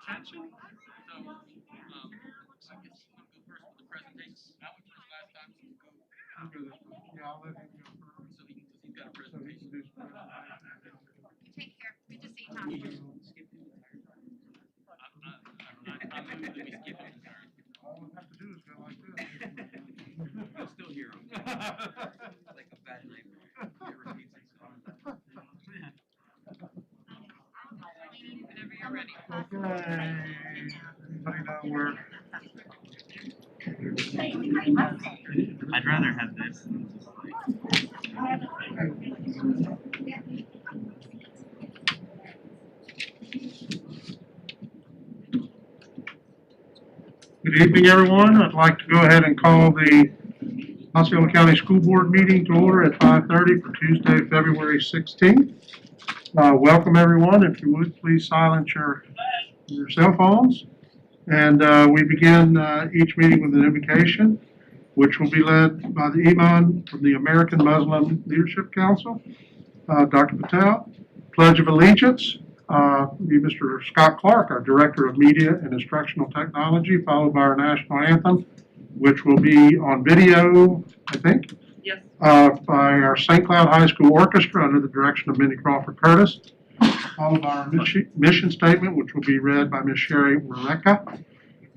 attention. So, I guess you go first with the presentation. I went first last time. So go. Yeah, I'll let him go first. So he's got a So he can presentation. do his presentation. Take care. Good to see you, Tom. I move that we skip it. All we have to do is go like this. You'll still hear him. Like a bad nightmare. It repeats itself. Whenever you're ready. Okay. Anybody know where? I'd rather have this. Good evening, everyone. I'd like to go ahead and call the Osceola County School Board meeting to order at 5:30 for Tuesday, February 16th. Welcome, everyone. If you would, please silence your cell phones. And we begin each meeting with an invocation, which will be led by the Imam from the American Muslim Leadership Council, Dr. Patel. Pledge of Allegiance. Be Mr. Scott Clark, our Director of Media and Instructional Technology, followed by our national anthem, which will be on video, I think. Yes. By our St. Cloud High School Orchestra under the direction of Minnie Crawford Curtis, followed by our mission statement, which will be read by Ms. Sherry Wareka,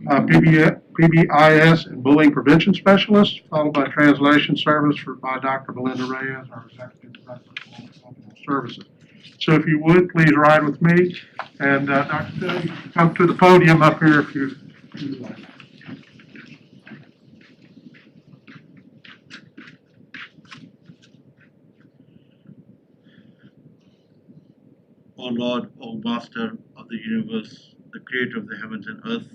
PBIS and Bullying Prevention Specialist, followed by translation service by Dr. Belinda Reyes, our Executive Director of Cultural Services. So if you would, please ride with me. And Dr. Phil, you can come to the podium up here if you would like. O Lord, O Master of the universe, the creator of the heavens and earth,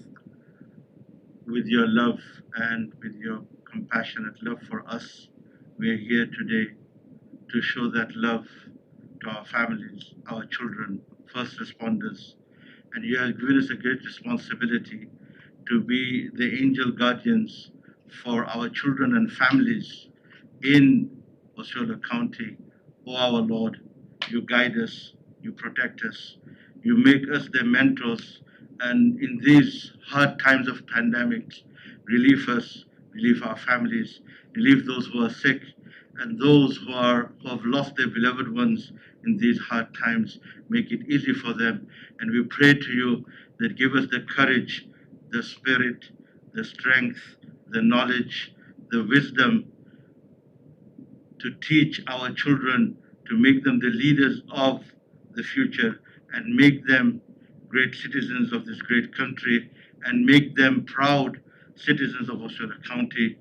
with your love and with your compassionate love for us, we are here today to show that love to our families, our children, first responders. And you have given us a great responsibility to be the angel guardians for our children and families in Osceola County. O our Lord, you guide us, you protect us, you make us their mentors, and in these hard times of pandemic, relieve us, relieve our families, relieve those who are sick, and those who have lost their beloved ones in these hard times. Make it easy for them. And we pray to you that give us the courage, the spirit, the strength, the knowledge, the wisdom to teach our children, to make them the leaders of the future and make them great citizens of this great country and make them proud citizens of Osceola County.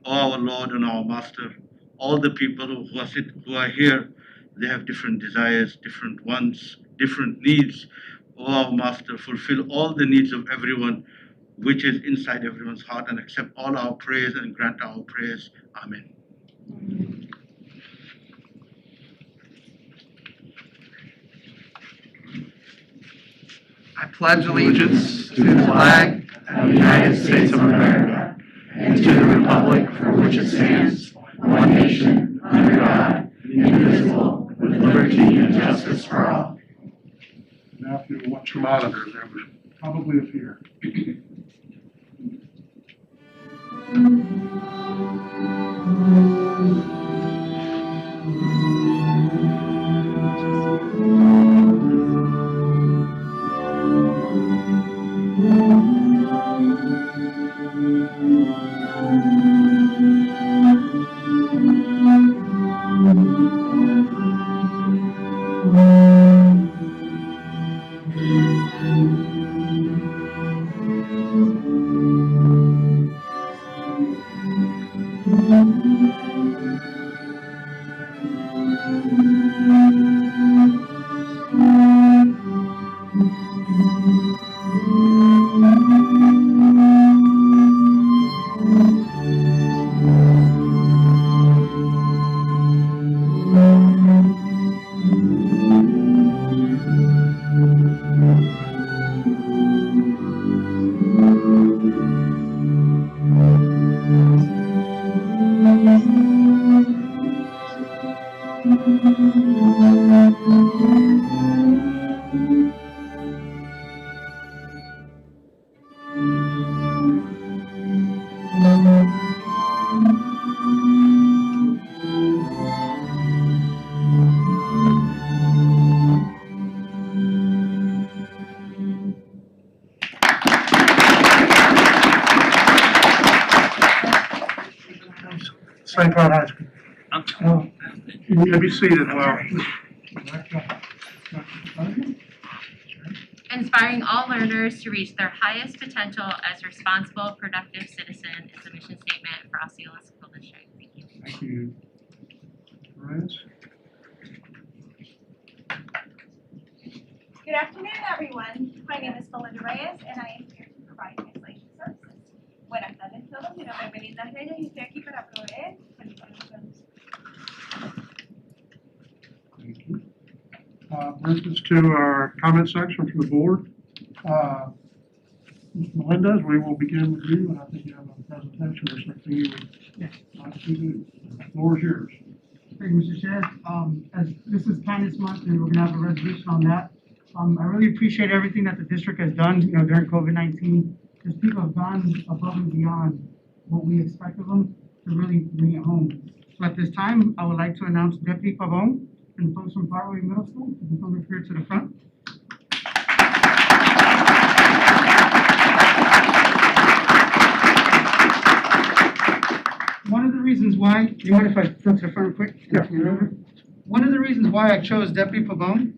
O our Lord and our Master, all the people who are here, they have different desires, different wants, different needs. O our Master, fulfill all the needs of everyone, which is inside everyone's heart, and accept all our prayers and grant our prayers. Amen. I pledge allegiance to the flag of the United States of America and to the republic for which it stands, one nation, under God, indivisible, with liberty and justice for all. Now, if you watch your monitors, there was probably a fear. St. Cloud High School. Oh. You may be seated, well. Inspiring all learners to reach their highest potential as responsible, productive citizen is the mission statement for Osceola School District. Thank you. Thank you. Reyes? Good afternoon, everyone. My name is Belinda Reyes, and I am here to provide translation services. Buenas tardes a todos. Mi nombre es Belinda Reyes y estoy aquí para proveer translation. Thank you. Brings us to our comment section from the board. Ms. Melendez, we will begin with you, and I think you have a presentation or something you would like to do. The floor is yours. Thank you, Mr. Chair. As this is Kindness Month, and we're gonna have a resolution on that. I really appreciate everything that the district has done, during COVID-19. Because people have gone above and beyond what we expect of them to really bring it home. So at this time, I would like to announce Deputy Pavone and folks from Parkway Middle School to come up here to the front. One of the reasons why, do you mind if I go to the front quick? Yeah. One of the reasons why I chose Deputy Pavone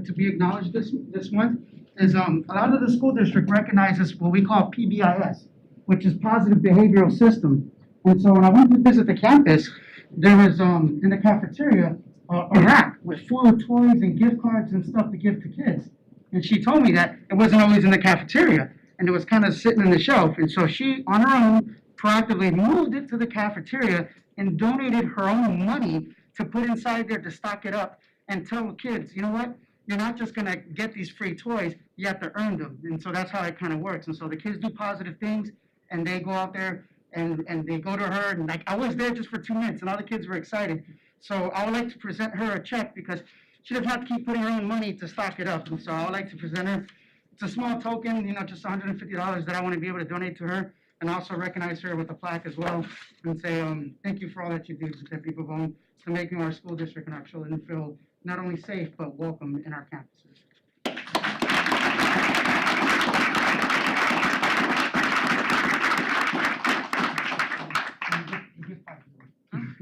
to be acknowledged this month is a lot of the school district recognizes what we call PBIS, which is Positive Behavioral System. And so when I went to visit the campus, there was in the cafeteria a rack with full of toys and gift cards and stuff to give to kids. And she told me that it wasn't always in the cafeteria, and it was kind of sitting on the shelf. And so she, on her own, proactively moved it to the cafeteria and donated her own money to put inside there to stock it up and tell kids, you know what? You're not just gonna get these free toys, you have to earn them. And so that's how it kind of works. And so the kids do positive things, and they go out there and they go to her, and like, I was there just for 2 minutes, and all the kids were excited. So I would like to present her a check, because she doesn't have to keep putting her own money to stock it up. And so I would like to present her, it's a small token, just $150 that I want to be able to donate to her, and also recognize her with a plaque as well, and say, thank you for all that you do, Deputy Pavone, to making our school district and our children feel not only safe, but welcome in our campuses.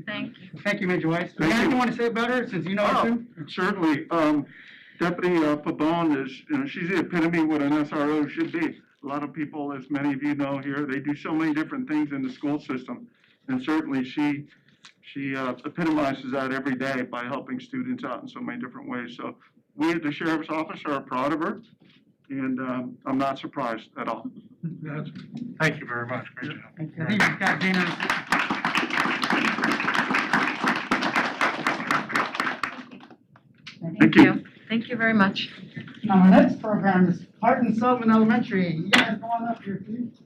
Thank you. Thank you, Major Weiss. Thank Anything you. you want to say about her, since you know her too? Certainly, Deputy Pabon is, she's the epitome of what an SRO should be. A lot of people, as many of you know here, they do so many different things in the school system. And certainly she epitomizes that every day by helping students out in so many different ways. So we at the Sheriff's Office are proud of her, and I'm not surprised at all. Thank you very much. Great job. I think we've got Dana. Thank you. Thank you very much. Now, our next program is Hart and Sullivan Elementary. You guys go on up here, please.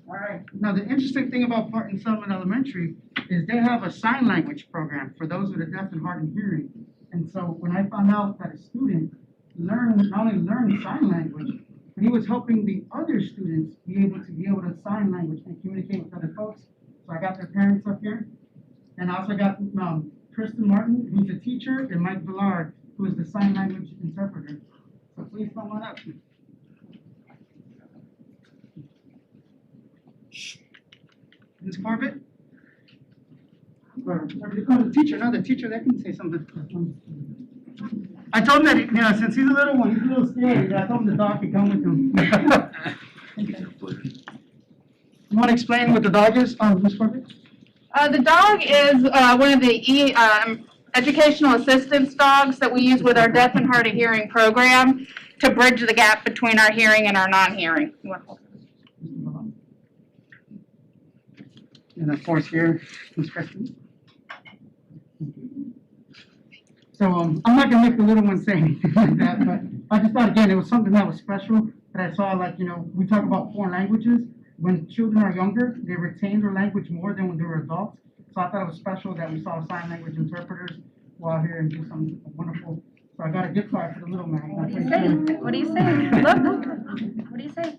All right. Now, the interesting thing about Hart and Sullivan Elementary is they have a sign language program for those with a deaf and hard of hearing. And so when I found out that a student not only learned sign language, but he was helping the other students be able to sign language and communicate with other folks. So I got their parents up here. And I also got Kristen Martin, who's a teacher, and Mike Villard, who is the sign language interpreter. So please come on up. Ms. Corbett? Or the teacher, no, the teacher, they can say something. I told him that, since he's a little one, he's a little scared. I told him the dog could come with him. You want to explain what the dog is, Ms. Corbett? The dog is one of the educational assistance dogs that we use with our deaf and hard of hearing program to bridge the gap between our hearing and our non-hearing. And of course here, Ms. Kristen. So I'm not gonna make the little one say anything like that, but I just thought, again, it was something that was special that I saw, we talk about foreign languages. When children are younger, they retain their language more than when they were adults. So I thought it was special that we saw sign language interpreters go out here and do something wonderful. So I got a gift card for the little man. What do you say? What do you say? Look. What do you say?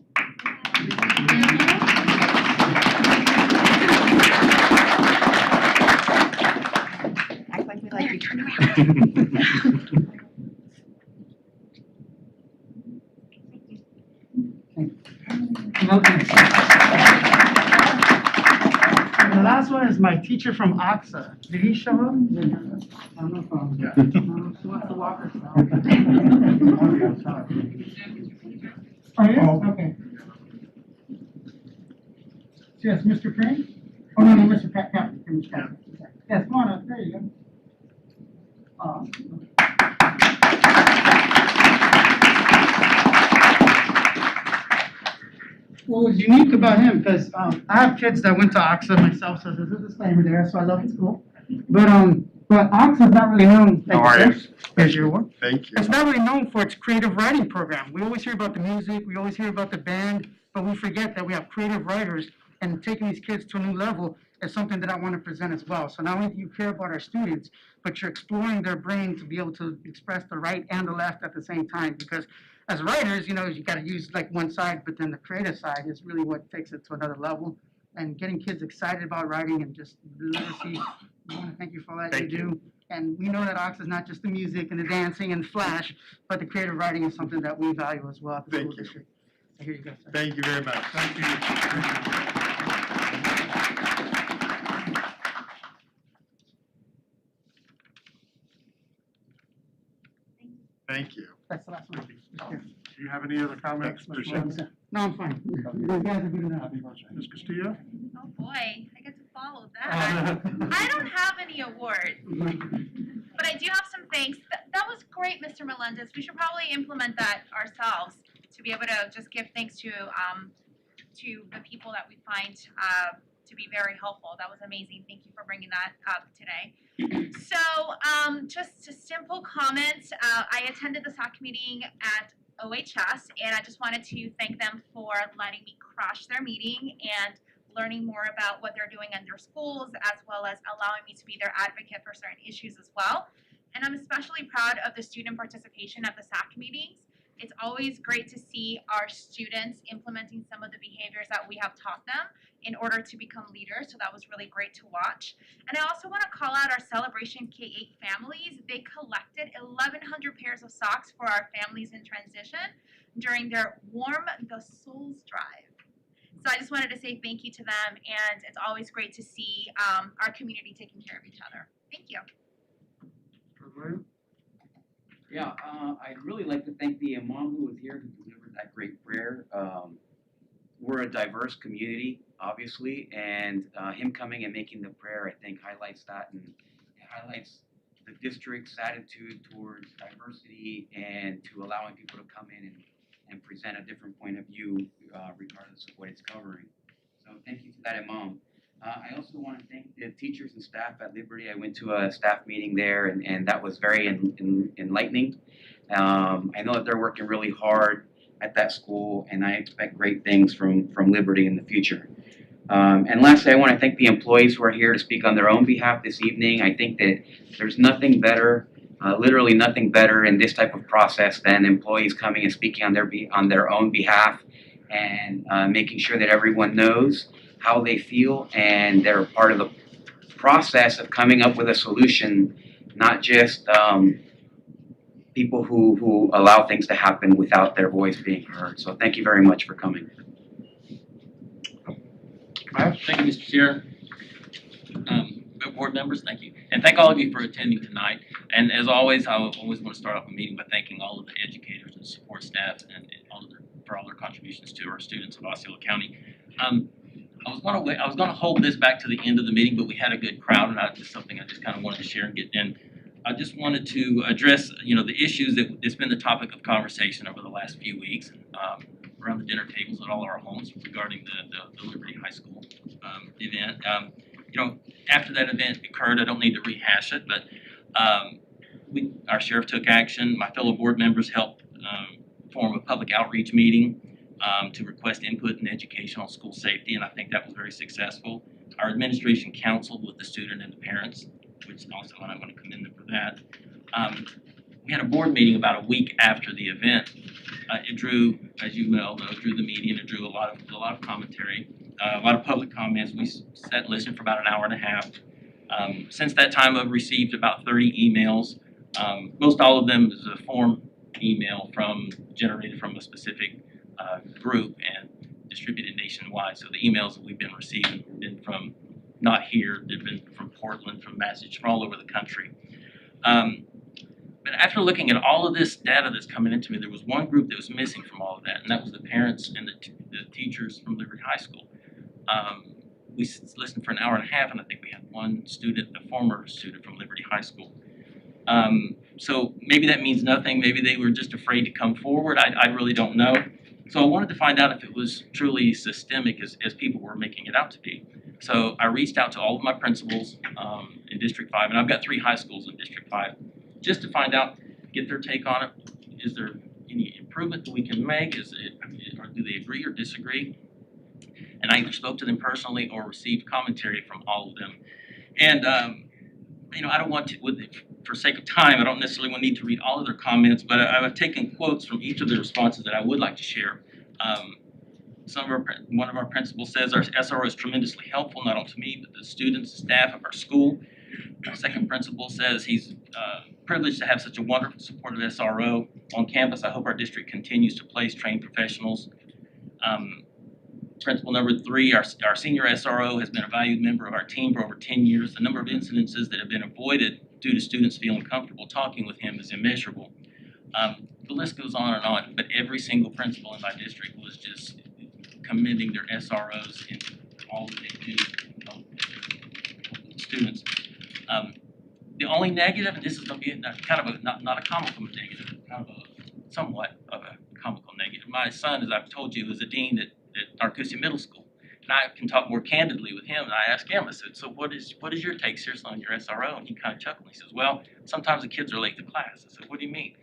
Act like we like you. Turn around. the last one is my teacher from OXA. Did he show up? I don't know if she wants to walk herself. Oh, yes? Okay. Yes, Mr. Crane? Oh, no, Mr. Captain. Yes, come on up, there you go. What was unique about him, because I have kids that went to OXA myself, so there's a disclaimer there, so I love his school. But OXA is not really known. How are you? Here's your one. Thank you. It's not really known for its creative writing program. We always hear about the music, we always hear about the band, but we forget that we have creative writers, and taking these kids to a new level is something that I want to present as well. So not only do you care about our students, but you're exploring their brain to be able to express the right and the left at the same time, because as writers, you got to use like one side, but then the creative side is really what takes it to another level. And getting kids excited about writing and just literacy, we want to thank you for all that you do. And we know that OXA is not just the music and the dancing and flash, but the creative writing is something that we value as well at the school district. So here you go, sir. Thank you very much. Thank you. Thank you. That's the last one. Do you have any other comments, Ms. Shinn? No, I'm fine. You guys are good enough. Ms. Castillo? Oh, boy, I get to follow that. I don't have any awards, but I do have some thanks. That was great, Mr. Melendez. We should probably implement that ourselves to be able to just give thanks to the people that we find to be very helpful. That was amazing. Thank you for bringing that up today. So just a simple comment. I attended the SAC meeting at OHS, and I just wanted to thank them for letting me crash their meeting and learning more about what they're doing in their schools, as well as allowing me to be their advocate for certain issues as well. And I'm especially proud of the student participation at the SAC meetings. It's always great to see our students implementing some of the behaviors that we have taught them in order to become leaders, so that was really great to watch. And I also want to call out our Celebration K-8 families. They collected 1,100 pairs of socks for our families in transition during their Warm the Souls drive. So I just wanted to say thank you to them, and it's always great to see our community taking care of each other. Thank you. Yeah, I'd really like to thank the imam who was here who delivered that great prayer. We're a diverse community, obviously, and him coming and making the prayer, I think, highlights that, and it highlights the district's attitude towards diversity and to allowing people to come in and present a different point of view regardless of what it's covering. So thank you to that imam. I also want to thank the teachers and staff at Liberty. I went to a staff meeting there, and that was very enlightening. I know that they're working really hard at that school, and I expect great things from Liberty in the future. And lastly, I want to thank the employees who are here to speak on their own behalf this evening. I think that there's nothing better, literally nothing better in this type of process than employees coming and speaking on their own behalf and making sure that everyone knows how they feel, and they're part of the process of coming up with a solution, not just people who allow things to happen without their voice being heard. So thank you very much for coming. Thank you, Mr. Chair. Board members, thank you. And thank all of you for attending tonight. And as always, I always want to start off a meeting by thanking all of the educators and support staff and for all their contributions to our students of Osceola County. I was going to hold this back to the end of the meeting, but we had a good crowd, and it's something I just kind of wanted to share and get in. I just wanted to address, the issues it's been the topic of conversation over the last few weeks around the dinner tables at all our homes regarding the Liberty High School event. After that event occurred, I don't need to rehash it, but our sheriff took action. My fellow board members helped form a public outreach meeting to request input in educational school safety, and I think that was very successful. Our administration counseled with the student and the parents, which also I want to commend them for that. We had a board meeting about a week after the event. It drew, as you well know, the media, and it drew a lot of commentary, a lot of public comments. We sat and listened for about an hour and a half. Since that time, I've received about 30 emails. Most all of them is a form email generated from a specific group and distributed nationwide. So the emails that we've been receiving have been from not here. They've been from Portland, from Massachusetts, from all over the country. But after looking at all of this data that's coming into me, there was one group that was missing from all of that, and that was the parents and the teachers from Liberty High School. We listened for an hour and a half, and I think we had one student, a former student from Liberty High School. So maybe that means nothing. Maybe they were just afraid to come forward. I really don't know. So I wanted to find out if it was truly systemic as people were making it out to be. So I reached out to all of my principals in District 5, and I've got 3 high schools in District 5, just to find out, get their take on it. Is there any improvement that we can make? Or do they agree or disagree? And I either spoke to them personally or received commentary from all of them. And I don't want to, for sake of time, I don't necessarily need to read all of their comments, but I've taken quotes from each of the responses that I would like to share. One of our principals says our SRO is tremendously helpful, not only to me, but the students, staff of our school. Our second principal says he's privileged to have such a wonderful, supportive SRO on campus. I hope our district continues to place trained professionals. Principal number 3, our senior SRO has been a valued member of our team for over 10 years. The number of incidences that have been avoided due to students feeling comfortable talking with him is immeasurable. The list goes on, but every single principal in my district was just commending their SROs in all that they do with students. The only negative, and this is going to be kind of not a comical negative, kind of somewhat of a comical negative. My son, as I've told you, was a dean at Arcousia Middle School, and I can talk more candidly with him. And I asked him, I said, "So what is your take seriously on your SRO?" And he kind of chuckled. He says, "Well, sometimes the kids are late to class." I said, "What do you mean?"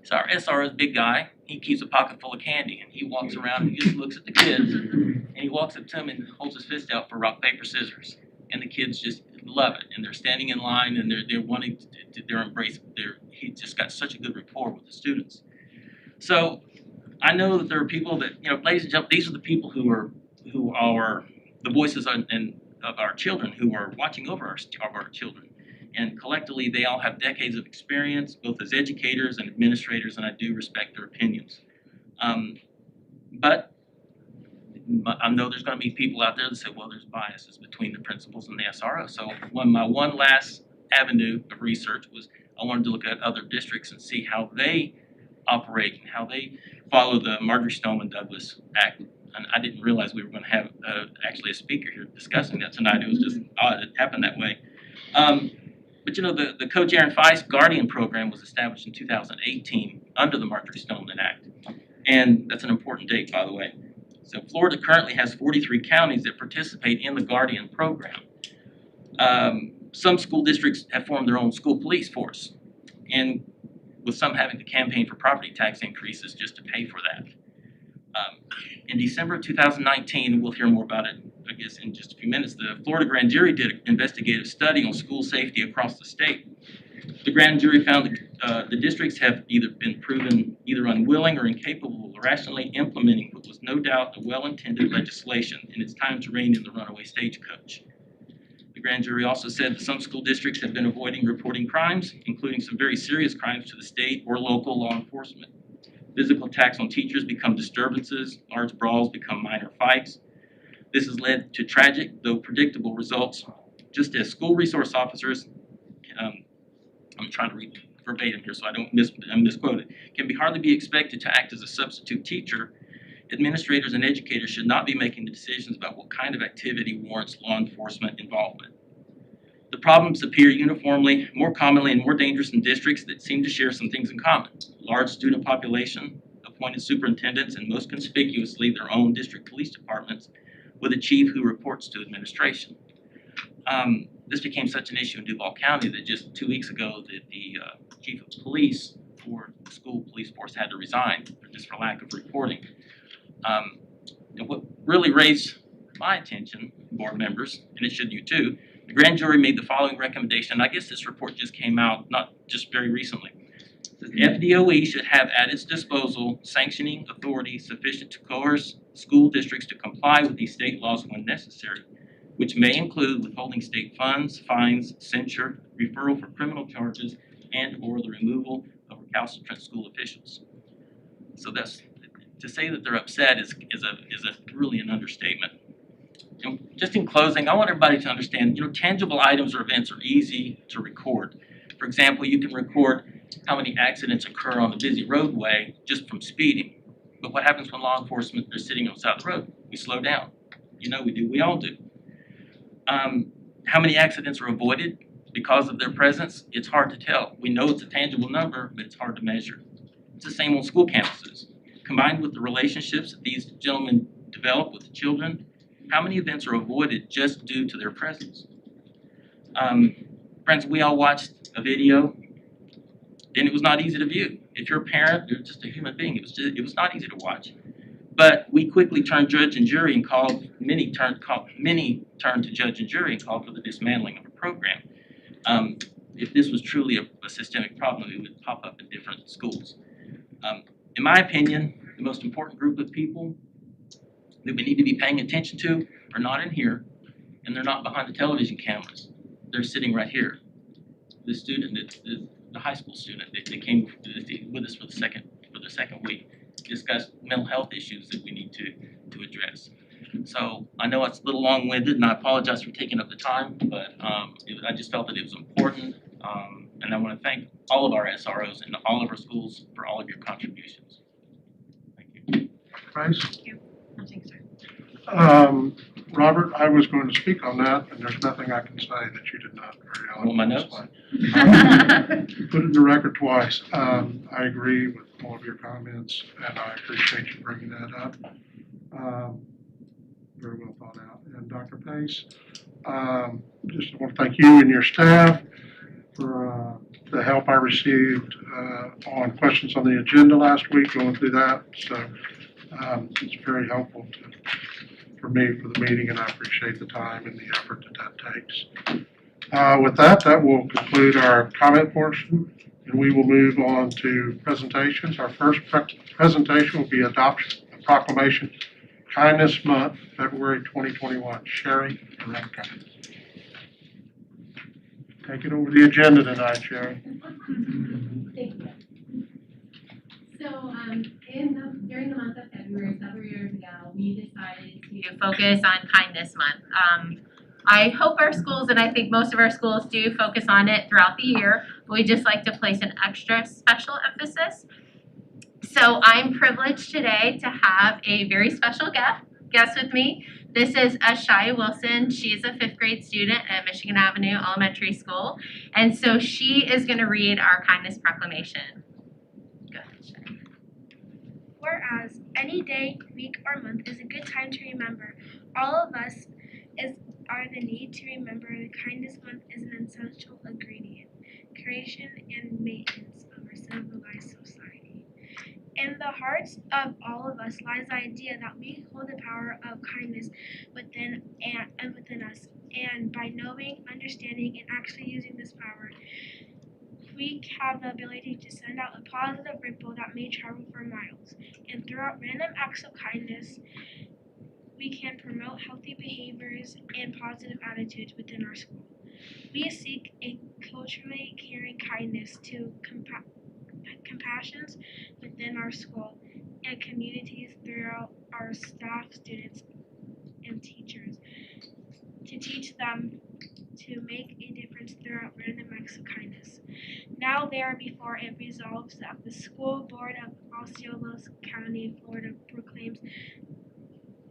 So our SRO is a big guy. He keeps a pocket full of candy, and he walks around and just looks at the kids, and he walks up to them and holds his fist out for rock, paper, scissors. And the kids just love it, and they're standing in line, and they're wanting they're embracing. He just got such a good rapport with the students. So I know that there are people that, ladies and gentlemen, these are the people who are the voices of our children, who are watching over our children. And collectively, they all have decades of experience, both as educators and administrators, and I do respect their opinions. But I know there's going to be people out there that say, well, there's biases between the principals and the SRO. So my one last avenue of research was I wanted to look at other districts and see how they operate and how they follow the Marjorie Stoneman Douglas Act. And I didn't realize we were going to have actually a speaker here discussing that tonight. It was just odd it happened that way. But the Coach Aaron Feist Guardian Program was established in 2018 under the Marjorie Stoneman Act. And that's an important date, by the way. So Florida currently has 43 counties that participate in the Guardian Program. Some school districts have formed their own school police force, and with some having to campaign for property tax increases just to pay for that. In December of 2019, and we'll hear more about it, I guess, in just a few minutes, the Florida grand jury did an investigative study on school safety across the state. The grand jury found that the districts have either been proven either unwilling or incapable of rationally implementing what was no doubt a well-intended legislation, and it's time to rein in the runaway stagecoach. The grand jury also said that some school districts have been avoiding reporting crimes, including some very serious crimes to the state or local law enforcement. Physical attacks on teachers become disturbances, large brawls become minor fights. This has led to tragic, though predictable, results, just as school resource officers, I'm trying to read verbatim here so I don't misquote it, can hardly be expected to act as a substitute teacher. Administrators and educators should not be making the decisions about what kind of activity warrants law enforcement involvement. The problems appear uniformly, more commonly, and more dangerous in districts that seem to share some things in common. Large student population, appointed superintendents, and most conspicuously their own district police departments with a chief who reports to administration. This became such an issue in Duval County that just 2 weeks ago that the chief of police for the school police force had to resign just for lack of reporting. And what really raised my attention, board members, and it should you too, the grand jury made the following recommendation, and I guess this report just came out not just very recently. The FDOE should have at its disposal sanctioning authority sufficient to coerce school districts to comply with these state laws when necessary, which may include withholding state funds, fines, censure, referral for criminal charges, and/or the removal of recalcitrant school officials. So that's to say that they're upset is really an understatement. Just in closing, I want everybody to understand, tangible items or events are easy to record. For example, you can record how many accidents occur on a busy roadway just from speeding. But what happens when law enforcement are sitting on the side of the road? We slow down. We do. We all do. How many accidents are avoided because of their presence? It's hard to tell. We know it's a tangible number, but it's hard to measure. It's the same on school campuses. Combined with the relationships that these gentlemen develop with the children, how many events are avoided just due to their presence? Friends, we all watched a video, and it was not easy to view. If you're a parent, you're just a human being. It was not easy to watch. But we quickly turned judge and jury and many turned to judge and jury and called for the dismantling of a program. If this was truly a systemic problem, it would pop up in different schools. In my opinion, the most important group of people that we need to be paying attention to are not in here, and they're not behind the television cameras. They're sitting right here. The student, the high school student that came with us for the second week, discussed mental health issues that we need to address. So I know it's a little long-winded, and I apologize for taking up the time, but I just felt that it was important, and I want to thank all of our SROs and all of our schools for all of your contributions. Thank you. Price? Thank you. Nothing, sir. Robert, I was going to speak on that, and there's nothing I can say that you did not very eloquently. Want my notes? Put it in the record twice. I agree with all of your comments, and I appreciate you bringing that up. Very well thought out. And Dr. Pace, just want to thank you and your staff for the help I received on questions on the agenda last week, going through that. So it's very helpful for me for the meeting, and I appreciate the time and the effort that takes. With that will conclude our comment portion, and we will move on to presentations. Our first presentation will be adoption of proclamation, Kindness Month, February 2021. Sherry Director. Taking over the agenda tonight, Sherry. Thank you. So, during the month of February, several years ago, we decided to focus on Kindness Month. I hope our schools, and I think most of our schools do focus on it throughout the year, but we just like to place an extra special emphasis. So I'm privileged today to have a very special guest with me. This is Ashai Wilson. She's a 5th grade student at Michigan Avenue Elementary School. And so she is going to read our Kindness Proclamation. Go ahead, Ashai. Whereas any day, week, or month is a good time to remember, all of us are the need to remember that Kindness Month is an essential ingredient, creation and maintenance of our civilized society. In the hearts of all of us lies the idea that we hold the power of kindness within us, and by knowing, understanding, and actually using this power, we have the ability to send out a positive ripple that may travel for miles. And throughout random acts of kindness, we can promote healthy behaviors and positive attitudes within our school. We seek a culturally caring kindness to compassions within our school and communities throughout our staff, students, and teachers to teach them to make a difference throughout random acts of kindness. Now therefore it resolves that the School Board of Osceola County, Florida proclaims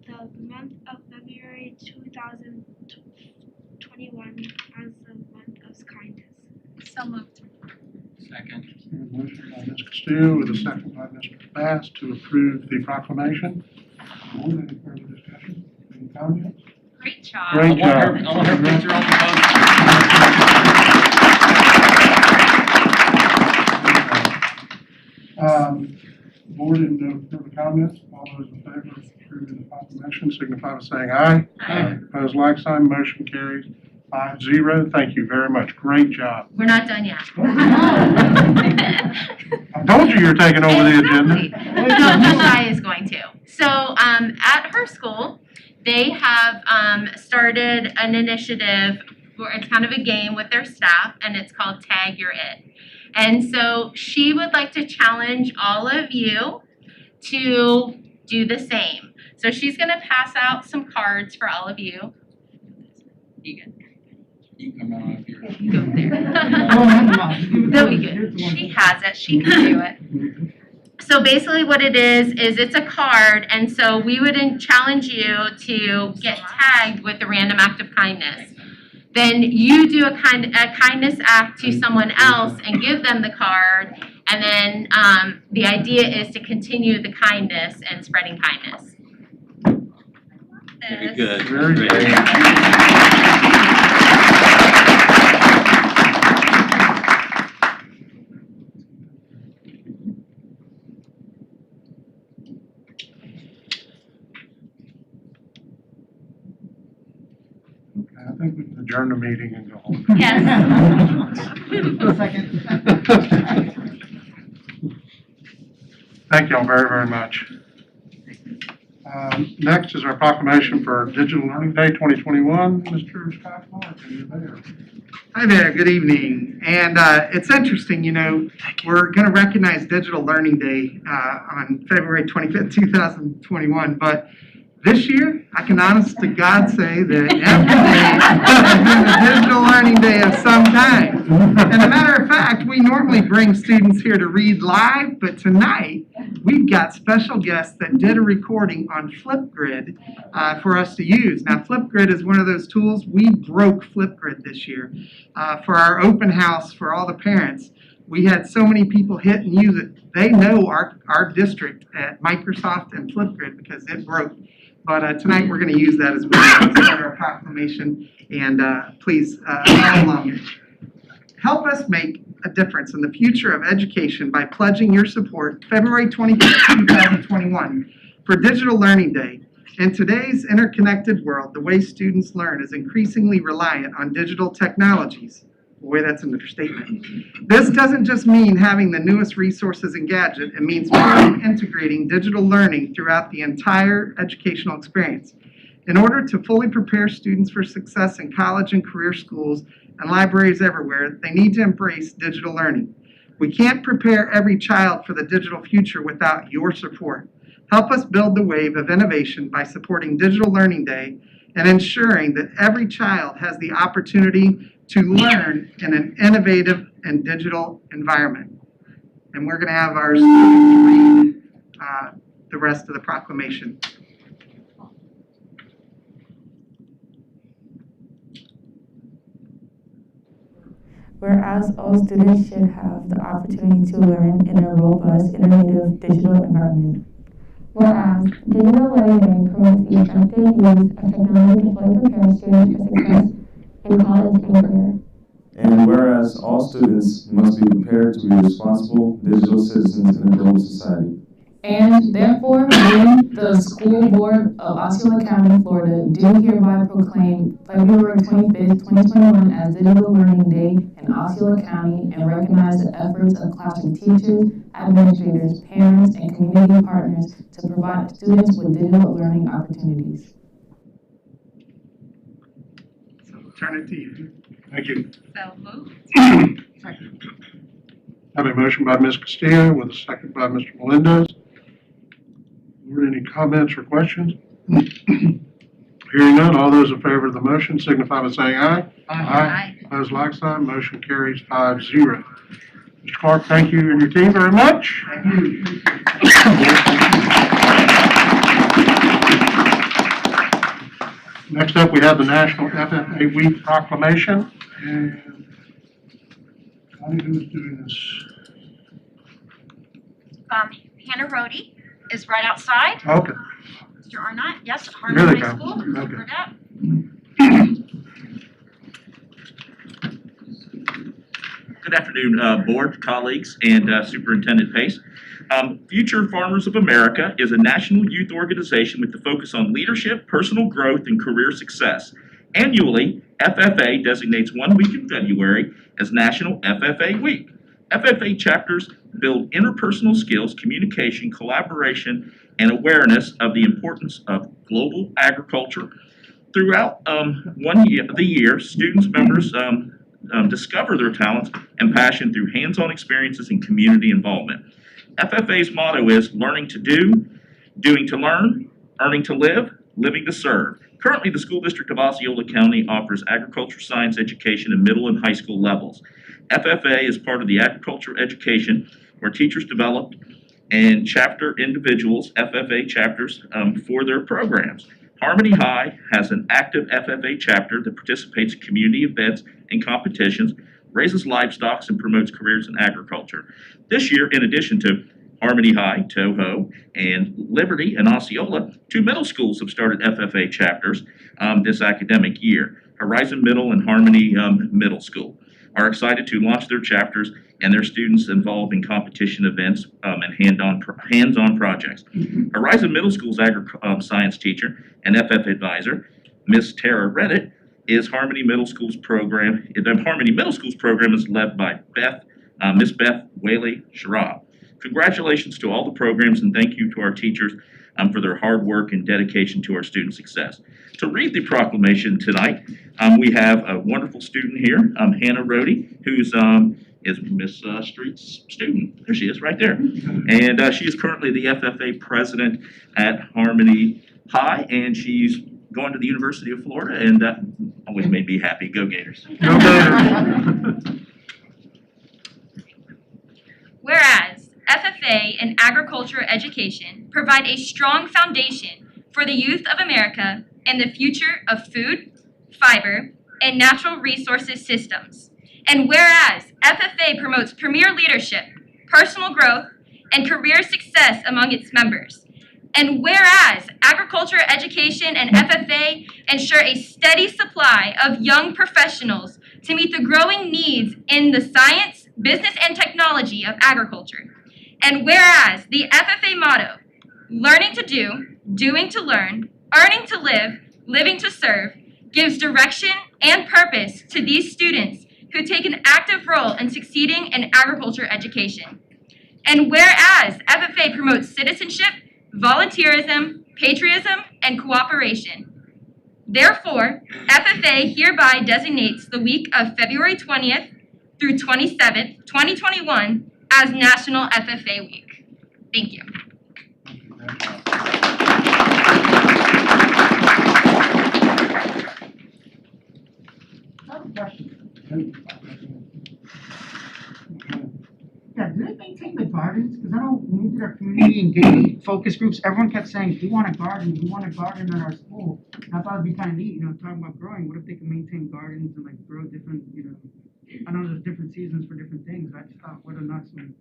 the month of February 2021 as the month of kindness. So moved. Second. A motion by Ms. Castillo with a second by Mr. Bass to approve the proclamation. Any further discussion? Any comments? Great job. Great job. I want her picture on the poster. Board, and no further comments. All those in favor of approving the proclamation signify by saying aye. Aye. Opposed, like sign. Motion carries 5-0. Thank you very much. Great job. We're not done yet. I told you were taking over the agenda. No, Ashai is going to. So at her school, they have started an initiative where it's kind of a game with their staff, and it's called Tag Your It. And so she would like to challenge all of you to do the same. So she's gonna pass out some cards for all of you. You good? You come on up here. You go there. They'll be good. She has it, she can do it. So basically what it is it's a card, and so we would challenge you to get tagged with a random act of kindness. Then you do a kindness act to someone else and give them the card, and then the idea is to continue the kindness and spreading kindness. Very good. Very Great. I think we can adjourn the meeting and go home. Yes. Second. Thank y'all very, very much. Next is our proclamation for Digital Learning Day 2021. Mr. Scott Clark, are you there? Hi there, good evening. And it's interesting, you know, we're going to recognize Digital Learning Day on February 25th, 2021, but this year, I can honest to God say that every day has been a Digital Learning Day of some kind. And a matter of fact, we normally bring students here to read live, but tonight, we've got special guests that did a recording on Flipgrid for us to use. Now, Flipgrid is one of those tools. We broke Flipgrid this year for our open house for all the parents. We had so many people hit and use it. They know our district at Microsoft and Flipgrid because it broke. But tonight we're going to use that as well to start our proclamation. And please follow along. Help us make a difference in the future of education by pledging your support February 25th, 2021 for Digital Learning Day. In today's interconnected world, the way students learn is increasingly reliant on digital technologies. Boy, that's an understatement. This doesn't just mean having the newest resources and gadgets. It means fully integrating digital learning throughout the entire educational experience. In order to fully prepare students for success in college and career schools and libraries everywhere, they need to embrace digital learning. We can't prepare every child for the digital future without your support. Help us build the wave of innovation by supporting Digital Learning Day and ensuring that every child has the opportunity to learn in an innovative and digital environment. And we're going to have our students read the rest of the proclamation. Whereas all students should have the opportunity to learn in a robust, innovative digital environment. Whereas digital learning promotes the effective use of technology to fully prepare students for success in college and career. And whereas all students must be prepared to be responsible digital citizens in a global society. And therefore, we, the School Board of Osceola County, Florida, do hereby proclaim February 25th, 2021 as Digital Learning Day in Osceola County and recognize the efforts of classroom teachers, administrators, parents, and community partners to provide students with digital learning opportunities. So turn it to you. Thank you. So moved. I have a motion by Ms. Castillo with a second by Mr. Melendez. Board, any comments or questions? Hearing none, all those in favor of the motion signify by saying aye. Aye. Opposed, like sign. Motion carries 5-0. Mr. Clark, thank you and your team very much. Thank you. Next up, we have the National FFA Week proclamation. And Connie, who's doing this? Hannah Rohde is right outside. Okay. Mr. Arnott, yes, Here Harmon they High come. School. Okay. Heard up. Good afternoon, board, colleagues, and Superintendent Pace. Future Farmers of America is a national youth organization with the focus on leadership, personal growth, and career success. Annually, FFA designates 1 week in February as National FFA Week. FFA chapters build interpersonal skills, communication, collaboration, and awareness of the importance of global agriculture. Throughout the year, students members discover their talents and passion through hands-on experiences and community involvement. FFA's motto is learning to do, Doing to learn, earning to live, living to serve. Currently, the school district of Osceola County offers agriculture science education in middle and high school levels. FFA is part of the agriculture education where teachers develop and chapter individuals, FFA chapters, for their programs. Harmony High has an active FFA chapter that participates in community events and competitions, raises livestock, and promotes careers in agriculture. This year, in addition to Harmony High, Toho, and Liberty and Osceola, 2 middle schools have started FFA chapters this academic year. Horizon Middle and Harmony Middle School are excited to launch their chapters and their students involved in competition events and hands-on projects. Horizon Middle School's science teacher and FF advisor, Miss Tara Reddit, is Harmony Middle School's program. The Harmony Middle School's program is led by Miss Beth Whaley Sharab. Congratulations to all the programs and thank you to our teachers for their hard work and dedication to our student success. To read the proclamation tonight, we have a wonderful student here, Hannah Rohde, who's is Miss Street's student. There she is, right there. And she is currently the FFA president at Harmony High, and she's going to the University of Florida, and that always made me happy. Go Gators. Go Gators. Whereas FFA and agriculture education provide a strong foundation for the youth of America and the future of food, fiber, and natural resources systems. And whereas FFA promotes premier leadership, personal growth, and career success among its members. And whereas agriculture education and FFA ensure a steady supply of young professionals to meet the growing needs in the science, business, and technology of agriculture. And whereas the FFA motto, learning to do, doing to learn, earning to live, living to serve, gives direction and purpose to these students who take an active role in succeeding in agriculture education. And whereas FFA promotes citizenship, volunteerism, patriotism, and cooperation. Therefore, FFA hereby designates the week of February 20th through 27th, 2021 as National FFA Week. Thank you. Yeah, do they maintain the gardens? Because I know when we did our community engagement focus groups, everyone kept saying, we want a garden at our school. And I thought it'd be kind of neat, talking about growing. What if they can maintain gardens and like grow different, I know there's different seasons for different things. I just thought, what a nuts one.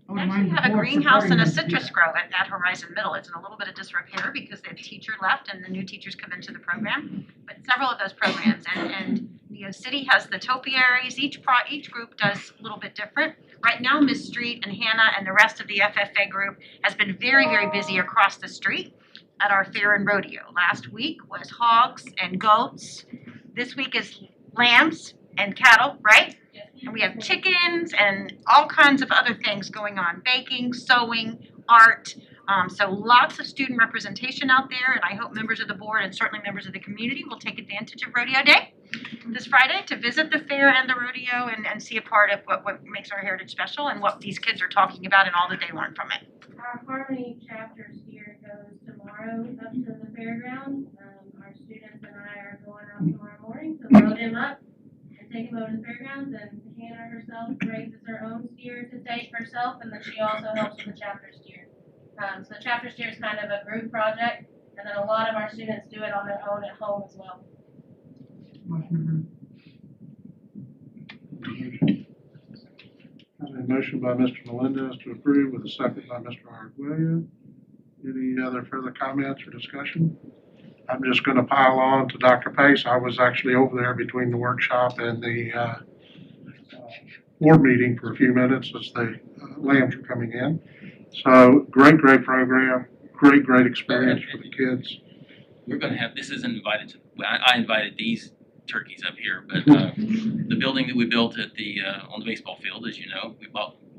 We actually have a greenhouse and a citrus grow at Horizon Middle. It's in a little bit of disrepair because the teacher left and the new teachers come into the program. But several of those programs, and Neo City has the topiaries. Each group does a little bit different. Right now, Ms. Street and Hannah and the rest of the FFA group has been very, very busy across the street at our fair and rodeo. Last week was hogs and goats. This week is lambs and cattle, right? And we have chickens and all kinds of other things going on, baking, sewing, art. So lots of student representation out there, and I hope members of the board and certainly members of the community will take advantage of Rodeo Day this Friday to visit the fair and the rodeo and see a part of what makes our heritage special and what these kids are talking about and all that they learn from it. Our Harmony chapter steer goes tomorrow up to the fairgrounds. Our students and I are going out tomorrow morning to load him up and take him over to the fairgrounds, and Hannah herself raises her own steer to take herself, and then she also helps with the chapter steer. So the chapter steer is kind of a group project, and then a lot of our students do it on their own at home as well. A motion by Mr. Melendez to approve with a second by Mr. Arguello. Any other further comments or discussion? I'm just going to pile on to Dr. Pace. I was actually over there between the workshop and the board meeting for a few minutes as the lambs were coming in. So great program, great experience for the kids. We're going to have, this isn't invited to, I invited these turkeys up here, but the building that we built at the on the baseball field, as you know,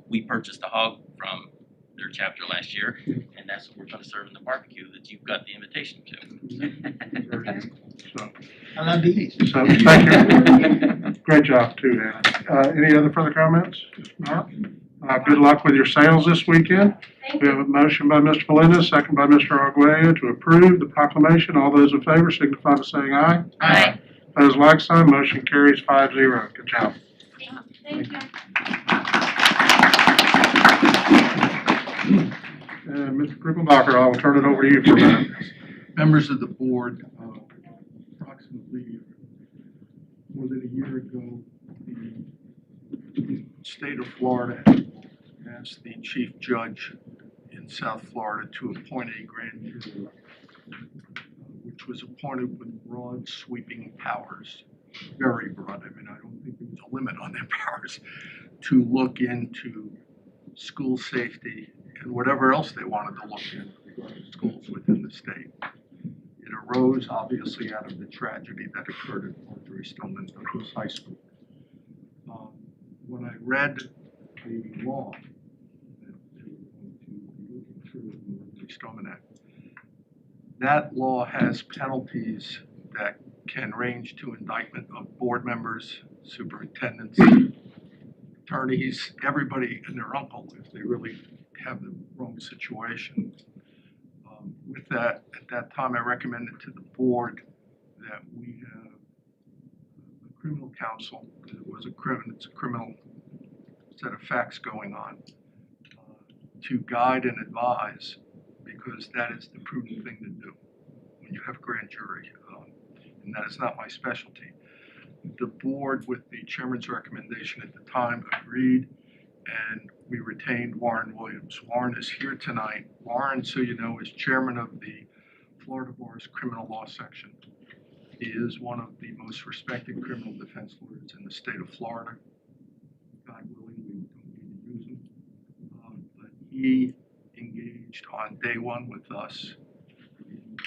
we purchased a hog from their chapter last year, and that's what we're going to serve in the barbecue that you've got the invitation to. So, I love these. So thank you. Great job too, Hannah. Any other further comments? If not, Good luck with your sales this weekend. Thank We have you. a motion by Mr. Melendez, second by Mr. Arguello to approve the proclamation. All those in favor signify by saying aye. Aye. Opposed, like sign. Motion carries 5-0. Good job. Thank you. And Mr. Krippenbacher, I will turn it over to you for a minute. Members of the board, approximately more than a year ago, the state of Florida asked the chief judge in South Florida to appoint a grand jury, which was appointed with broad sweeping powers, very broad. I mean, I don't think there was a limit on their powers, to look into school safety and whatever else they wanted to look into regarding schools within the state. It arose obviously out of the tragedy that occurred at Marjorie Stoneman Douglas High School. When I read the law that they were going to be looking through in the Marjorie Stoneman Act, that law has penalties that can range to indictment of board members, superintendents, attorneys, everybody and their uncle if they really have the wrong situation. With that, at that time, I recommended to the board that we have a criminal counsel, because it's a criminal set of facts going on, to guide and advise, because that is the prudent thing to do when you have a grand jury, and that is not my specialty. The board, with the chairman's recommendation at the time, agreed, and we retained Warren Williams. Warren is here tonight. Warren, so you know, is chairman of the Florida Bar's Criminal Law Section. He is one of the most respected criminal defense lawyers in the state of Florida. God willing, we don't need to use him. But he engaged on day one with us in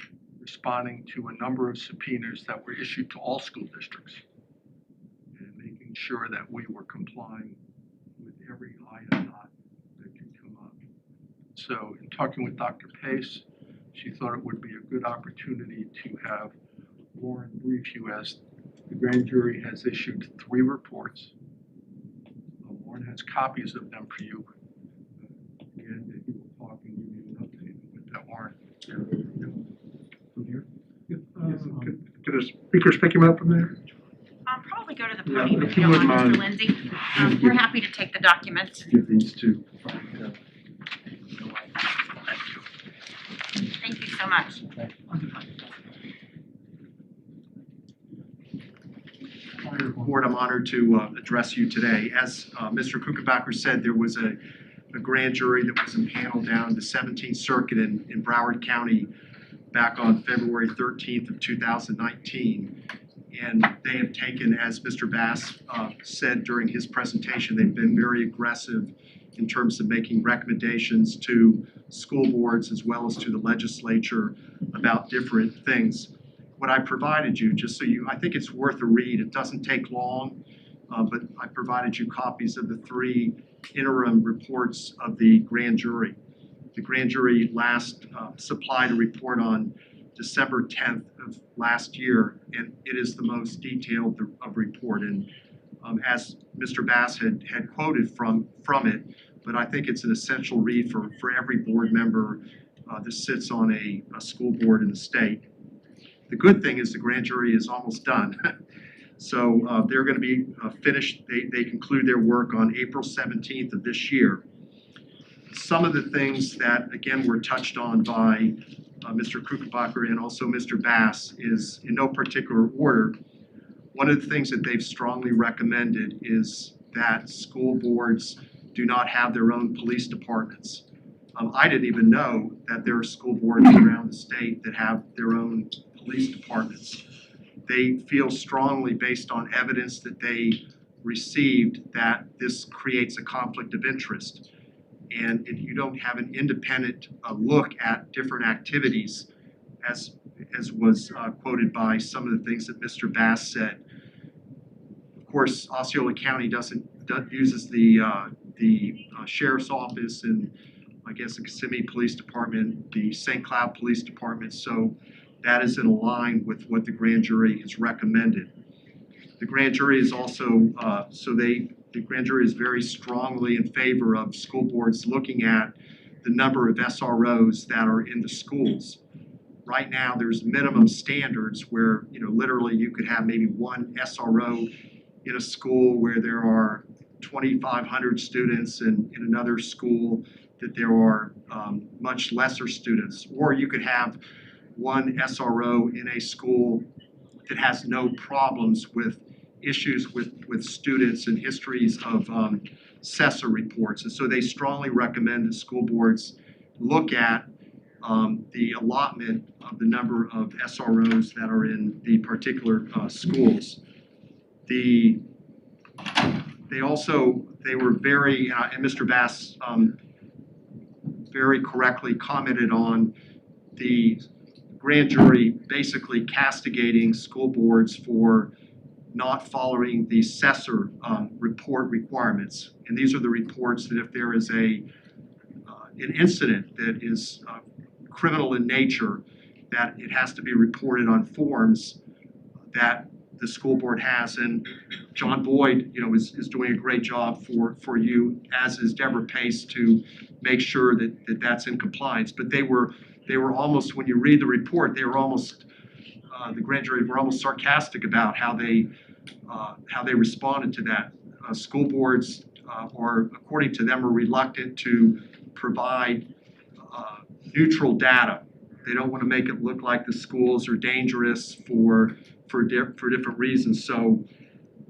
responding to a number of subpoenas that were issued to all school districts and making sure that we were complying with every I and dot that could come up. So in talking with Dr. Pace, she thought it would be a good opportunity to have Warren brief you, as the grand jury has issued 3 reports. Warren has copies of them for you. And he will talk and give you an update with that, Warren. From here? Could a speakers pick him up from there? Probably go to the Yeah, podium if if you you don't wouldn't mind, Mr. mind. Lindsay. We're happy to take the documents. Give these to. Thank you so much. Board, I'm honored to address you today. As Mr. Kuchenbacher said, there was a grand jury that was impaneled down the 17th Circuit in Broward County back on February 13th of 2019. And they have taken, as Mr. Bass said during his presentation, they've been very aggressive in terms of making recommendations to school boards as well as to the legislature about different things. What I provided you, just so you, I think it's worth a read. It doesn't take long, but I provided you copies of the 3 interim reports of the grand jury. The grand jury last supplied a report on December 10th of last year, and it is the most detailed of report. And as Mr. Bass had quoted from it, but I think it's an essential read for every board member that sits on a school board in the state. The good thing is the grand jury is almost done. So they're going to be finished. They conclude their work on April 17th of this year. Some of the things that, again, were touched on by Mr. Kuchenbacher and also Mr. Bass is in no particular order. One of the things that they've strongly recommended is that school boards do not have their own police departments. I didn't even know that there are school boards around the state that have their own police departments. They feel strongly, based on evidence that they received, that this creates a conflict of interest. And if you don't have an independent look at different activities, as was quoted by some of the things that Mr. Bass said. Of course, Osceola County uses the sheriff's office and I guess the Kissimmee Police Department, the St. Cloud Police Department, so that is in line with what the grand jury has recommended. The grand jury is also, the grand jury is very strongly in favor of school boards looking at the number of SROs that are in the schools. Right now, there's minimum standards where, literally you could have maybe one SRO in a school where there are 2,500 students, and in another school that there are much lesser students. Or you could have one SRO in a school that has no problems with issues with students and histories of CESA reports. And so they strongly recommend that school boards look at the allotment of the number of SROs that are in the particular schools. They were very, and Mr. Bass very correctly commented on the grand jury basically castigating school boards for not following the CESA report requirements. And these are the reports that if there is an incident that is criminal in nature, that it has to be reported on forms that the school board has. And John Boyd, is doing a great job for you, as is Deborah Pace, to make sure that that's in compliance. But they were almost, when you read the report, they were almost, the grand jury were almost sarcastic about how they responded to that. School boards are, according to them, are reluctant to provide neutral data. They don't want to make it look like the schools are dangerous for different reasons. So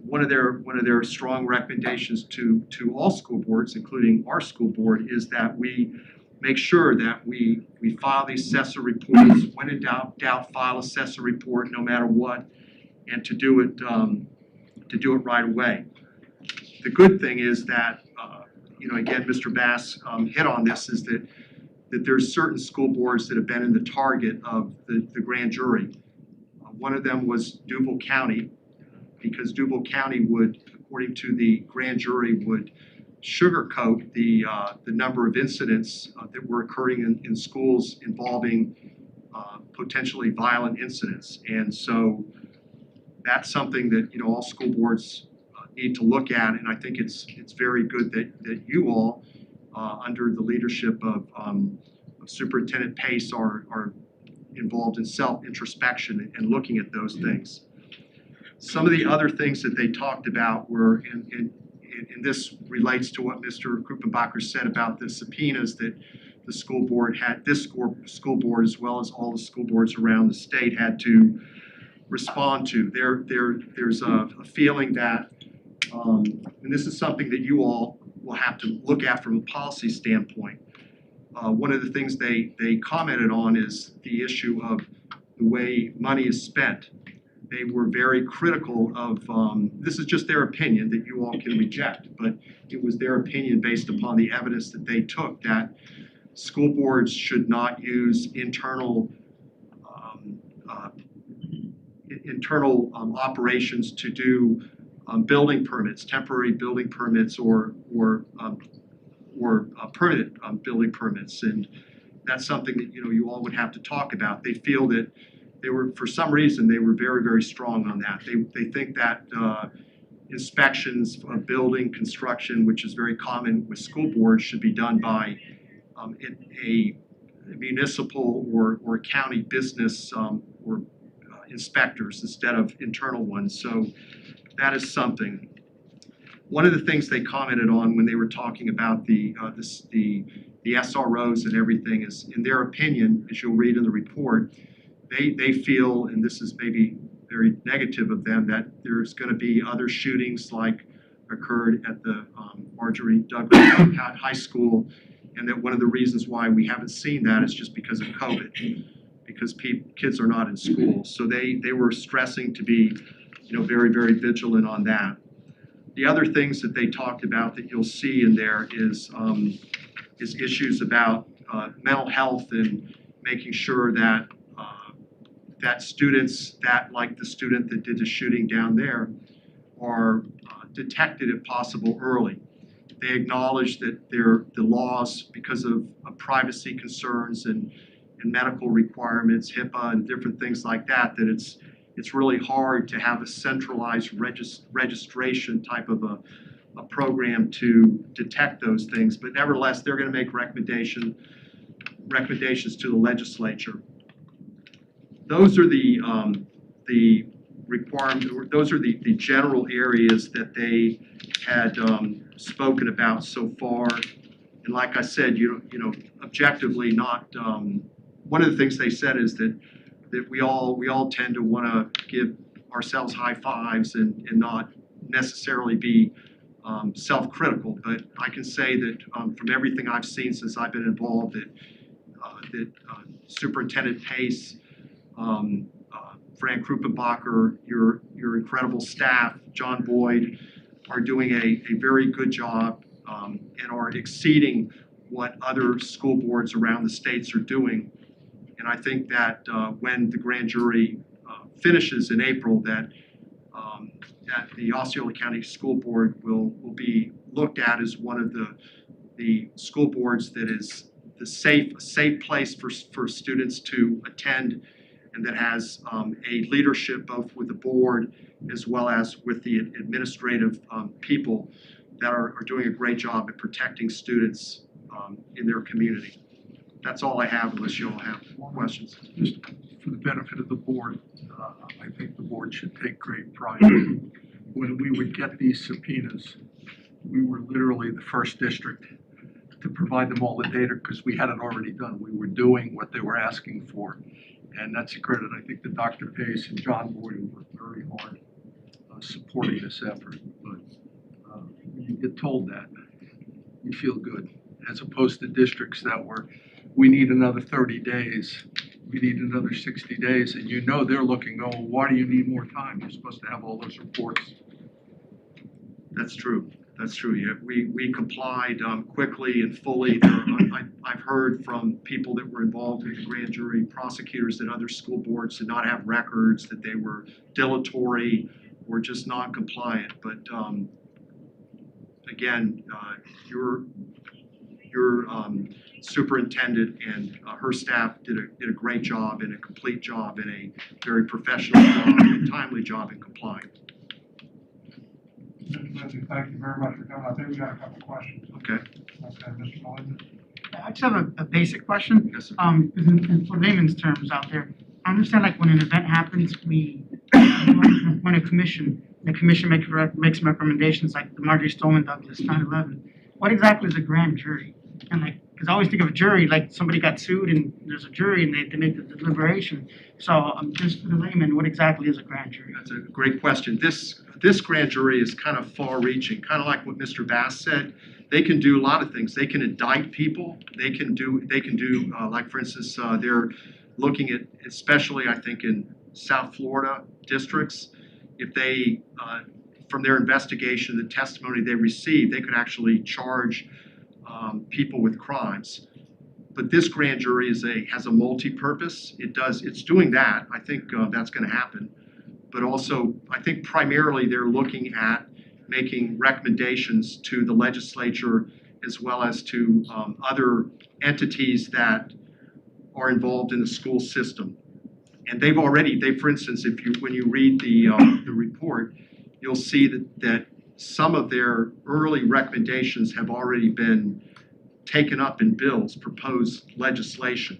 one of their strong recommendations to all school boards, including our school board, is that we make sure that we file these CESA reports. When in doubt, file a CESA report no matter what, and to do it right away. The good thing is that, again, Mr. Bass hit on this, is that there's certain school boards that have been in the target of the grand jury. One of them was Duval County, because Duval County would, according to the grand jury, would sugarcoat the number of incidents that were occurring in schools involving potentially violent incidents. And so that's something that all school boards need to look at, and I think it's very good that you all, under the leadership of Superintendent Pace, are involved in self-introspection and looking at those things. Some of the other things that they talked about were, and this relates to what Mr. Krupenbacher said about the subpoenas that the school board had, this school board, as well as all the school boards around the state, had to respond to. There's a feeling that, and this is something that you all will have to look at from a policy standpoint. One of the things they commented on is the issue of the way money is spent. They were very critical of, this is just their opinion that you all can reject, but it was their opinion based upon the evidence that they took, that school boards should not use internal operations to do building permits, temporary building permits, or permanent building permits. And that's something that you all would have to talk about. They feel that they were, for some reason, they were very, very strong on that. They think that inspections of building construction, which is very common with school boards, should be done by a municipal or county business or inspectors instead of internal ones. So that is something. One of the things they commented on when they were talking about the SROs and everything is, in their opinion, as you'll read in the report, they feel, and this is maybe very negative of them, that there's going to be other shootings like occurred at the Marjorie Douglas High School, and that one of the reasons why we haven't seen that is just because of COVID, because kids are not in school. So they were stressing to be, very, very vigilant on that. The other things that they talked about that you'll see in there is issues about mental health and making sure that that students that, like the student that did the shooting down there, are detected if possible early. They acknowledge that the laws, because of privacy concerns and medical requirements, HIPAA and different things like that, that it's really hard to have a centralized registration type of a program to detect those things. But nevertheless, they're going to make recommendations to the legislature. Those are the requirements. Those are the general areas that they had spoken about so far. And like I said, you know, objectively, not one of the things they said is that we all tend to want to give ourselves high fives and not necessarily be self-critical. But I can say that from everything I've seen since I've been involved, that Superintendent Pace, Fran Krupenbacher, your incredible staff, John Boyd, are doing a very good job and are exceeding what other school boards around the states are doing. And I think that when the grand jury finishes in April, that the Osceola County School Board will be looked at as one of the school boards that is a safe place for students to attend, and that has a leadership both with the board as well as with the administrative people that are doing a great job at protecting students in their community. That's all I have, unless you all have questions. Just for the benefit of the board, I think the board should take great pride. When we would get these subpoenas, we were literally the first district to provide them all the data because we had it already done. We were doing what they were asking for. And that's a credit. I think that Dr. Pace and John Boyd worked very hard supporting this effort. But when you get told that, you feel good, as opposed to districts that were, we need another 30 days, we need another 60 days, and you know they're looking, oh, why do you need more time? You're supposed to have all those reports. That's true. That's true. Yeah, we complied quickly and fully. I've heard from people that were involved in the grand jury, prosecutors that other school boards did not have records, that they were dilatory or just non-compliant. But again, your superintendent and her staff did a great job and a complete job and a very professional job and timely job in complying. Mr. Lindsay, thank you very much for coming. I think we got a couple questions. Okay. Okay, Mr. Melinda. I just have a basic question. Yes, sir. In for layman's terms out there, I understand like when an event happens, we when the commission makes recommendations like the Marjorie Stoneman Douglas 9/11. What exactly is a grand jury? And like, because I always think of a jury like somebody got sued and there's a jury and they make the deliberation. So just for the layman, what exactly is a grand jury? That's a great question. This grand jury is kind of far-reaching, kind of like what Mr. Bass said. They can do a lot of things. They can indict people. They can do like, for instance, they're looking at, especially I think in South Florida districts, if they, from their investigation, the testimony they received, they could actually charge people with crimes. But this grand jury has a multi-purpose. It's doing that. I think that's going to happen. But also, I think primarily they're looking at making recommendations to the legislature as well as to other entities that are involved in the school system. And for instance, when you read the report, you'll see that some of their early recommendations have already been taken up in bills, proposed legislation.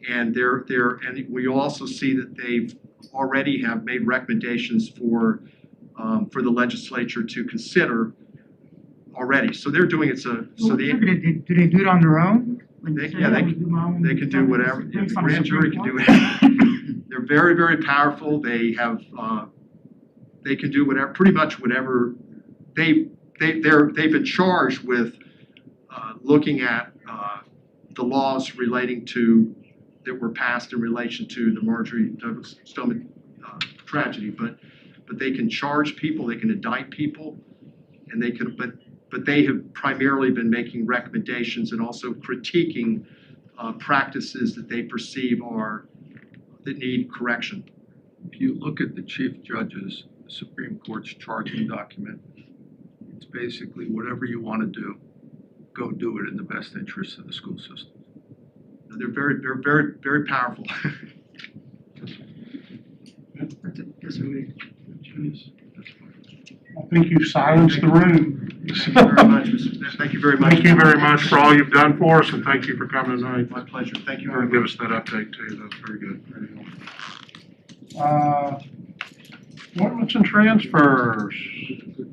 And and we also see that they've already have made recommendations for the legislature to consider already. So they're doing it. Do they do it on their own? They can do whatever. The grand jury can do it. They're very, very powerful. They have they can do whatever, pretty much whatever. They've been charged with looking at the laws relating to that were passed in relation to the Marjorie Douglas Stoneman tragedy, but they can charge people, they can indict people, and they can. But they have primarily been making recommendations and also critiquing practices that they perceive that need correction. If you look at the Chief Judge's Supreme Court's charging document, it's basically whatever you want to do, go do it in the best interest of the school system. They're very, very, very powerful. I think you've silenced the room. Thank you very much, thank you very much. Thank you very much for all you've done for us, and thank you for coming tonight. My pleasure. Thank you And very give much. us that update too. That's very good. Very helpful. Appointments and transfers.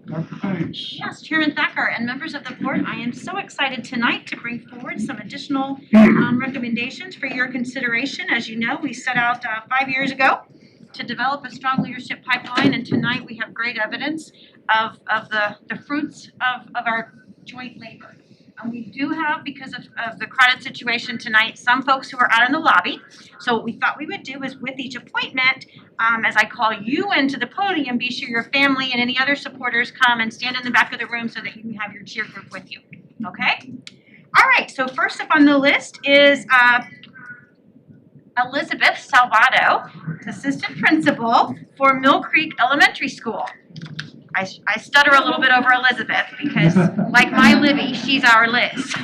Dr. Pace. Yes, Chairman Thacker and members of the board, I am so excited tonight to bring forward some additional recommendations for your consideration. As you know, we set out 5 years ago to develop a strong leadership pipeline, and tonight we have great evidence of the fruits of our joint labor. And we do have, because of the crowded situation tonight, some folks who are out in the lobby. So what we thought we would do is with each appointment, as I call you into the podium, be sure your family and any other supporters come and stand in the back of the room so that you can have your cheer group with you, okay? All right, so first up on the list is Elizabeth Salvato, Assistant Principal for Mill Creek Elementary School. I stutter a little bit over Elizabeth because, like my Libby, she's our Liz.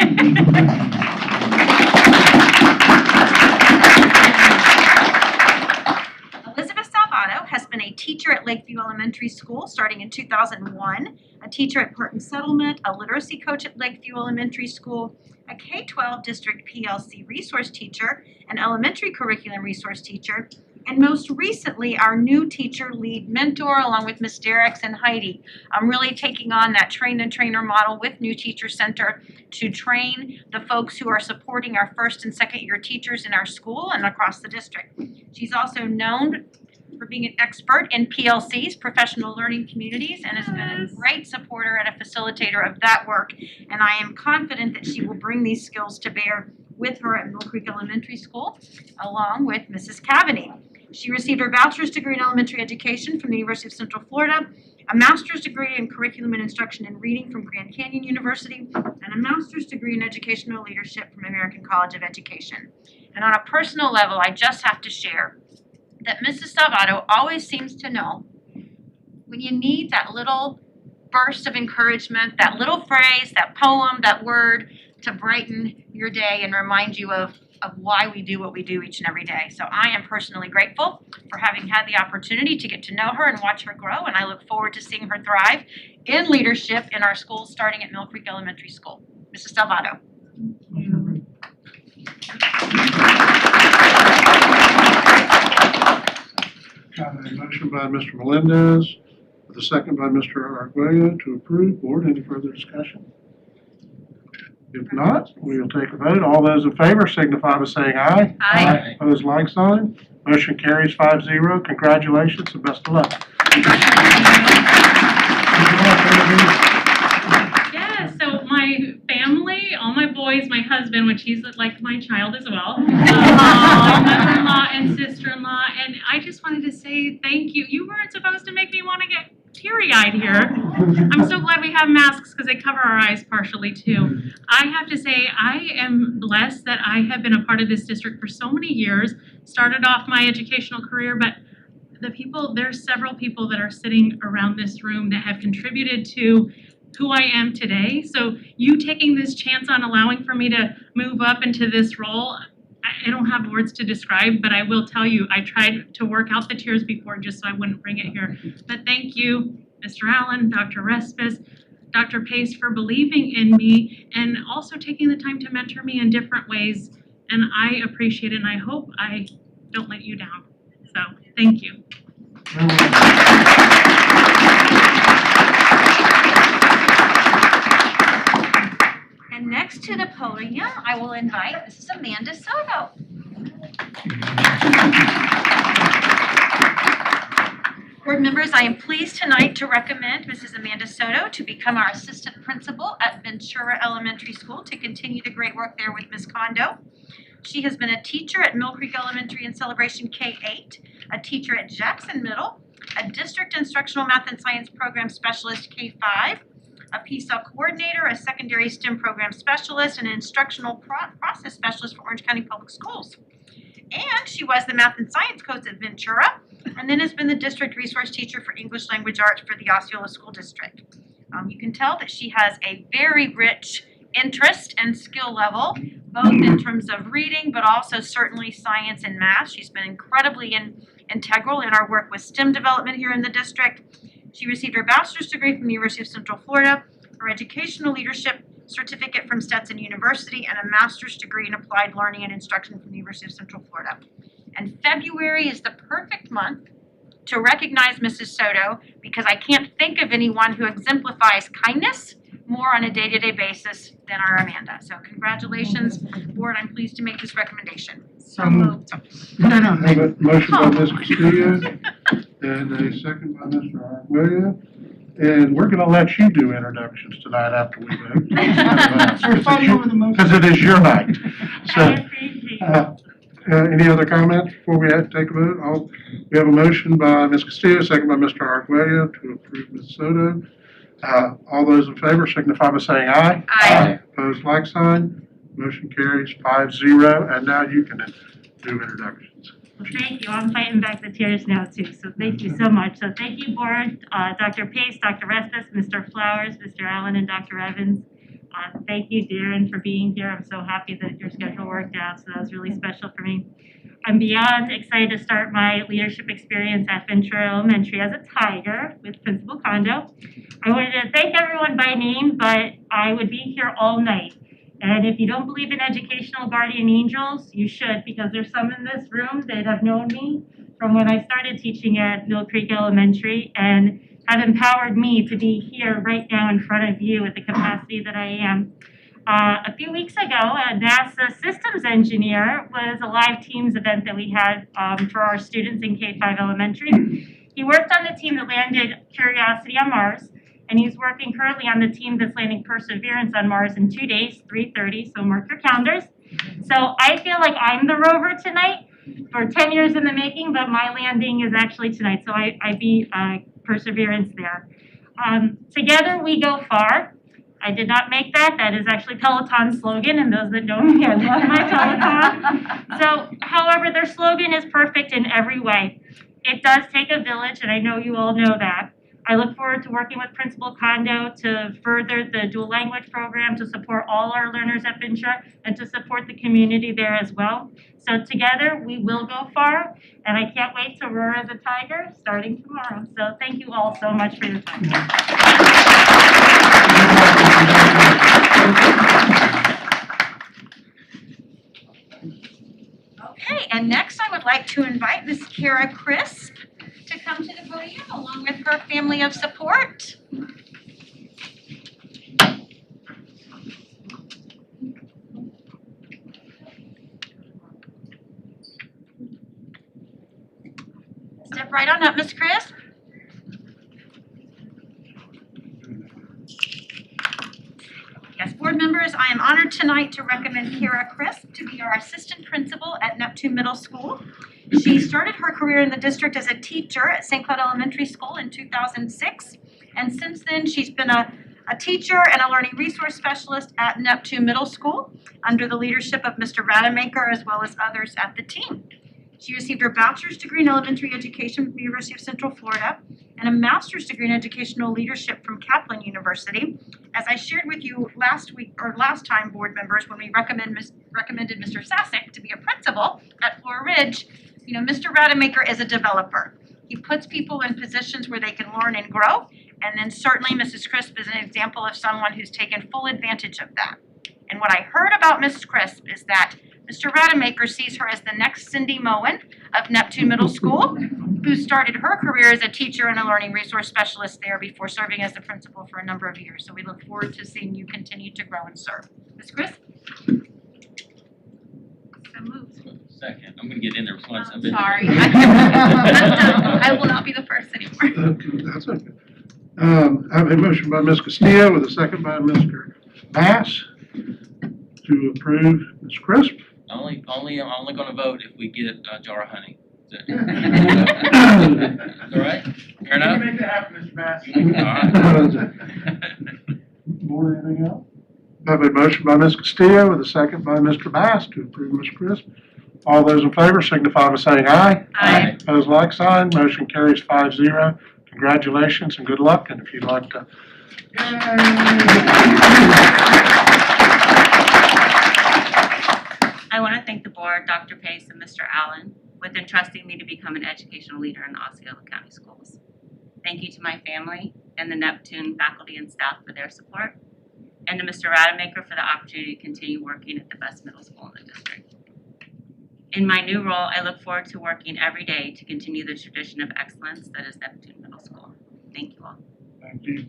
Elizabeth Salvato has been a teacher at Lakeview Elementary School starting in 2001, a teacher at Parton Settlement, a literacy coach at Lakeview Elementary School, a K-12 district PLC resource teacher, an elementary curriculum resource teacher, and most recently, our new teacher lead mentor, along with Ms. Derricks and Heidi. I'm really taking on that train-the-trainer model with New Teacher Center to train the folks who are supporting our first and second year teachers in our school and across the district. She's also known for being an expert in PLCs, professional learning communities, and has been a great supporter and a facilitator of that work. And I am confident that she will bring these skills to bear with her at Mill Creek Elementary School, along with Mrs. Cavaney. She received her bachelor's degree in elementary education from the University of Central Florida, a master's degree in curriculum and instruction in reading from Grand Canyon University, and a master's degree in educational leadership from American College of Education. And on a personal level, I just have to share that Mrs. Salvato always seems to know when you need that little burst of encouragement, that little phrase, that poem, that word to brighten your day and remind you of why we do what we do each and every day. So I am personally grateful for having had the opportunity to get to know her and watch her grow, and I look forward to seeing her thrive in leadership in our schools starting at Mill Creek Elementary School. Mrs. Salvato. Got a motion by Mr. Melendez, with a second by Mr. Arguello to approve. Board, any further discussion? If not, we will take a vote. All those in favor signify by saying aye. Aye. Opposed, like sign. Motion carries 5-0. Congratulations and best of luck. Yeah, so my family, all my boys, my husband, which he's like my child as well, mother-in-law and sister-in-law, and I just wanted to say thank you. You weren't supposed to make me want to get teary-eyed here. I'm so glad we have masks because they cover our eyes partially too. I have to say I am blessed that I have been a part of this district for so many years, started off my educational career, but there's several people that are sitting around this room that have contributed to who I am today. So you taking this chance on allowing for me to move up into this role, I don't have words to describe, but I will tell you, I tried to work out the tears before just so I wouldn't bring it here. But thank you, Mr. Allen, Dr. Respis, Dr. Pace for believing in me and also taking the time to mentor me in different ways. And I appreciate it, and I hope I don't let you down. So thank you. And next to the podium, I will invite Mrs. Amanda Soto. Board members, I am pleased tonight to recommend Mrs. Amanda Soto to become our assistant principal at Ventura Elementary School to continue the great work there with Ms. Kondo. She has been a teacher at Mill Creek Elementary and Celebration K-8, a teacher at Jackson Middle, a district instructional math and science program specialist K-5, a PSEL coordinator, a secondary STEM program specialist, and an instructional process specialist for Orange County Public Schools. And she was the math and science coach at Ventura, and then has been the district resource teacher for English language arts for the Osceola School District. You can tell that she has a very rich interest and skill level, both in terms of reading, but also certainly science and math. She's been incredibly integral in our work with STEM development here in the district. She received her bachelor's degree from the University of Central Florida, her educational leadership certificate from Stetson University, and a master's degree in applied learning and instruction from the University of Central Florida. And February is the perfect month to recognize Mrs. Soto because I can't think of anyone who exemplifies kindness more on a day-to-day basis than our Amanda. So congratulations, board. I'm pleased to make this recommendation. So moved. I have a motion by Ms. Castillo and a second by Mr. Arguello. And we're gonna let you do introductions tonight after we vote. Because it is your night. So, any other comments before we have to take a vote? We have a motion by Ms. Castillo, second by Mr. Arguello to approve Ms. Soto. All those in favor signify by saying aye. Aye. Opposed, like sign. Motion carries 5-0. And now you can do introductions. Well, thank you. I'm fighting back the tears now too, so thank you so much. So thank you, board, Dr. Pace, Dr. Restus, Mr. Flowers, Mr. Allen, and Dr. Evans. Thank you, Darren, for being here. I'm so happy that your schedule worked out, so that was really special for me. I'm beyond excited to start my leadership experience at Ventura Elementary as a Tiger with Principal Kondo. I wanted to thank everyone by name, but I would be here all night. And if you don't believe in educational guardian angels, you should, because there's some in this room that have known me from when I started teaching at Mill Creek Elementary and have empowered me to be here right now in front of you at the capacity that I am. A few weeks ago, a NASA systems engineer was a live teams event that we had for our students in K-5 Elementary. He worked on the team that landed Curiosity on Mars, and he's working currently on the team that's landing Perseverance on Mars in 2 days, 3:30, so mark your calendars. So I feel like I'm the rover tonight for 10 years in the making, but my landing is actually tonight, so I be Perseverance there. Together we go far. I did not make that. That is actually Peloton's slogan, and those that know me, I love my Peloton. So, however, their slogan is perfect in every way. It does take a village, and I know you all know that. I look forward to working with Principal Kondo to further the dual language program, to support all our learners at Ventura, and to support the community there as well. So together, we will go far, and I can't wait to roar as a tiger starting tomorrow. So thank you all so much for your time. Okay, and next I would like to invite Ms. Kara Crisp to come to the podium along with her family of support. Step right on up, Ms. Crisp. Yes, board members, I am honored tonight to recommend Kara Crisp to be our assistant principal at Neptune Middle School. She started her career in the district as a teacher at St. Cloud Elementary School in 2006, and since then she's been a teacher and a learning resource specialist at Neptune Middle School under the leadership of Mr. Rademacher as well as others at the team. She received her bachelor's degree in elementary education from the University of Central Florida and a master's degree in educational leadership from Kaplan University. As I shared with you last time, board members, when we recommended Mr. Sasek to be a principal at Flora Ridge, you know, Mr. Rademacher is a developer. He puts people in positions where they can learn and grow, and then certainly Mrs. Crisp is an example of someone who's taken full advantage of that. And what I heard about Mrs. Crisp is that Mr. Rademacher sees her as the next Cindy Moen of Neptune Middle School, who started her career as a teacher and a learning resource specialist there before serving as the principal for a number of years. So we look forward to seeing you continue to grow and serve. Ms. Crisp? So moved. Second, I'm gonna get in there once. I'm sorry. I will not be the first anymore. That's okay. I have a motion by Ms. Castillo with a second by Mr. Bass to approve Ms. Crisp. I'm only gonna vote if we get a jar of honey. Is that all right? Fair enough? Make that happen, Mr. Bass. All right. More anything else? I have a motion by Ms. Castillo with a second by Mr. Bass to approve Ms. Crisp. All those in favor signify by saying aye. Aye. Opposed, like sign. Motion carries 5-0. Congratulations and good luck. And if you'd like to. I want to thank the board, Dr. Pace and Mr. Allen. with entrusting me to become an educational leader in the Osceola County Schools. Thank you to my family and the Neptune faculty and staff for their support, and to Mr. Rademacher for the opportunity to continue working at the best middle school in the district. In my new role, I look forward to working every day to continue the tradition of excellence that is Neptune Middle School. Thank you all. Thank you.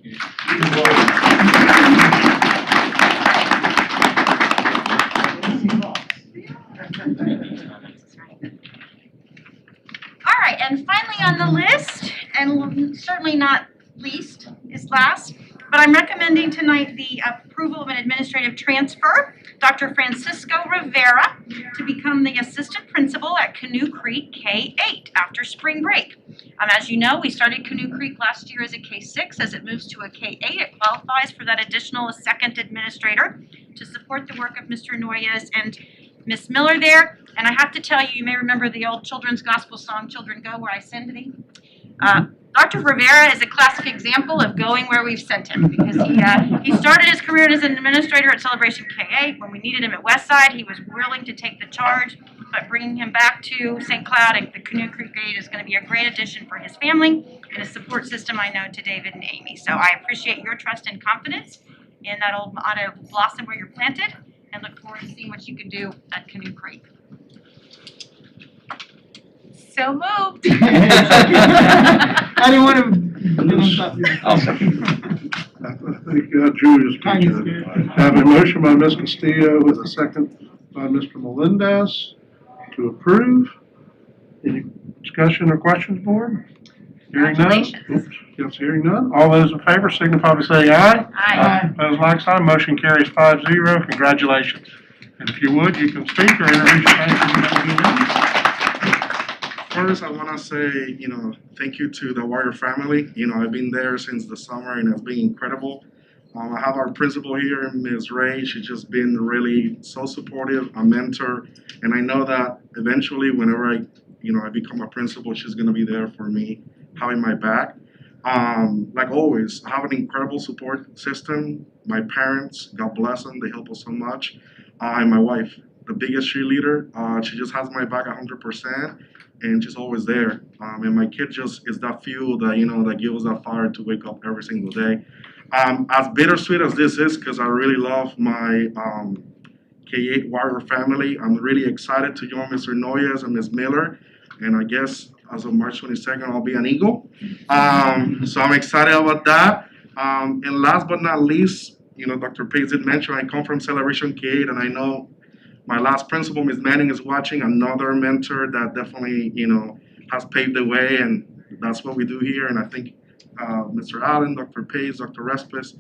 All right, and finally on the list, and certainly not least, is last, but I'm recommending tonight the approval of an administrative transfer, Dr. Francisco Rivera, to become the assistant principal at Canoe Creek K-8 after spring break. As you know, we started Canoe Creek last year as a K-6. As it moves to a K-8, it qualifies for that additional second administrator to support the work of Mr. Noyes and Miss Miller there. And I have to tell you, you may remember the old children's gospel song, Children Go Where I Send Thee. Dr. Rivera is a classic example of going where we've sent him, because he started his career as an administrator at Celebration K-8. When we needed him at Westside, he was willing to take the charge, but bringing him back to St. Cloud and the Canoe Creek Gate is going to be a great addition for his family and a support system, I know, to David and Amy. So I appreciate your trust and confidence in that old motto, blossom where you're planted, and look forward to seeing what you can do at Canoe Creek. So moved. I didn't want to. I think Julia's picture. I have a motion by Ms. Castillo with a second by Mr. Melendez to approve. Any discussion or questions, board? Hearing none? Oops. Yes, hearing none. All those in favor signify by saying aye. Aye. Opposed, like sign. Motion carries 5-0. Congratulations. And if you would, you can speak or introduce your name. First, I want to say, thank you to the Warrior family. I've been there since the summer and it's been incredible. I have our principal here, Ms. Ray. She's just been really so supportive, a mentor, and I know that eventually, whenever I become a principal, she's going to be there for me, having my back. Like always, I have an incredible support system. My parents, God bless them, they help us so much. And my wife, the biggest cheerleader. She just has my back 100%. And she's always there. And my kid just is that fuel that, that gives us that fire to wake up every single day. As bittersweet as this is, because I really love my K-8 Warrior family, I'm really excited to join Mr. Noyes and Ms. Miller. And I guess as of March 22nd, I'll be an Eagle. So I'm excited about that. And last but not least, Dr. Pace did mention I come from Celebration K-8, and I know my last principal, Ms. Manning, is watching, another mentor that definitely, has paved the way, and that's what we do here. And I thank Mr. Allen, Dr. Pace, Dr. Respis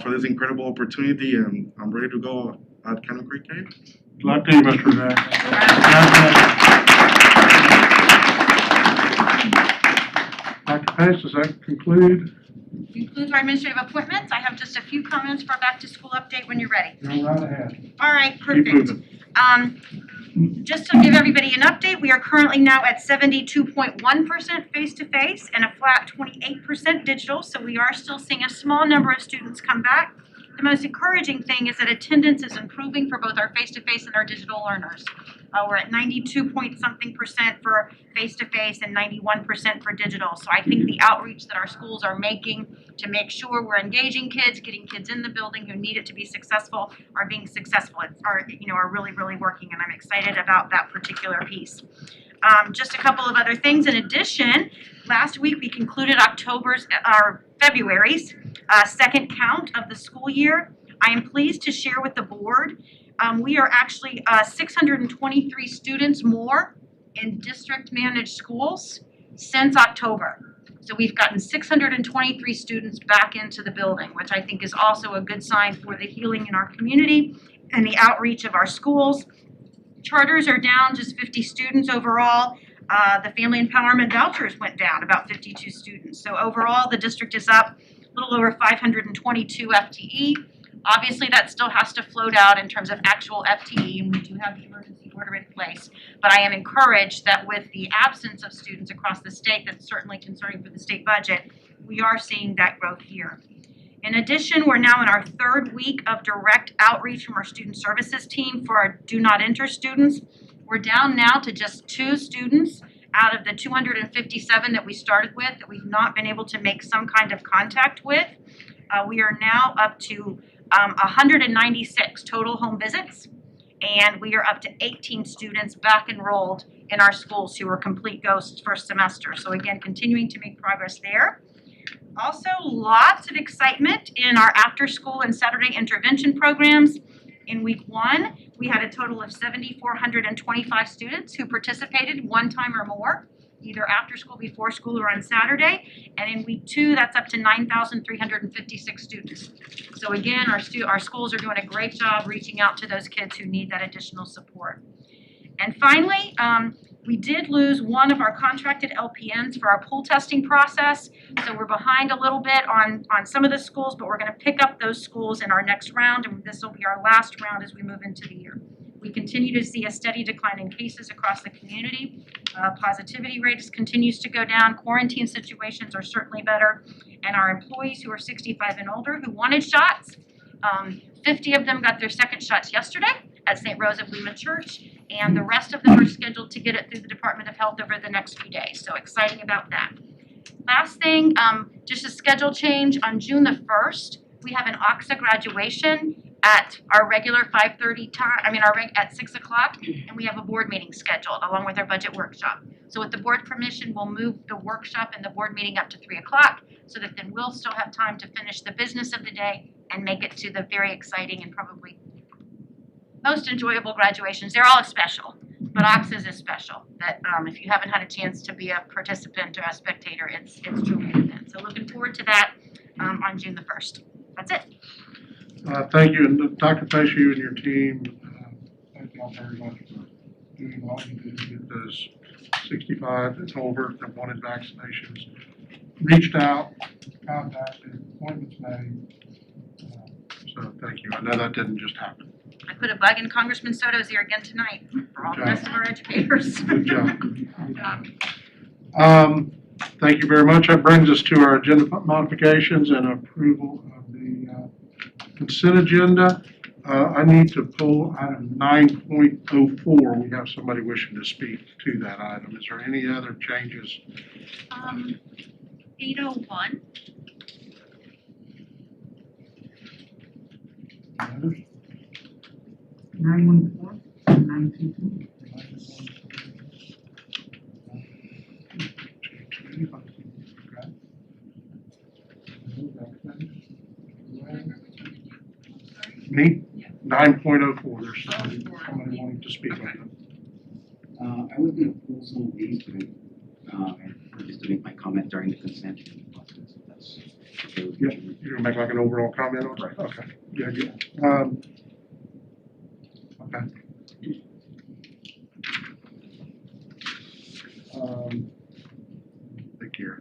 for this incredible opportunity, and I'm ready to go at Canoe Creek Cave. Good luck to you, Mr. Zach. Dr. Pace, does that conclude? Concludes our administrative appointments. I have just a few comments for our back to school update when you're ready. Go right ahead. All right, perfect. Just to give everybody an update, we are currently now at 72.1% face-to-face and a flat 28% digital, so we are still seeing a small number of students come back. The most encouraging thing is that attendance is improving for both our face-to-face and our digital learners. We're at 92-point-something% for face-to-face and 91% for digital. So I think the outreach that our schools are making to make sure we're engaging kids, getting kids in the building who need it to be successful, are being successful. Are really, really working, and I'm excited about that particular piece. Just a couple of other things. In addition, last week we concluded February's second count of the school year. I am pleased to share with the board we are actually 623 students more in district managed schools since October. So we've gotten 623 students back into the building, which I think is also a good sign for the healing in our community and the outreach of our schools. Charters are down just 50 students overall. The family empowerment vouchers went down about 52 students. So overall, the district is up a little over 522 FTE. Obviously, that still has to float out in terms of actual FTE, and we do have the emergency order in place. But I am encouraged that with the absence of students across the state, that's certainly concerning for the state budget, we are seeing that growth here. In addition, we're now in our third week of direct outreach from our student services team for our Do Not Enter students. We're down now to just 2 students out of the 257 that we started with that we've not been able to make some kind of contact with. We are now up to 196 total home visits, and we are up to 18 students back enrolled in our schools who were complete ghosts first semester. So again, continuing to make progress there. Also, lots of excitement in our after-school and Saturday intervention programs. In week 1, we had a total of 7,425 students who participated one time or more, either after school, before school, or on Saturday. And in week 2, that's up to 9,356 students. So again, our schools are doing a great job reaching out to those kids who need that additional support. And finally, we did lose one of our contracted LPNs for our pool testing process. So we're behind a little bit on some of the schools, but we're going to pick up those schools in our next round, and this will be our last round as we move into the year. We continue to see a steady decline in cases across the community. Positivity rates continues to go down. Quarantine situations are certainly better. And our employees who are 65 and older who wanted shots, 50 of them got their second shots yesterday at St. Rose of Lima Church, and the rest of them are scheduled to get it through the Department of Health over the next few days. So exciting about that. Last thing, just a schedule change. On June the 1st, we have an OXA graduation at our regular 5:30 time, at 6 o'clock, and we have a board meeting scheduled along with our budget workshop. So with the board permission, we'll move the workshop and the board meeting up to 3 o'clock so that then we'll still have time to finish the business of the day and make it to the very exciting and probably most enjoyable graduations. They're all special, but OXA's is special. That if you haven't had a chance to be a participant or a spectator, it's truly an event. So looking forward to that on June the 1st. That's it. Thank you, and Dr. Pace, you and your team, thank you all very much for doing all you did to get those 65 and over that wanted vaccinations reached out, contacted, appointments made. So thank you. I know that didn't just happen. I put a bug in Congressman Soto's ear again tonight for all the rest of our educators. Good job. Good job. Thank you very much. That brings us to our agenda modifications and approval of the consent agenda. I need to pull item 9.04. We have somebody wishing to speak to that item. Is there any other changes? 801. Others? 914 and 922. Me? 9.04, there's somebody wanting to speak on it. I was gonna pull some of these, but just to make my comment during the consent process. That's okay with you. Yeah, you're gonna make like an overall comment on it? Right. Okay, good. Okay. Think here.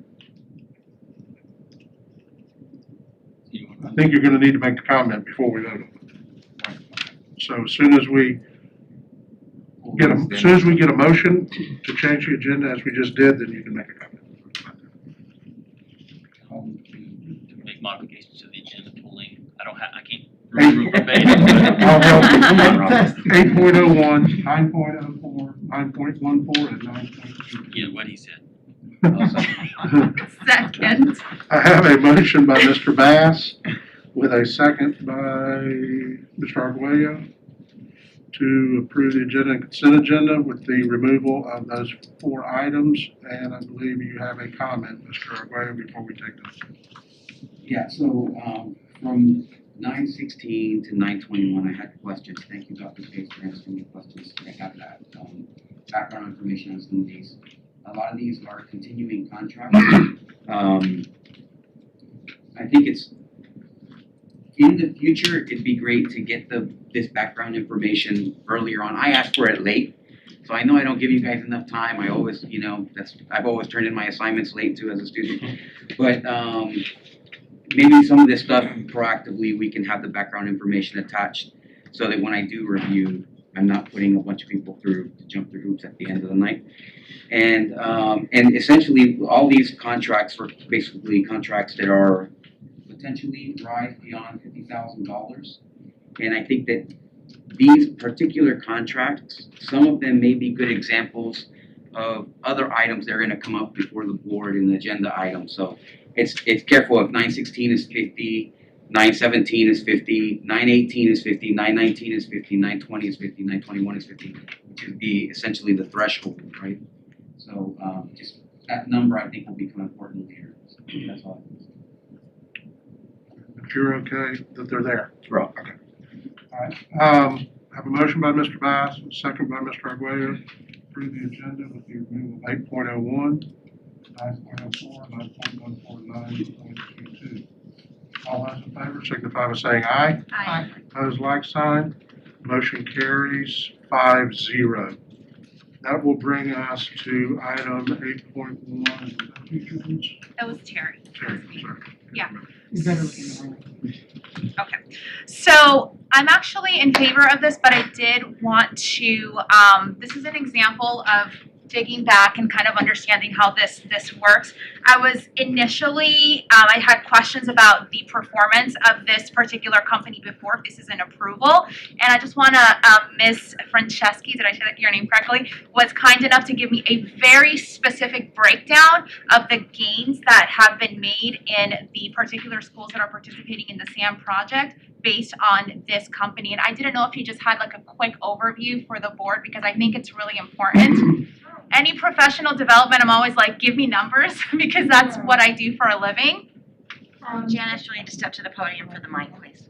I think you're gonna need to make the comment before we vote on it. So as soon as we get a motion to change the agenda as we just did, then you can make a comment. To make modifications to the agenda pulling, I can't remember verbatim. I'll help you. 8.01, 9.04, 9.14, and 9.2. Yeah, what he said. Second. I have a motion by Mr. Bass with a second by Mr. Arguello to approve the agenda and consent agenda with the removal of those 4 items. And I believe you have a comment, Mr. Arguello, before we take this. Yeah, so from 9:16 to 9:21, I had questions. Thank you, Dr. Pace, for answering the questions. I got that. Background information on some of these. A lot of these are continuing contracts. I think it's, in the future, it'd be great to get this background information earlier on. I asked for it late, so I know I don't give you guys enough time. I always, I've always turned in my assignments late too as a student. But maybe some of this stuff proactively, we can have the background information attached so that when I do review, I'm not putting a bunch of people to jump through hoops at the end of the night. And essentially, all these contracts are basically contracts that are potentially rise beyond $50,000. And I think that these particular contracts, some of them may be good examples of other items that are gonna come up before the board in the agenda items. So it's careful, if 916 is 50, 917 is 50, 918 is 50, 919 is 50, 920 is 50, 921 is 50, which would be essentially the threshold, right? So just that number I think will become important later. So that's all. If you're okay that they're there. Right. Okay. All right. I have a motion by Mr. Bass, a second by Mr. Arguello. Approve the agenda with the removal of 8.01, 9.04, 9.149, 9.22. All those in favor signify by saying aye. Aye. Opposed, like sign. Motion carries 5-0. That will bring us to item 8.1. Is that teachers? That was Terry. Terry, sorry. Yeah. You better look in the Okay. So I'm actually in favor of this, but I did want to, this is an example of digging back and kind of understanding how this works. I was initially, I had questions about the performance of this particular company before, if this is an approval. And I just want to, Ms. Franceschi, did I say your name correctly, was kind enough to give me a very specific breakdown of the gains that have been made in the particular schools that are participating in the SAM project based on this company. And I didn't know if you just had like a quick overview for the board, because I think it's really important. Any professional development, I'm always like, give me numbers, because that's what I do for a living. Janice, you'll need to step to the podium for the mic, please.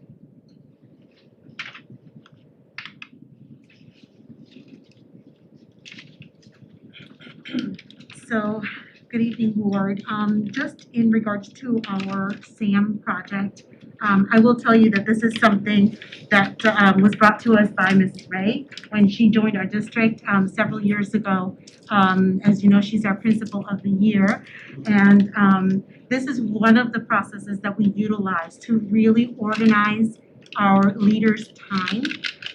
So, good evening, board. Just in regards to our SAM project, I will tell you that this is something that was brought to us by Ms. Ray when she joined our district several years ago. As you know, she's our principal of the year. And this is one of the processes that we utilize to really organize our leaders' time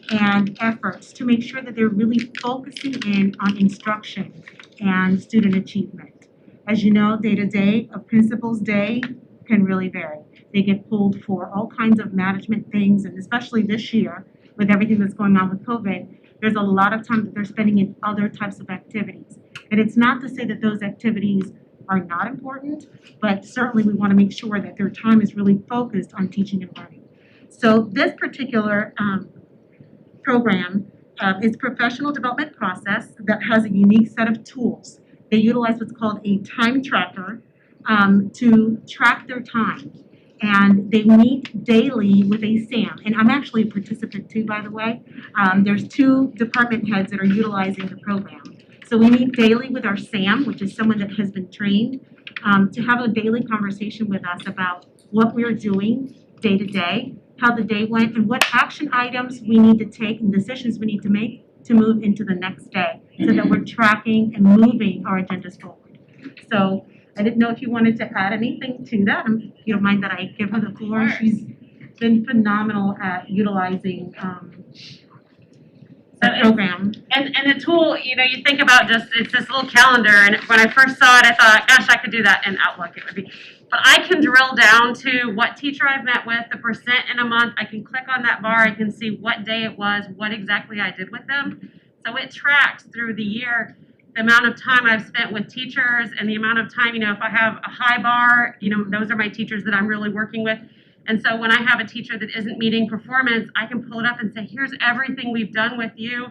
and efforts to make sure that they're really focusing in on instruction and student achievement. As you know, day-to-day, a principal's day can really vary. They get pulled for all kinds of management things, and especially this year, with everything that's going on with COVID, there's a lot of time that they're spending in other types of activities. And it's not to say that those activities are not important, but certainly we want to make sure that their time is really focused on teaching and learning. So this particular program is a professional development process that has a unique set of tools. They utilize what's called a time tracker to track their time. And they meet daily with a SAM. And I'm actually a participant too, by the way. There's 2 department heads that are utilizing the program. So we meet daily with our SAM, which is someone that has been trained, to have a daily conversation with us about what we're doing day to day, how the day went, and what action items we need to take and decisions we need to make to move into the next day, so that we're tracking and moving our agendas forward. So I didn't know if you wanted to add anything to that. If you don't mind that I give her the floor. She's been phenomenal at utilizing that program. And the tool, you know, you think about just, it's this little calendar, and when I first saw it, I thought, gosh, I could do that in Outlook. It would be, but I can drill down to what teacher I've met with, the percent in a month. I can click on that bar. I can see what day it was, what exactly I did with them. So it tracks through the year the amount of time I've spent with teachers and the amount of time, you know, if I have a high bar, you know, those are my teachers that I'm really working with. And so when I have a teacher that isn't meeting performance, I can pull it up and say, here's everything we've done with you.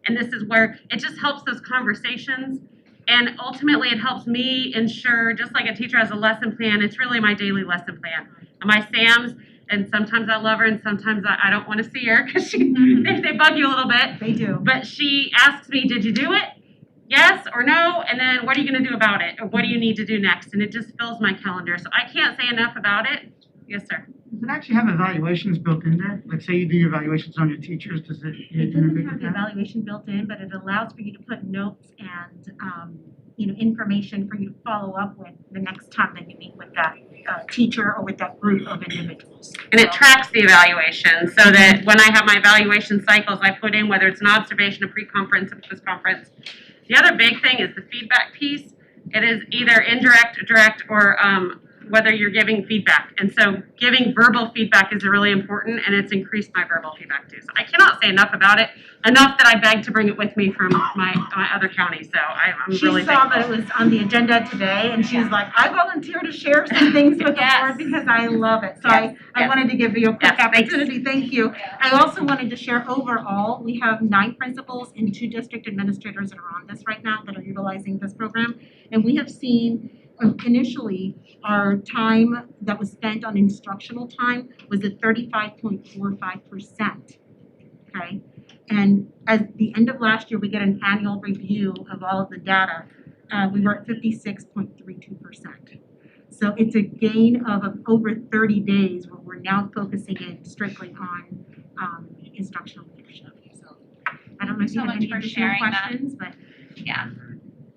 And this is where it just helps those conversations. And ultimately it helps me ensure, just like a teacher has a lesson plan, it's really my daily lesson plan. And my SAMs, and sometimes I love her and sometimes I don't want to see her because they bug you a little bit. They do. But she asks me, did you do it? Yes or no, and then what are you going to do about it? Or what do you need to do next? And it just fills my calendar. So I can't say enough about it. Yes, sir. Does it actually have evaluations built in there? Like say you do your evaluations on your teachers, does it? It doesn't have the evaluation built in, but it allows for you to put notes and you know, information for you to follow up with the next time that you meet with that teacher or with that group of individuals. And it tracks the evaluation so that when I have my evaluation cycles, I put in whether it's an observation, a pre-conference, a post-conference. The other big thing is the feedback piece. It is either indirect, direct, or whether you're giving feedback. And so giving verbal feedback is really important, and it's increased my verbal feedback too. So I cannot say enough about it, enough that I begged to bring it with me from my other counties. So I'm really She saw thankful. that it was on the agenda today, and she's like, I volunteer to share some things with the board because I love it. So I wanted to give you a quick opportunity. Thank you. I also wanted to share overall, we have 9 principals and 2 district administrators that are on this right now that are utilizing this program. And we have seen initially our time that was spent on instructional time was at 35.45%. Okay. And at the end of last year, we get an annual review of all of the data. We were at 56.32%. So it's a gain of over 30 days where we're now focusing in strictly on instructional leadership. So I don't know if you have any additional questions, but Yeah,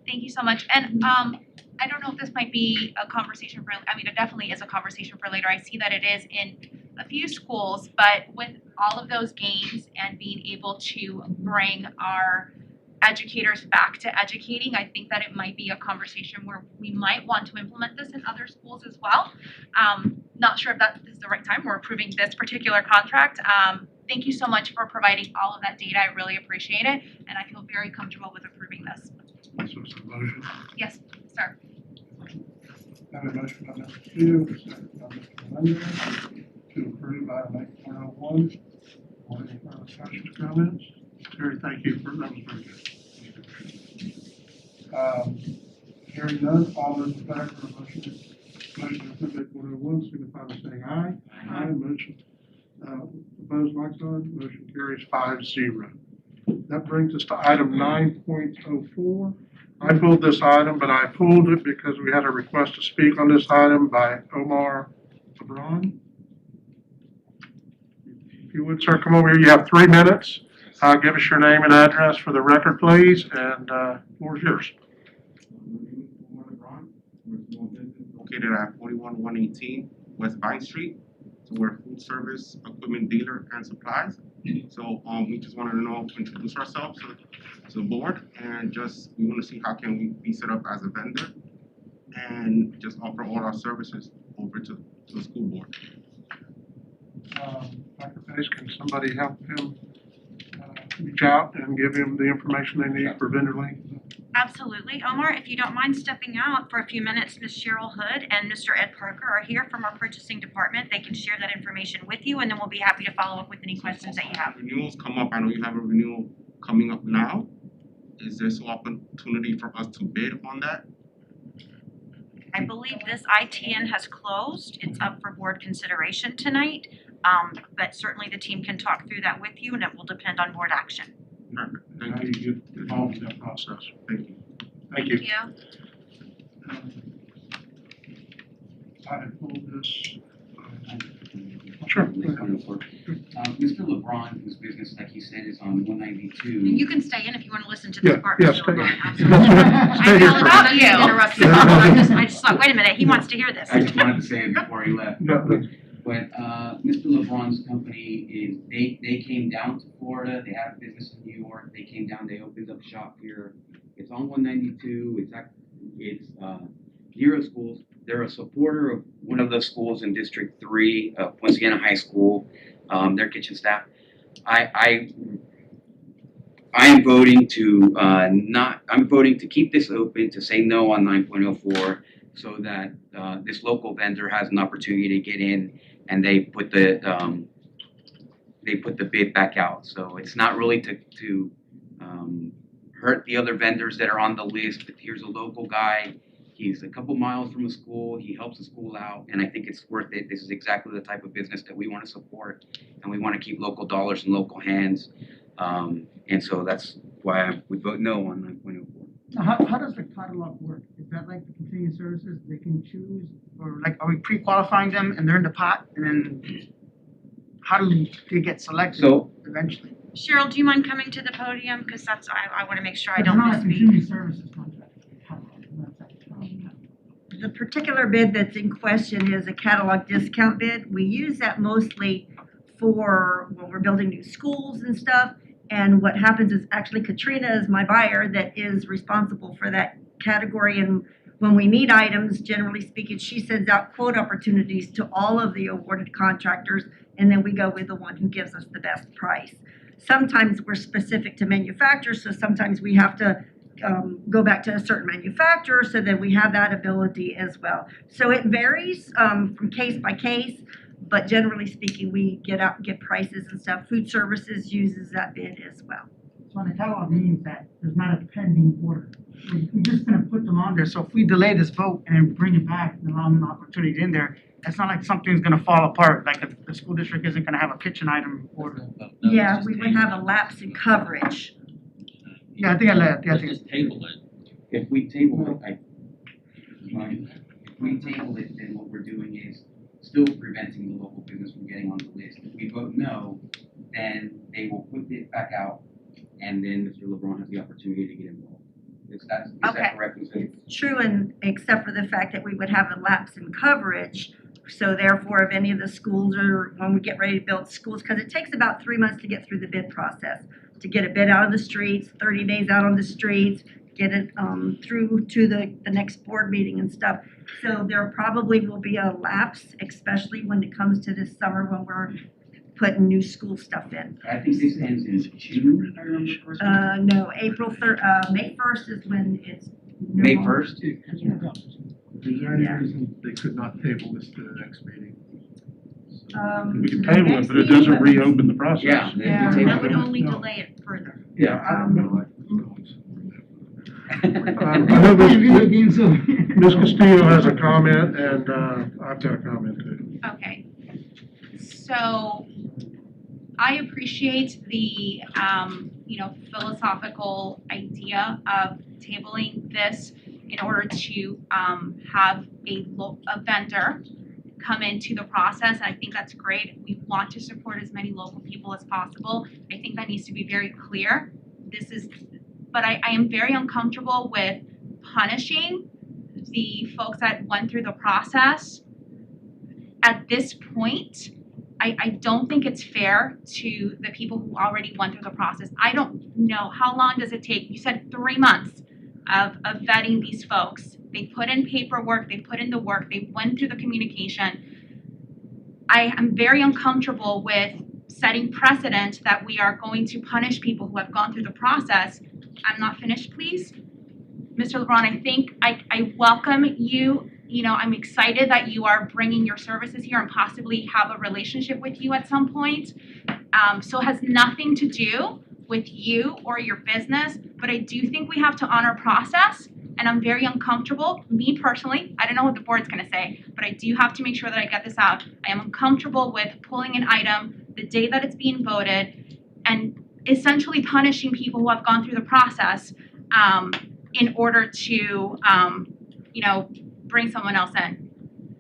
thank you so much. And I don't know if this might be a conversation for, I mean, it definitely is a conversation for later. I see that it is in a few schools, but with all of those gains and being able to bring our educators back to educating, I think that it might be a conversation where we might want to implement this in other schools as well. Not sure if that is the right time. We're approving this particular contract. Thank you so much for providing all of that data. I really appreciate it, and I feel very comfortable with approving this. So it's a motion. Yes, sir. Have a motion by Mr. Steele, second by Mr. Melendez, to approve item 8.01. Any further questions, comments? Terry, thank you for that. Was very good. Hearing none, all those in favor of the motion to approve 8.01, signify by saying aye. Aye. Motion, opposed, like sign. Motion carries 5-0. That brings us to item 9.04. I pulled this item, but I pulled it because we had a request to speak on this item by Omar Lebron. If you would, sir, come over here. You have 3 minutes. Give us your name and address for the record, please, and floor is yours. Located at 41118 West Vine Street. So we're a food service equipment dealer and supplies. So we just wanted to introduce ourselves to the board, and just we want to see how can we be set up as a vendor and just offer all our services over to the school board. Dr. Pace, can somebody help him reach out and give him the information they need for vendor link? Absolutely. Omar, if you don't mind stepping out for a few minutes, Ms. Cheryl Hood and Mr. Ed Parker are here from our purchasing department. They can share that information with you, and then we'll be happy to follow up with any questions that you have. Renewals come up. I know you have a renewal coming up now. Is there some opportunity for us to bid on that? I believe this ITN has closed. It's up for board consideration tonight, but certainly the team can talk through that with you, and it will depend on board action. Perfect. How do you get involved in that process? Thank you. Thank you. I had pulled this. Sure. Mr. LeBron, whose business, like he said, is on 192. You can stay in if you want to listen to this part. Yeah, Mr. stay LeBron. in. I feel about you. Interrupt you. I just thought, wait a minute, he wants to hear this. I just wanted to say it before he left. But Mr. LeBron's company they came down to Florida. They have a business in New York. They came down. They opened up shop here. It's on 192. It's near schools. They're a supporter of one of the schools in District 3 of Poinciana High School. Their kitchen staff. I am voting to I'm voting to keep this open, to say no on 9.04, so that this local vendor has an opportunity to get in, and they put the bid back out. So it's not really to hurt the other vendors that are on the list, but here's a local guy. He's a couple miles from a school. He helps the school out, and I think it's worth it. This is exactly the type of business that we want to support, and we want to keep local dollars in local hands. And so that's why I would vote no on 9.04. How does the catalog work? Is that like the continuing services? They can choose, or like are we pre-qualifying them and they're in the pot, and then how do they get selected eventually? Cheryl, do you mind coming to the podium? Because that's, I want to make sure I don't It's not a misspeak. continuing services contract. The particular bid that's in question is a catalog discount bid. We use that mostly for when we're building new schools and stuff. And what happens is actually Katrina is my buyer that is responsible for that category. And when we need items, generally speaking, she sends out quote opportunities to all of the awarded contractors, and then we go with the one who gives us the best price. Sometimes we're specific to manufacturers, so sometimes we have to go back to a certain manufacturer, so that we have that ability as well. So it varies from case by case, but generally speaking, we get prices and stuff. Food services uses that bid as well. So on the catalog means that there's not a pending order. We're just gonna put them on there, so if we delay this vote and then bring it back and allow them an opportunity in there, it's not like something's gonna fall apart, like the school district isn't gonna have a kitchen item order. Yeah, we would have a lapse in coverage. Yeah, I think Just table it. If we table it, if we table it, then what we're doing is still preventing the local business from getting on the list. If we vote no, then they will put it back out, and then Mr. LeBron has the opportunity to get involved. Is that correct? True, and except for the fact that we would have a lapse in coverage. So therefore, if any of the schools are, when we get ready to build schools, because it takes about 3 months to get through the bid process, to get a bid out on the streets, 30 days out on the streets, get it through to the next board meeting and stuff. So there probably will be a lapse, especially when it comes to this summer when we're putting new school stuff in. I think this ends in June, if I remember correctly. No, May 1st is when it's. May 1st? Is there any reason they could not table this to the next meeting? We can table it, but it doesn't reopen the process. Yeah. That would only delay it further. Yeah. I know Ms. Castillo has a comment, and I've got a comment too. Okay. So I appreciate the, philosophical idea of tabling this in order to have a vendor come into the process. I think that's great. We want to support as many local people as possible. I think that needs to be very clear. But I am very uncomfortable with punishing the folks that went through the process. At this point, I don't think it's fair to the people who already went through the process. I don't know, how long does it take? You said 3 months of vetting these folks. They put in paperwork, they put in the work, they went through the communication. I am very uncomfortable with setting precedent that we are going to punish people who have gone through the process. I'm not finished, please. Mr. LeBron, I think I welcome you. I'm excited that you are bringing your services here and possibly have a relationship with you at some point. So it has nothing to do with you or your business, but I do think we have to honor process, and I'm very uncomfortable, me personally, I don't know what the board's gonna say, but I do have to make sure that I get this out. I am uncomfortable with pulling an item the day that it's being voted and essentially punishing people who have gone through the process in order to, bring someone else in.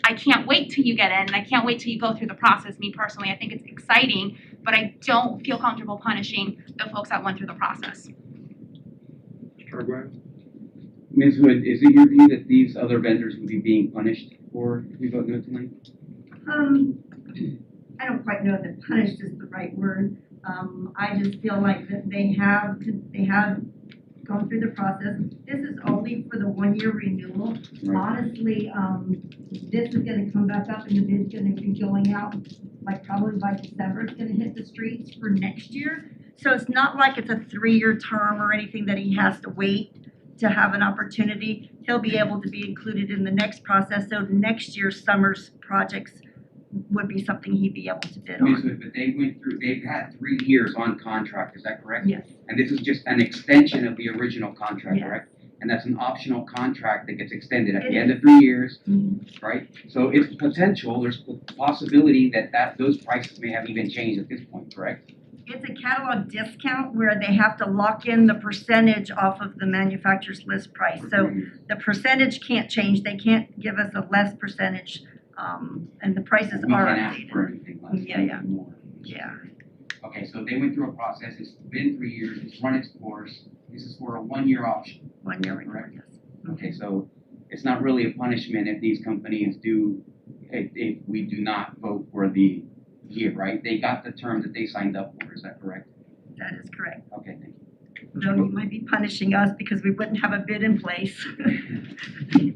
I can't wait till you get in, and I can't wait till you go through the process, me personally. I think it's exciting, but I don't feel comfortable punishing the folks that went through the process. Ms. Hood, is it your view that these other vendors would be being punished for if we vote no tonight? I don't quite know that punished is the right word. I just feel like that they have gone through the process. This is only for the 1-year renewal. Right. Honestly, this is gonna come back up and the bid's gonna be going out, like probably by December, it's gonna hit the streets for next year. So it's not like it's a 3-year term or anything that he has to wait to have an opportunity. He'll be able to be included in the next process, so next year's summer's projects would be something he'd be able to bid Ms. on. Hood, but they've had 3 years on contract, is that correct? Yes. And this is just an extension of the original contract, Yes. correct? And that's an optional contract that gets extended at the It end is. of 3 years, Mhm. right? So it's potential, there's a possibility that those prices may have even changed at this point, correct? It's a catalog discount where they have to lock in the percentage off of the manufacturer's list price. So the percentage can't change, they can't give us a less percentage, and the prices We are can't ask updated. for anything less, Yeah, yeah. more. Yeah. Okay, so they went through a process, it's been 3 years, it's run its course, this is for a 1-year option. 1-year renewal, Correct. yes. Okay, so it's not really a punishment if these companies if we do not vote for the year, right? They got the term that they signed up for, is that correct? That is correct. Okay, thank you. though you might be punishing us because we wouldn't have a bid in place.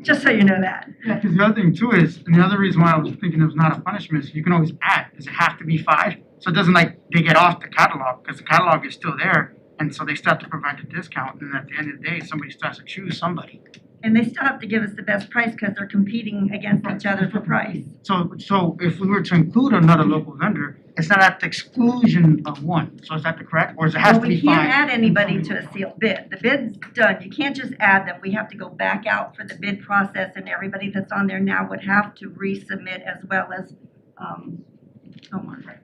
Just so you know that. Yeah, because the other thing too is, and the other reason why I was thinking it was not a punishment is you can always add. Does it have to be 5? So it doesn't like they get off the catalog because the catalog is still there. And so they still have to provide a discount. And at the end of the day, somebody still has to choose somebody. And they still have to give us the best price because they're competing against each other for price. So if we were to include another local vendor, it's not at the exclusion of one. So is that the correct? Or does it have Well, to be we 5? can't add anybody to a sealed bid. The bid's done. You can't just add them. We have to go back out for the bid process, and everybody that's on there now would have to resubmit as well as,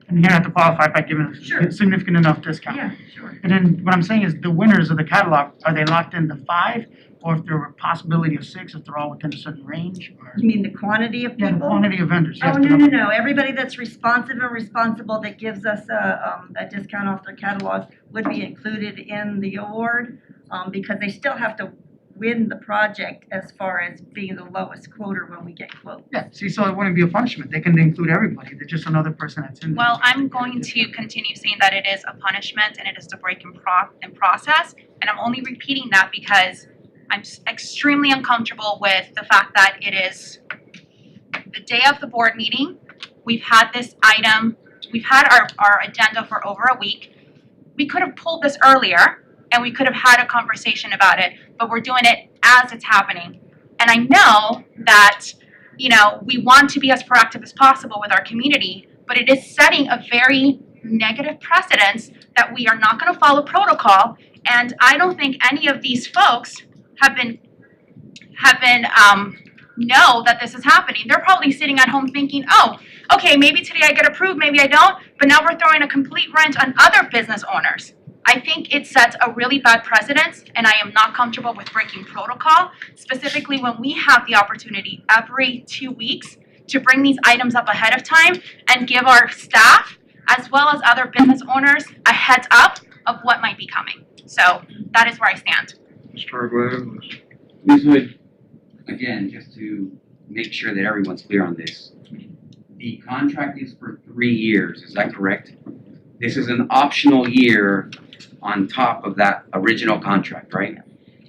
And you have to qualify by giving Sure. a significant enough discount. Yeah, sure. And then what I'm saying is the winners of the catalog, are they locked into 5? Or if there were a possibility of 6, if they're all within a certain range? Or You mean the quantity of people? Yeah, the quantity of vendors. Oh, no. Everybody that's responsive and responsible that gives us a discount off their catalog would be included in the award, because they still have to win the project as far as being the lowest quoter when we get quotes. Yeah, see, so it wouldn't be a punishment. They can include everybody. They're just another person that's in there. Well, I'm going to continue saying that it is a punishment and it is a break in process. And I'm only repeating that because I'm extremely uncomfortable with the fact that it is the day of the board meeting. We've had this item, we've had our agenda for over a week. We could have pulled this earlier and we could have had a conversation about it, but we're doing it as it's happening. And I know that, we want to be as proactive as possible with our community, but it is setting a very negative precedence that we are not going to follow protocol. And I don't think any of these folks have been know that this is happening. They're probably sitting at home thinking, oh, okay, maybe today I get approved, maybe I don't, but now we're throwing a complete wrench on other business owners. I think it sets a really bad precedence, and I am not comfortable with breaking protocol, specifically when we have the opportunity every 2 weeks to bring these items up ahead of time and give our staff, as well as other business owners, a heads up of what might be coming. So that is where I stand. Mr. Glenn. Ms. Hood, again, just to make sure that everyone's clear on this, the contract is for 3 years, is that correct? This is an optional year on top of that original contract, right?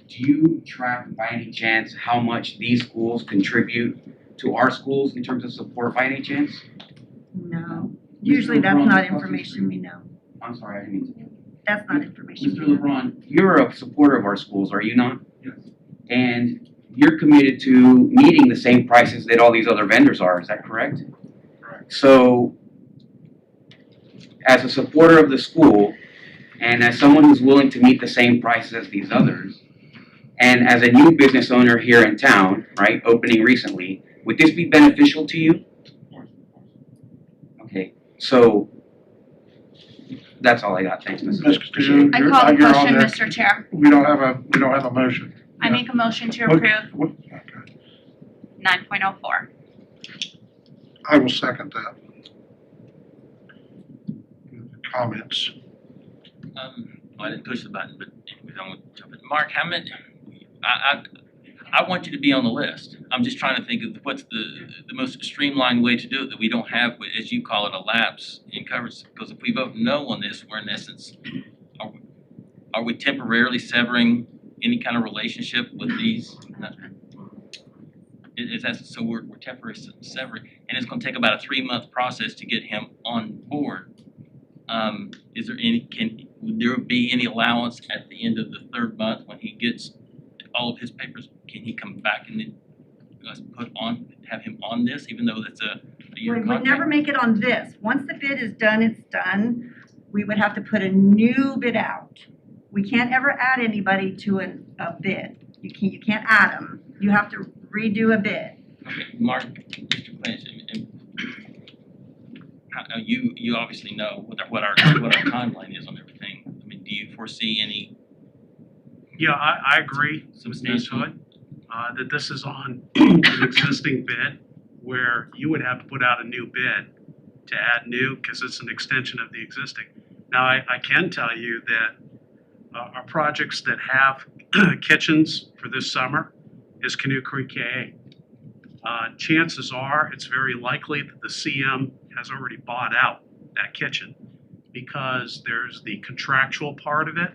Do you track by any chance how much these schools contribute to our schools in terms of support by any chance? No. Usually that's not information we know. I'm sorry, I didn't mean to. That's not information. Mr. LeBron, you're a supporter of our schools, are you not? Yes. And you're committed to meeting the same prices that all these other vendors are, is that correct? Correct. So, as a supporter of the school, and as someone who's willing to meet the same prices as these others, and as a new business owner here in town, right, opening recently, would this be beneficial to you? Okay, so that's all I got. Thanks, Ms. Appreciate it. I call the question, Mr. Chair. We don't have a motion. I make a motion to approve 9.04. I will second that. Comments? I didn't push the button, but anyways, I'm going to jump in. Mark, how many? I want you to be on the list. I'm just trying to think of what's the most streamlined way to do it that we don't have, as you call it, a lapse in coverage. Because if we vote no on this, we're in essence, are we temporarily severing any kind of relationship with these? So we're temporarily severing, and it's going to take about a 3-month process to get him on board. Would there be any allowance at the end of the 3rd month when he gets all of his papers? Can he come back and then have him on this, even though that's a year We contract? would never make it on this. Once the bid is done, it's done. We would have to put a new bid out. We can't ever add anybody to a bid. You can't add them. You have to redo a bid. Okay, Mark, Mr. Clinch, you obviously know what our timeline is on everything. I mean, do you foresee any? Yeah, I agree with Ms. Substantial. Hood, that this is on an existing bid where you would have to put out a new bid to add new because it's an extension of the existing. Now, I can tell you that our projects that have kitchens for this summer is Canoe Creek KA. Chances are it's very likely that the CM has already bought out that kitchen because there's the contractual part of it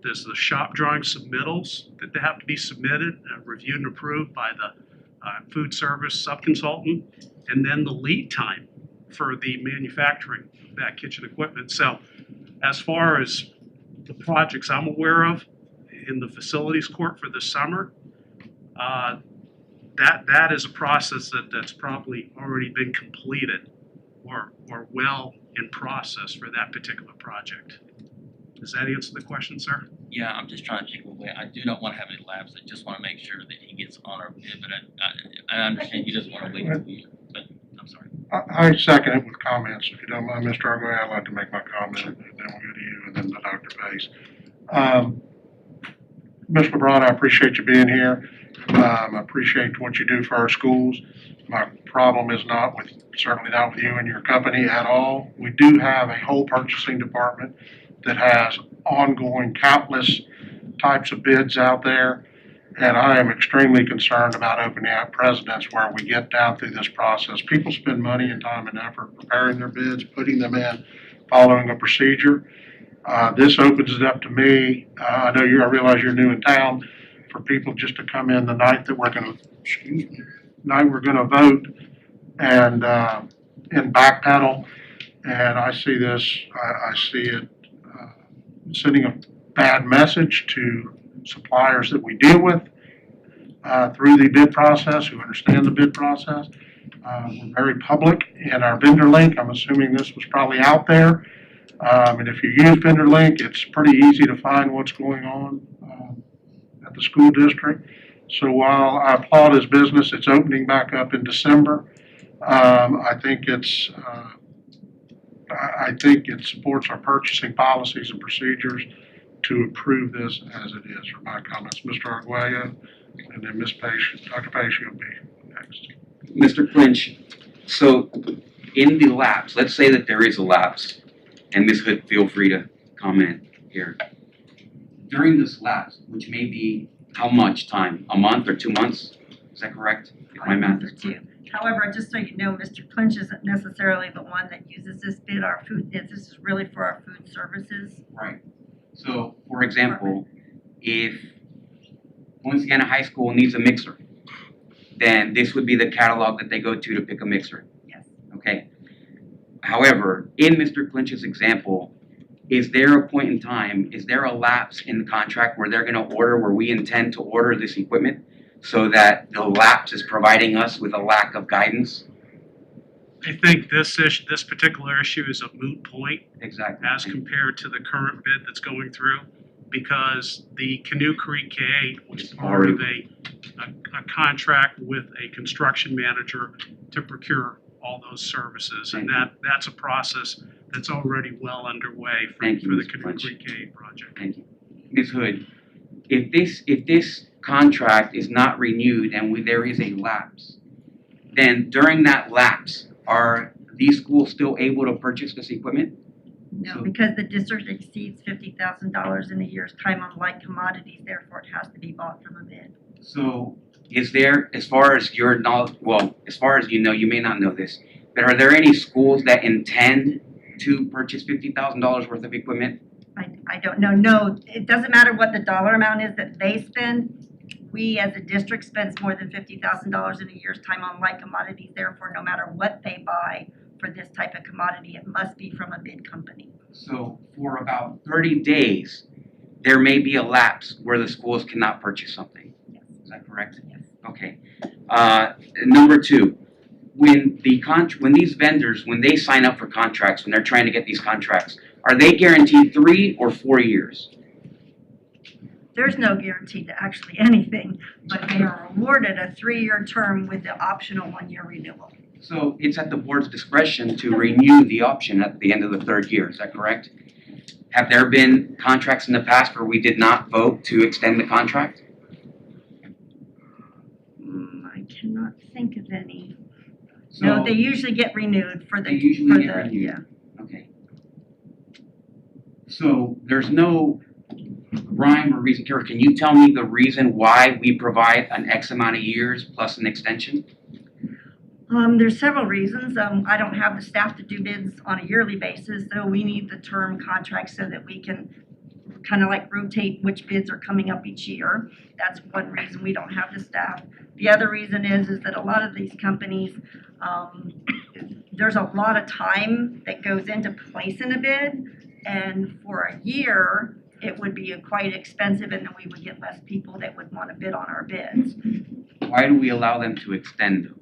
There's the shop drawing submittals that they have to be submitted, reviewed and approved by the food service subconsultant, and then the lead time for the manufacturing of that kitchen equipment. So as far as the projects I'm aware of in the facilities court for the summer, that is a process that's probably already been completed or well in process for that particular project. Does that answer the question, sir? Yeah, I'm just trying to think of a way. I do not want to have it lapse. I just want to make sure that he gets on our bid, but I understand he doesn't want to wait till we, but I'm sorry. I second it with comments. If you don't mind, Mr. Arguello, I'd like to make my comment, and then we'll go to you, and then to Dr. Pace. Ms. LeBron, I appreciate you being here. I appreciate what you do for our schools. My problem is certainly not with you and your company at all. We do have a whole purchasing department that has ongoing countless types of bids out there. And I am extremely concerned about opening up precedents where we get down through this process. People spend money and time and effort preparing their bids, putting them in, following a procedure. This opens it up to me. I realize you're new in town, for people just to come in the night that we're going to vote and backpedal. And I see this, I see it sending a bad message to suppliers that we deal with through the bid process, who understand the bid process. We're very public in our vendor link. I'm assuming this was probably out there. And if you use vendor link, it's pretty easy to find what's going on at the school district. So while I applaud his business, it's opening back up in December. I think it supports our purchasing policies and procedures to approve this as it is. For my comments, Mr. Arguello, and then Ms. Pace, Dr. Pace, you'll be next. Mr. Clinch, so in the lapse, let's say that there is a lapse, and Ms. Hood, feel free to comment here. During this lapse, which may be how much time? A month or 2 months? Is that correct? If my math is correct. However, just so you know, Mr. Clinch isn't necessarily the one that uses this bid. This is really for our food services. Right. So, for example, if Louisiana High School needs a mixer, then this would be the catalog that they go to pick a mixer. Yes. Okay. However, in Mr. Clinch's example, is there a point in time, is there a lapse in the contract where they're going to order, where we intend to order this equipment, so that the lapse is providing us with a lack of guidance? I think this particular issue is a moot point. Exactly. As compared to the current bid that's going through, because the Canoe Creek K8 was part of a contract with a construction manager to procure all those services, and that's a process that's already well underway for the Canoe Creek K8 project. Thank you. Ms. Hood, if this contract is not renewed and there is a lapse, then during that lapse, are these schools still able to purchase this equipment? No, because the district exceeds $50,000 in a year's time on like commodities, therefore it has to be bought from a bid. So is there, as far as your knowledge, well, as far as you know, you may not know this, but are there any schools that intend to purchase $50,000 worth of equipment? I don't know. No, it doesn't matter what the dollar amount is that they spend. We as a district spends more than $50,000 in a year's time on like commodities. Therefore, no matter what they buy for this type of commodity, it must be from a bid company. So for about 30 days, there may be a lapse where the schools cannot purchase something. Yes. Is that correct? Yes. Okay. Number two, when these vendors, when they sign up for contracts, when they're trying to get these contracts, are they guaranteed 3 or 4 years? There's no guarantee to actually anything, but they are awarded a 3-year term with the optional 1-year renewal. So it's at the board's discretion to renew the option at the end of the 3rd year, is that correct? Have there been contracts in the past where we did not vote to extend the contract? I cannot think of any. So No, they usually get renewed for the, yeah. Okay. So there's no rhyme or reason. Kara, can you tell me the reason why we provide an X amount of years plus an extension? There's several reasons. I don't have the staff to do bids on a yearly basis, so we need the term contract so that we can kind of like rotate which bids are coming up each year. That's one reason we don't have the staff. The other reason is that a lot of these companies, there's a lot of time that goes into placing a bid, and for a year, it would be quite expensive, and then we would get less people that would want to bid on our bids. Why do we allow them to extend them?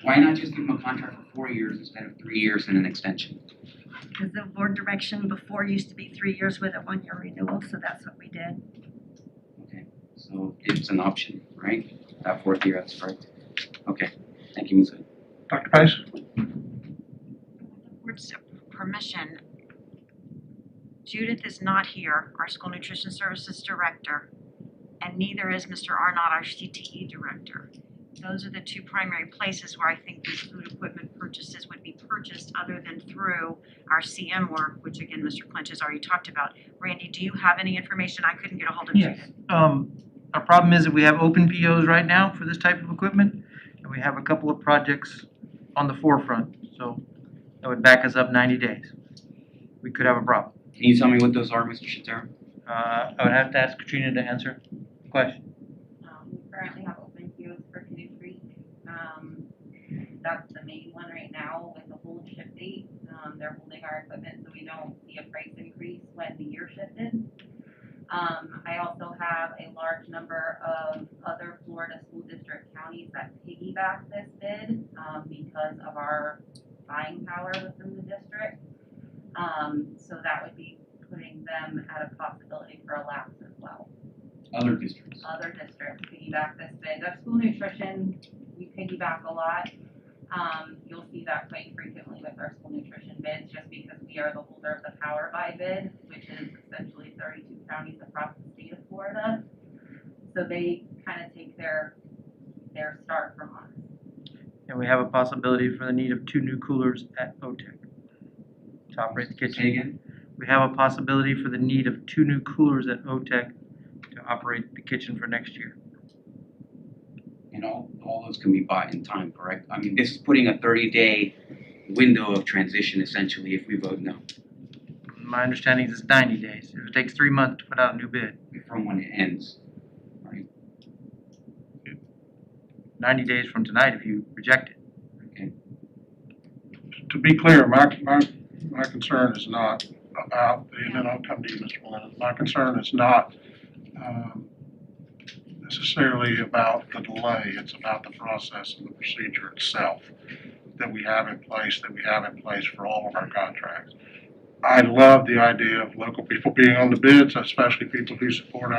Why not just give them a contract for 4 years instead of 3 years and an extension? Because the board direction before used to be 3 years with a 1-year renewal, so that's what we did. Okay, so it's an option, right? That 4th year, that's correct. Okay, thank you, Ms. Hood. Dr. Pace? Board's permission, Judith is not here, our school nutrition services director, and neither is Mr. Arnott, our CTE director. Those are the two primary places where I think these food equipment purchases would be purchased other than through our CM work, which again, Mr. Clinch has already talked about. Randy, do you have any information? I couldn't get a hold of Yes. Judith. Our problem is that we have open POs right now for this type of equipment, and we have a couple of projects on the forefront, so that would back us up 90 days. We could have a problem. Can you tell me what those are, Mr. Shatera? I would have to ask Katrina to answer the question. We currently have open POs for Canoe Creek. That's the main one right now with the hold ship date. They're holding our equipment so we don't see a price increase when the year shifted. I also have a large number of other Florida school district counties that piggyback this bid because of our buying power within the district. So that would be putting them at a possibility for a lapse as well. Other districts? Other districts piggyback this bid. At school nutrition, we piggyback a lot. You'll see that quite frequently with our school nutrition bids just because we are the holder of the power buy bid, which is essentially 32 counties across the state of Florida. So they kind of take their start from us. And we have a possibility for the need of 2 new coolers at OTEC to operate the kitchen. Say again? We have a possibility for the need of 2 new coolers at OTEC to operate the kitchen for next year. And all those can be bought in time, correct? I mean, this is putting a 30-day window of transition essentially if we vote no. My understanding is it's 90 days. If it takes 3 months to put out a new bid. From when it ends, right? 90 days from tonight if you reject it. Okay. To be clear, my concern is not about, and then I'll come to you, Mr. Melendez. My concern is not necessarily about the delay. It's about the process and the procedure itself that we have in place for all of our contracts. I love the idea of local people being on the bids, especially people who support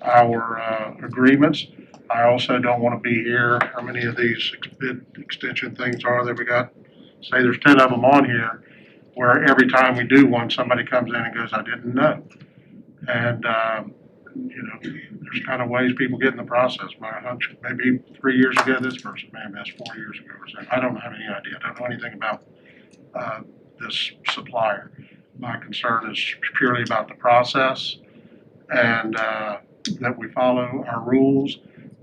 our agreements. I also don't want to be here. How many of these bid extension things are that we got? Say there's 10 of them on here, where every time we do one, somebody comes in and goes, I didn't know. And, there's kind of ways people get in the process. My hunch, maybe 3 years ago, this person may have asked 4 years ago or so. I don't have any idea. I don't know anything about this supplier. My concern is purely about the process and that we follow our rules,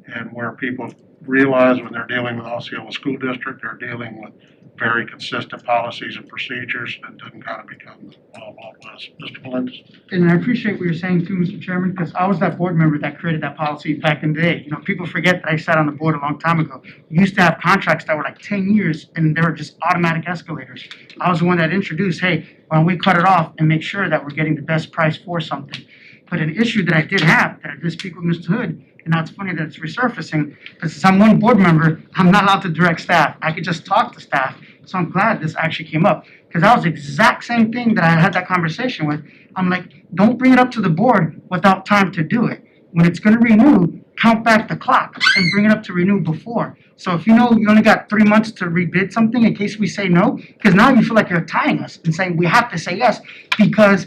and where people realize when they're dealing with Osceola School District, they're dealing with very consistent policies and procedures, and doesn't kind of become the Wild Wild West. Mr. Melendez? And I appreciate what you're saying too, Mr. Chairman, because I was that board member that created that policy back in the day. People forget that I sat on the board a long time ago. We used to have contracts that were like 10 years and they were just automatic escalators. I was the one that introduced, hey, why don't we cut it off and make sure that we're getting the best price for something. But an issue that I did have, that I did speak with Mr. Hood, and now it's funny that it's resurfacing, because since I'm one board member, I'm not allowed to direct staff. I could just talk to staff. So I'm glad this actually came up, because that was the exact same thing that I had that conversation with. I'm like, don't bring it up to the board without time to do it. When it's going to renew, count back the clock and bring it up to renew before. So if you know you only got 3 months to rebid something in case we say no, because now you feel like you're tying us and saying we have to say yes, because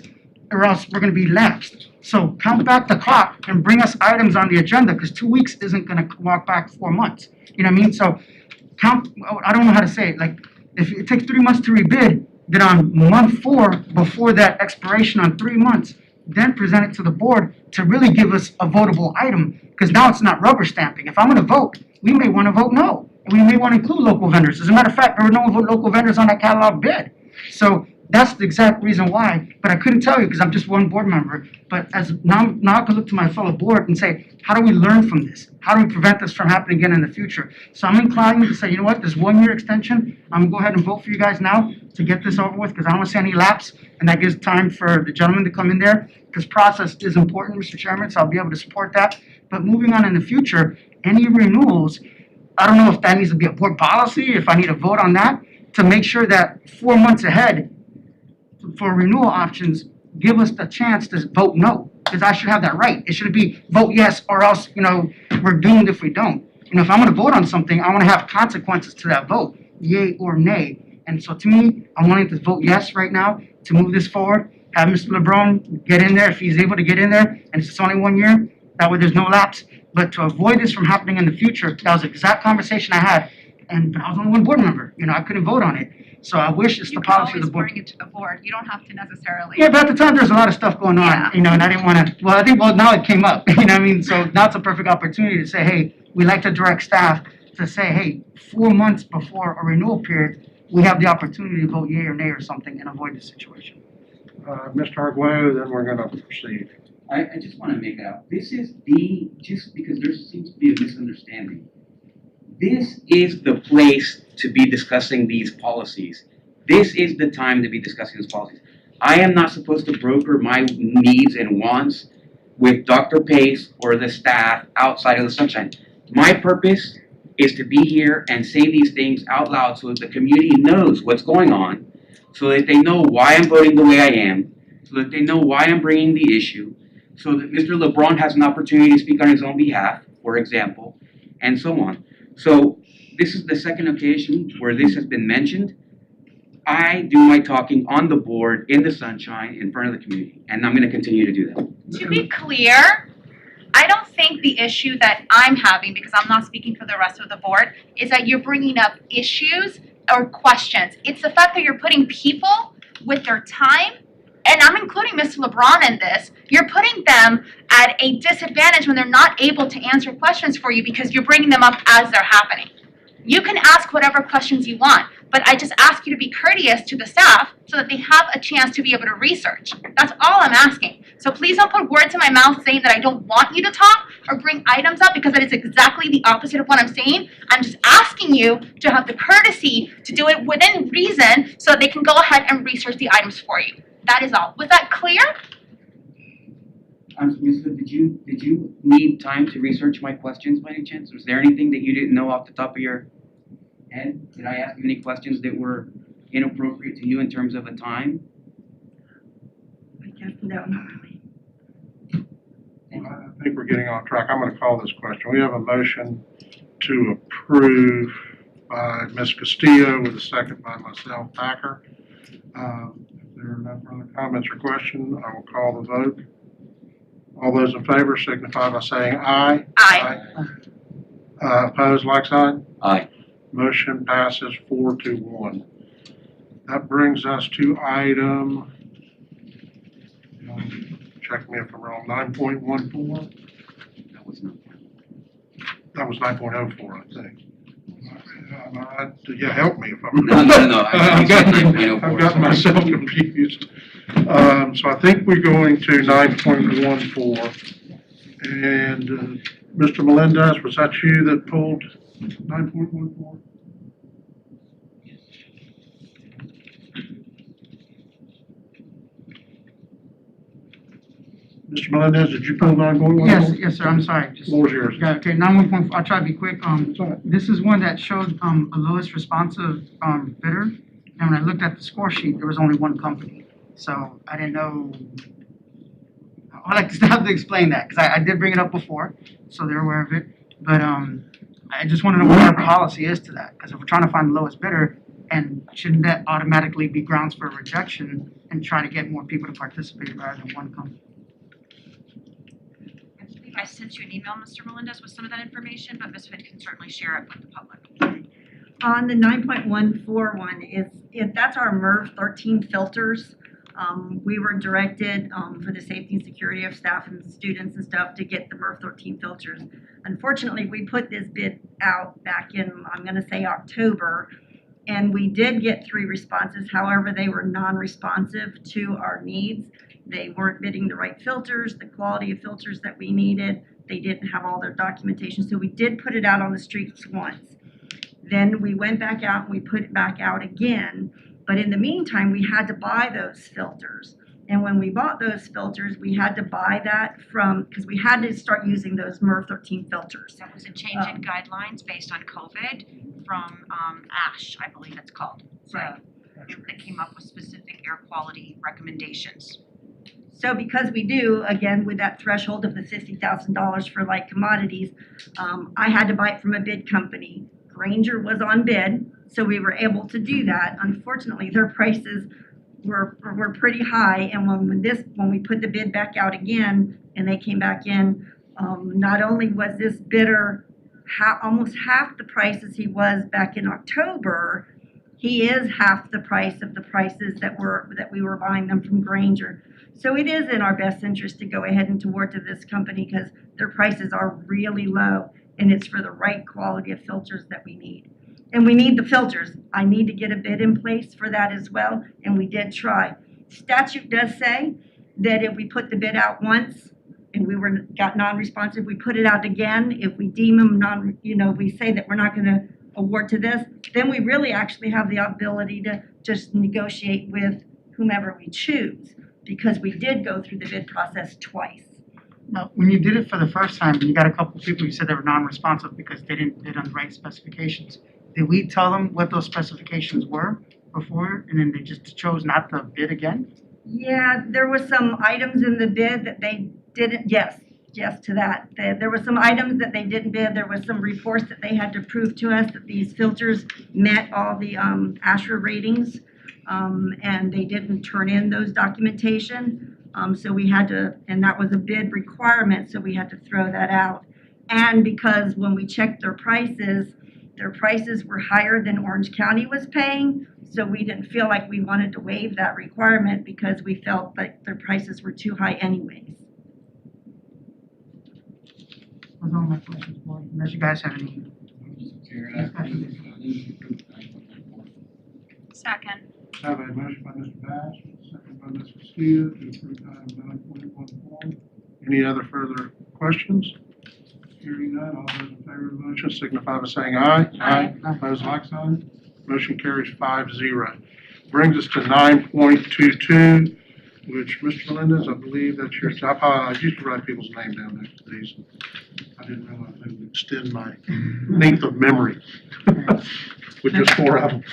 or else we're going to be lapsed. So count back the clock and bring us items on the agenda, because 2 weeks isn't going to walk back 4 months. You know what I mean? So count, I don't know how to say it. Like, if it takes 3 months to rebid, then on month 4, before that expiration on 3 months, then present it to the board to really give us a votable item, because now it's not rubber stamping. If I'm going to vote, we may want to vote no. We may want to include local vendors. As a matter of fact, there were no local vendors on that catalog bid. So That's the exact reason why, but I couldn't tell you because I'm just one board member. But now I can look to my fellow board and say, how do we learn from this? How do we prevent this from happening again in the future? So I'm inclined to say, you know what, this 1 year extension, I'm gonna go ahead and vote for you guys now to get this over with because I don't want to see any lapse. And that gives time for the gentleman to come in there because process is important, Mr. Chairman, so I'll be able to support that. But moving on in the future, any renewals, I don't know if that needs to be a board policy, if I need to vote on that to make sure that 4 months ahead for renewal options, give us the chance to vote no, because I should have that right. It shouldn't be vote yes or else, we're doomed if we don't. If I'm gonna vote on something, I wanna have consequences to that vote, yay or nay. And so to me, I'm wanting to vote yes right now to move this forward, have Mr. LeBron get in there if he's able to get in there, and it's only 1 year, that way there's no lapse. But to avoid this from happening in the future, that was the exact conversation I had, but I was only one board member, I couldn't vote on it. So I wish it's the policy of the board. You can always bring it to the board, you don't have to necessarily. Yeah, but at the time, there's a lot of stuff going on, and I didn't want to, now it came up, so now it's a perfect opportunity to say, hey, we like to direct staff to say, hey, 4 months before a renewal period, we have the opportunity to vote yea or nay or something and avoid this situation. Mr. Arguello, then we're gonna proceed. I just want to make it out. This is just because there seems to be a misunderstanding. This is the place to be discussing these policies. This is the time to be discussing these policies. I am not supposed to broker my needs and wants with Dr. Pace or the staff outside of the sunshine. My purpose is to be here and say these things out loud so that the community knows what's going on, so that they know why I'm voting the way I am, so that they know why I'm bringing the issue, so that Mr. LeBron has an opportunity to speak on his own behalf, for example, and so on. So this is the second occasion where this has been mentioned. I do my talking on the board, in the sunshine, in front of the community, and I'm going to continue to do that. To be clear, I don't think the issue that I'm having, because I'm not speaking for the rest of the board, is that you're bringing up issues or questions. It's the fact that you're putting people with their time, and I'm including Mr. LeBron in this, you're putting them at a disadvantage when they're not able to answer questions for you because you're bringing them up as they're happening. You can ask whatever questions you want, but I just ask you to be courteous to the staff so that they have a chance to be able to research. That's all I'm asking. So please don't put words in my mouth saying that I don't want you to talk or bring items up because that is exactly the opposite of what I'm saying. I'm just asking you to have the courtesy to do it within reason so that they can go ahead and research the items for you. That is all. Was that clear? Ms. Hood, did you need time to research my questions by any chance? Was there anything that you didn't know off the top of your head? Did I ask you any questions that were inappropriate to you in terms of a time? I guess no, not really. I think we're getting on track. I'm gonna call this question. We have a motion to approve by Ms. Castillo with a second by myself, Packer. If there are no further comments or questions, I will call the vote. All those in favor signify by saying aye. Aye. Opposed, like sign? Aye. Motion passes 4-1. That brings us to item, check me if I'm wrong, 9.14? That was 9.04, I think. Yeah, help me if I'm. No. I've gotten myself confused. So I think we're going to 9.14. And Mr. Melendez, was that you that pulled 9.14? Mr. Melendez, did you pull 9.14? Yes, sir, I'm sorry. Floor's yours. Yeah, okay, 9.1, I'll try to be quick. This is one that showed a lowest responsive bidder. And when I looked at the score sheet, there was only one company. So I didn't know, I'd like to have to explain that, because I did bring it up before, so they're aware of it. But I just want to know what our policy is to that, because if we're trying to find the lowest bidder, and shouldn't that automatically be grounds for rejection and try to get more people to participate rather than one company? I sent you an email, Mr. Melendez, with some of that information, but Ms. Hood can certainly share it with the public. On the 9.141, that's our MERV 13 filters. We were directed for the safety and security of staff and students and stuff to get the MERV 13 filters. Unfortunately, we put this bid out back in, I'm going to say October, And we did get 3 responses, however, they were non-responsive to our needs. They weren't bidding the right filters, the quality of filters that we needed. They didn't have all their documentation, so we did put it out on the streets once. Then we went back out and we put it back out again, but in the meantime, we had to buy those filters. And when we bought those filters, we had to buy that because we had to start using those MER 13 filters. That was a change in guidelines based on COVID from ASH, I believe it's called. So that came up with specific air quality recommendations. So because we do, again, with that threshold of the $50,000 for like commodities, I had to buy it from a bid company. Granger was on bid, so we were able to do that. Unfortunately, their prices were pretty high, and when we put the bid back out again and they came back in, not only was this bidder almost half the price as he was back in October, he is half the price of the prices that we were buying them from Granger. So it is in our best interest to go ahead and award to this company because their prices are really low and it's for the right quality of filters that we need. And we need the filters. I need to get a bid in place for that as well, and we did try. Statute does say that if we put the bid out once and we got non-responsive, we put it out again. If we deem them we say that we're not gonna award to this, then we really actually have the ability to just negotiate with whomever we choose, because we did go through the bid process twice. Now, when you did it for the first time, you got a couple people who said they were non-responsive because they didn't bid on the right specifications. Did we tell them what those specifications were before, and then they just chose not to bid again? Yeah, there were some items in the bid that they didn't, yes to that. There were some items that they didn't bid. There was some reports that they had to prove to us that these filters met all the ASHRAE ratings, and they didn't turn in those documentation. So we had to, and that was a bid requirement, so we had to throw that out. And because when we checked their prices were higher than Orange County was paying, so we didn't feel like we wanted to waive that requirement because we felt like their prices were too high anyways. Those are all my questions, board, unless you guys have any. Second. I have a motion by Mr. Bass, second by Ms. Castillo to approve item 9.14. Any other further questions? Hearing none, all those in favor of the motion signify by saying aye. Aye. Opposed, like sign. Motion carries 5-0. Brings us to 9.22, which, Mr. Melendez, I believe that's yours. I used to write people's name down next to these. I didn't realize they would extend my length of memory with just 4 of them.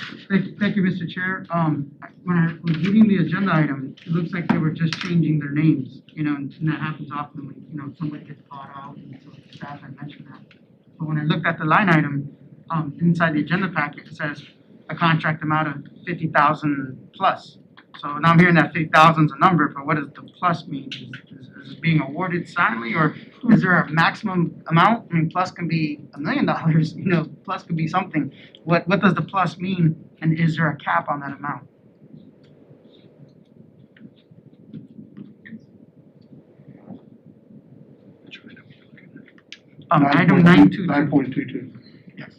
Thank you, Mr. Chair. When I was reading the agenda item, it looks like they were just changing their names, and that happens often when, somebody gets bought out, and so staff had mentioned that. But when I looked at the line item, inside the agenda packet, it says a contract amount of 50,000 plus. So now I'm hearing that 50,000 is a number, but what does the plus mean? Is it being awarded silently, or is there a maximum amount? I mean, plus can be $1 million, plus could be something. What does the plus mean, and is there a cap on that amount? Item 9.22. Yes.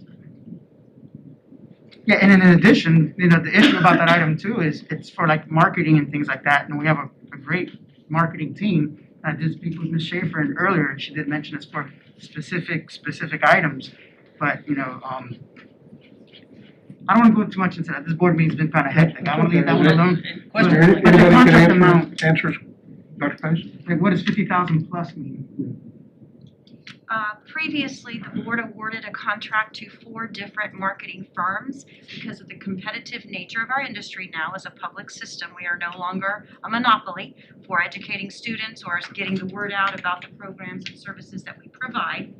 Yeah, and then in addition, the issue about that item too is it's for like marketing and things like that, and we have a great marketing team. I did speak with Ms. Schaefer earlier, and she did mention it's for specific items, but I don't want to go too much into that. This board meeting's been kind of hectic. I want to leave that one alone. But the contract amount, answer, Dr. Pace? Like, what does 50,000 plus mean? Previously, the board awarded a contract to 4 different marketing firms because of the competitive nature of our industry now as a public system. We are no longer a monopoly for educating students or getting the word out about the programs and services that we provide.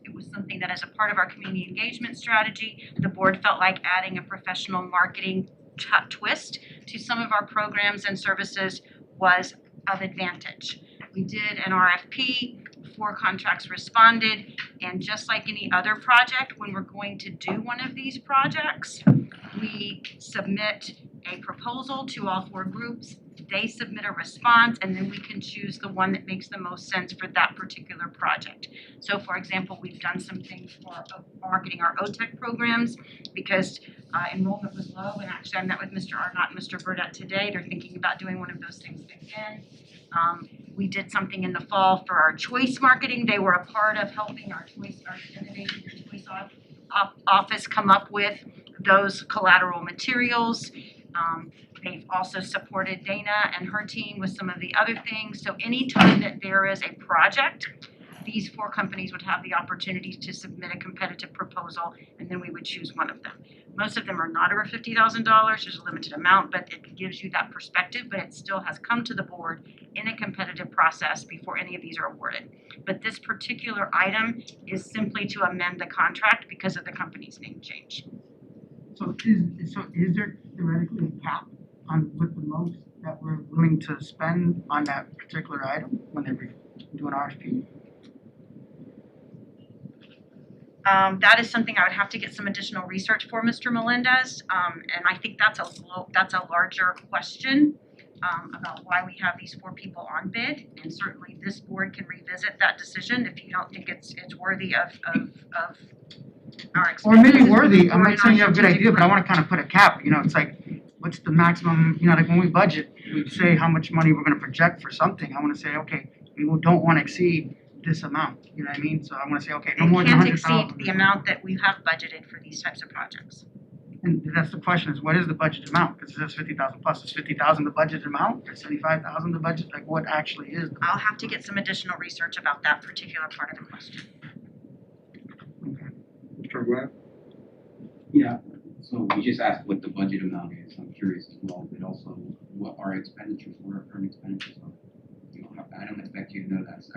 It was something that, as a part of our community engagement strategy, the board felt like adding a professional marketing twist to some of our programs and services was of advantage. We did an RFP. 4 contracts responded, and just like any other project, when we're going to do one of these projects, we submit a proposal to all 4 groups. They submit a response, and then we can choose the one that makes the most sense for that particular project. So, for example, we've done some things for marketing our OTEC programs because Enrollment was low, and actually I met with Mr. Arnott and Mr. Burdette today. They're thinking about doing one of those things again. We did something in the fall for our choice marketing. They were a part of helping our Innovation Choice office come up with those collateral materials. They've also supported Dana and her team with some of the other things. So anytime that there is a project, these 4 companies would have the opportunity to submit a competitive proposal, and then we would choose one of them. Most of them are not over $50,000, there's a limited amount, but it gives you that perspective, but it still has come to the board in a competitive process before any of these are awarded. But this particular item is simply to amend the contract because of the company's name change. So is there theoretically a cap on what the most that we're willing to spend on that particular item when they do an RFP? That is something I would have to get some additional research for, Mr. Melendez. And I think that's a larger question about why we have these 4 people on bid. And certainly this board can revisit that decision if you don't think it's worthy of our expenses. Or maybe worthy, I'm not saying you have a good idea, but I wanna kind of put a cap, it's like, what's the maximum, like when we budget, we say how much money we're gonna project for something. I wanna say, okay, we don't wanna exceed this amount, you know what I mean? So I wanna say, okay, no more than It can't 100,000. exceed the amount that we have budgeted for these types of projects. And that's the question is, what is the budget amount? Because it says 50,000 plus, is 50,000 the budget amount, or 75,000 the budget? Like what actually is the? I'll have to get some additional research about that particular part of the question. Mr. Webb? Yeah, so we just asked what the budget amount is. I'm curious as well, but also what our expenditures, what our current expenditures are. I don't expect you to know that. So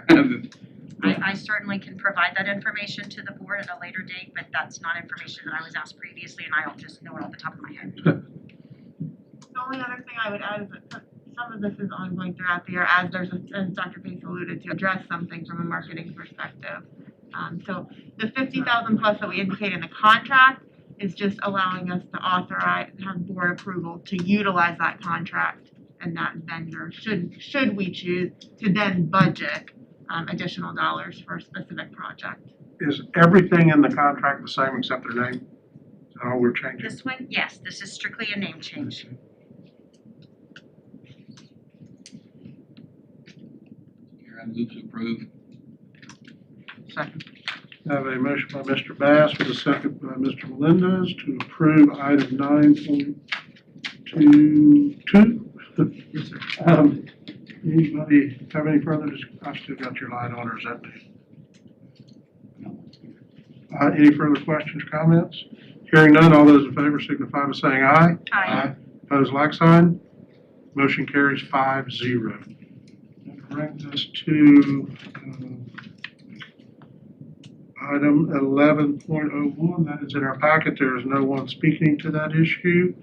I certainly can provide that information to the board at a later date, but that's not information that I was asked previously, and I don't just know it off the top of my head. The only other thing I would add is that some of this is ongoing throughout the year as as Dr. Pace alluded to, address something from a marketing perspective. So the 50,000 plus that we indicate in the contract is just allowing us to have board approval to utilize that contract and that vendor, should we choose to then budget additional dollars for a specific project. Is everything in the contract the same except their name? Is that all we're changing? This one, yes, this is strictly a name change. Here, I move to approve. Second. I have a motion by Mr. Bass with a second by Mr. Melendez to approve item 9.22. Yes, sir. Anybody have any further I still got your light on, or is that me? Any further questions, comments? Hearing none, all those in favor signify by saying aye. Aye. Opposed, like sign. Motion carries 5-0. That brings us to item 11.01. That is in our packet. There is no one speaking to that issue.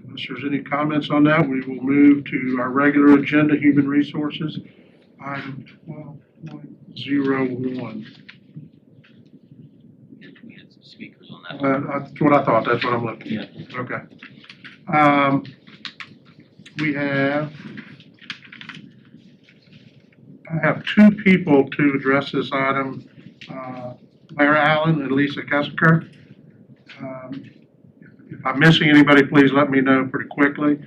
Unless there's any comments on that, we will move to our regular agenda, Human Resources, item 12.01. We had some speakers on that. That's what I thought. That's what I'm looking at. Okay. I have 2 people to address this item, Mayor Allen and Lisa Kessiker. If I'm missing anybody, please let me know pretty quickly.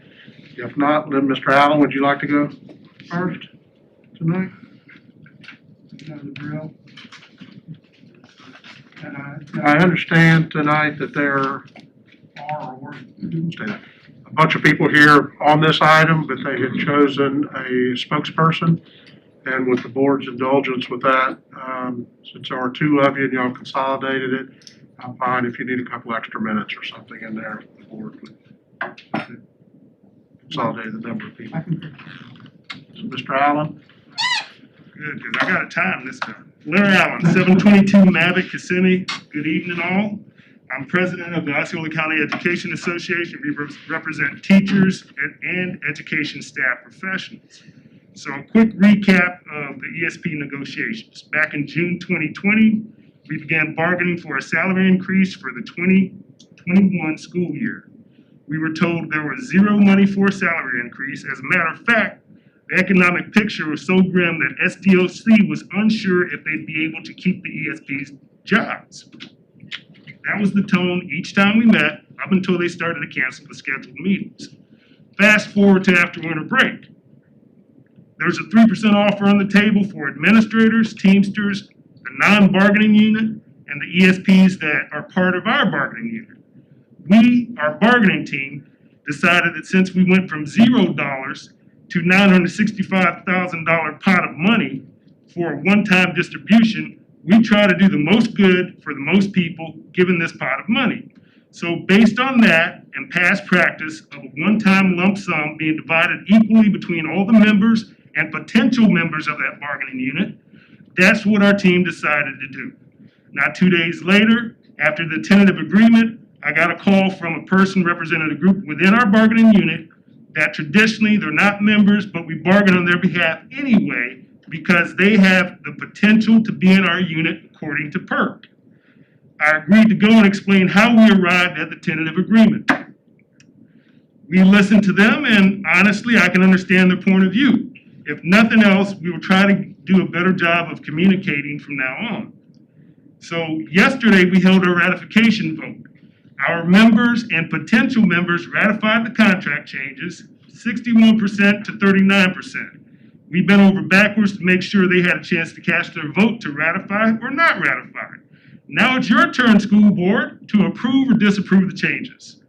If not, then Mr. Allen, would you like to go first tonight? You know the drill. And I understand tonight that there are a bunch of people here on this item, but they had chosen a spokesperson. And with the board's indulgence with that, since there are 2 of you and y'all consolidated it, I'm fine if you need a couple extra minutes or something in there, the board would consolidate the number of people. So Mr. Allen? Good, because I got a time this time. Larry Allen, 722 Mavic, Kissimmee. Good evening, all. I'm president of the Osceola County Education Association. We represent teachers and education staff professionals. So a quick recap of the ESP negotiations. Back in June 2020, we began bargaining for a salary increase for the 2021 school year. We were told there was zero money for a salary increase. As a matter of fact, the economic picture was so grim that SDOC was unsure if they'd be able to keep the ESP's jobs. That was the tone each time we met, up until they started to cancel the scheduled meetings. Fast forward to after winter break. There's a 3% offer on the table for administrators, Teamsters, the non-bargaining unit, and the ESPs that are part of our bargaining unit. We, our bargaining team, decided that since we went from $0 to $965,000 pot of money for a one-time distribution, we try to do the most good for the most people given this pot of money. So based on that and past practice of a one-time lump sum being divided equally between all the members and potential members of that bargaining unit, that's what our team decided to do. Now, 2 days later, after the tentative agreement, I got a call from a person representing a group within our bargaining unit that traditionally they're not members, but we bargain on their behalf anyway because they have the potential to be in our unit according to PERC. I agreed to go and explain how we arrived at the tentative agreement. We listened to them, and honestly, I can understand their point of view. If nothing else, we will try to do a better job of communicating from now on. So yesterday, we held our ratification vote. Our members and potential members ratified the contract changes, 61% to 39%. We bent over backwards to make sure they had a chance to cast their vote to ratify or not ratify. Now it's your turn, school board, to approve or disapprove the changes.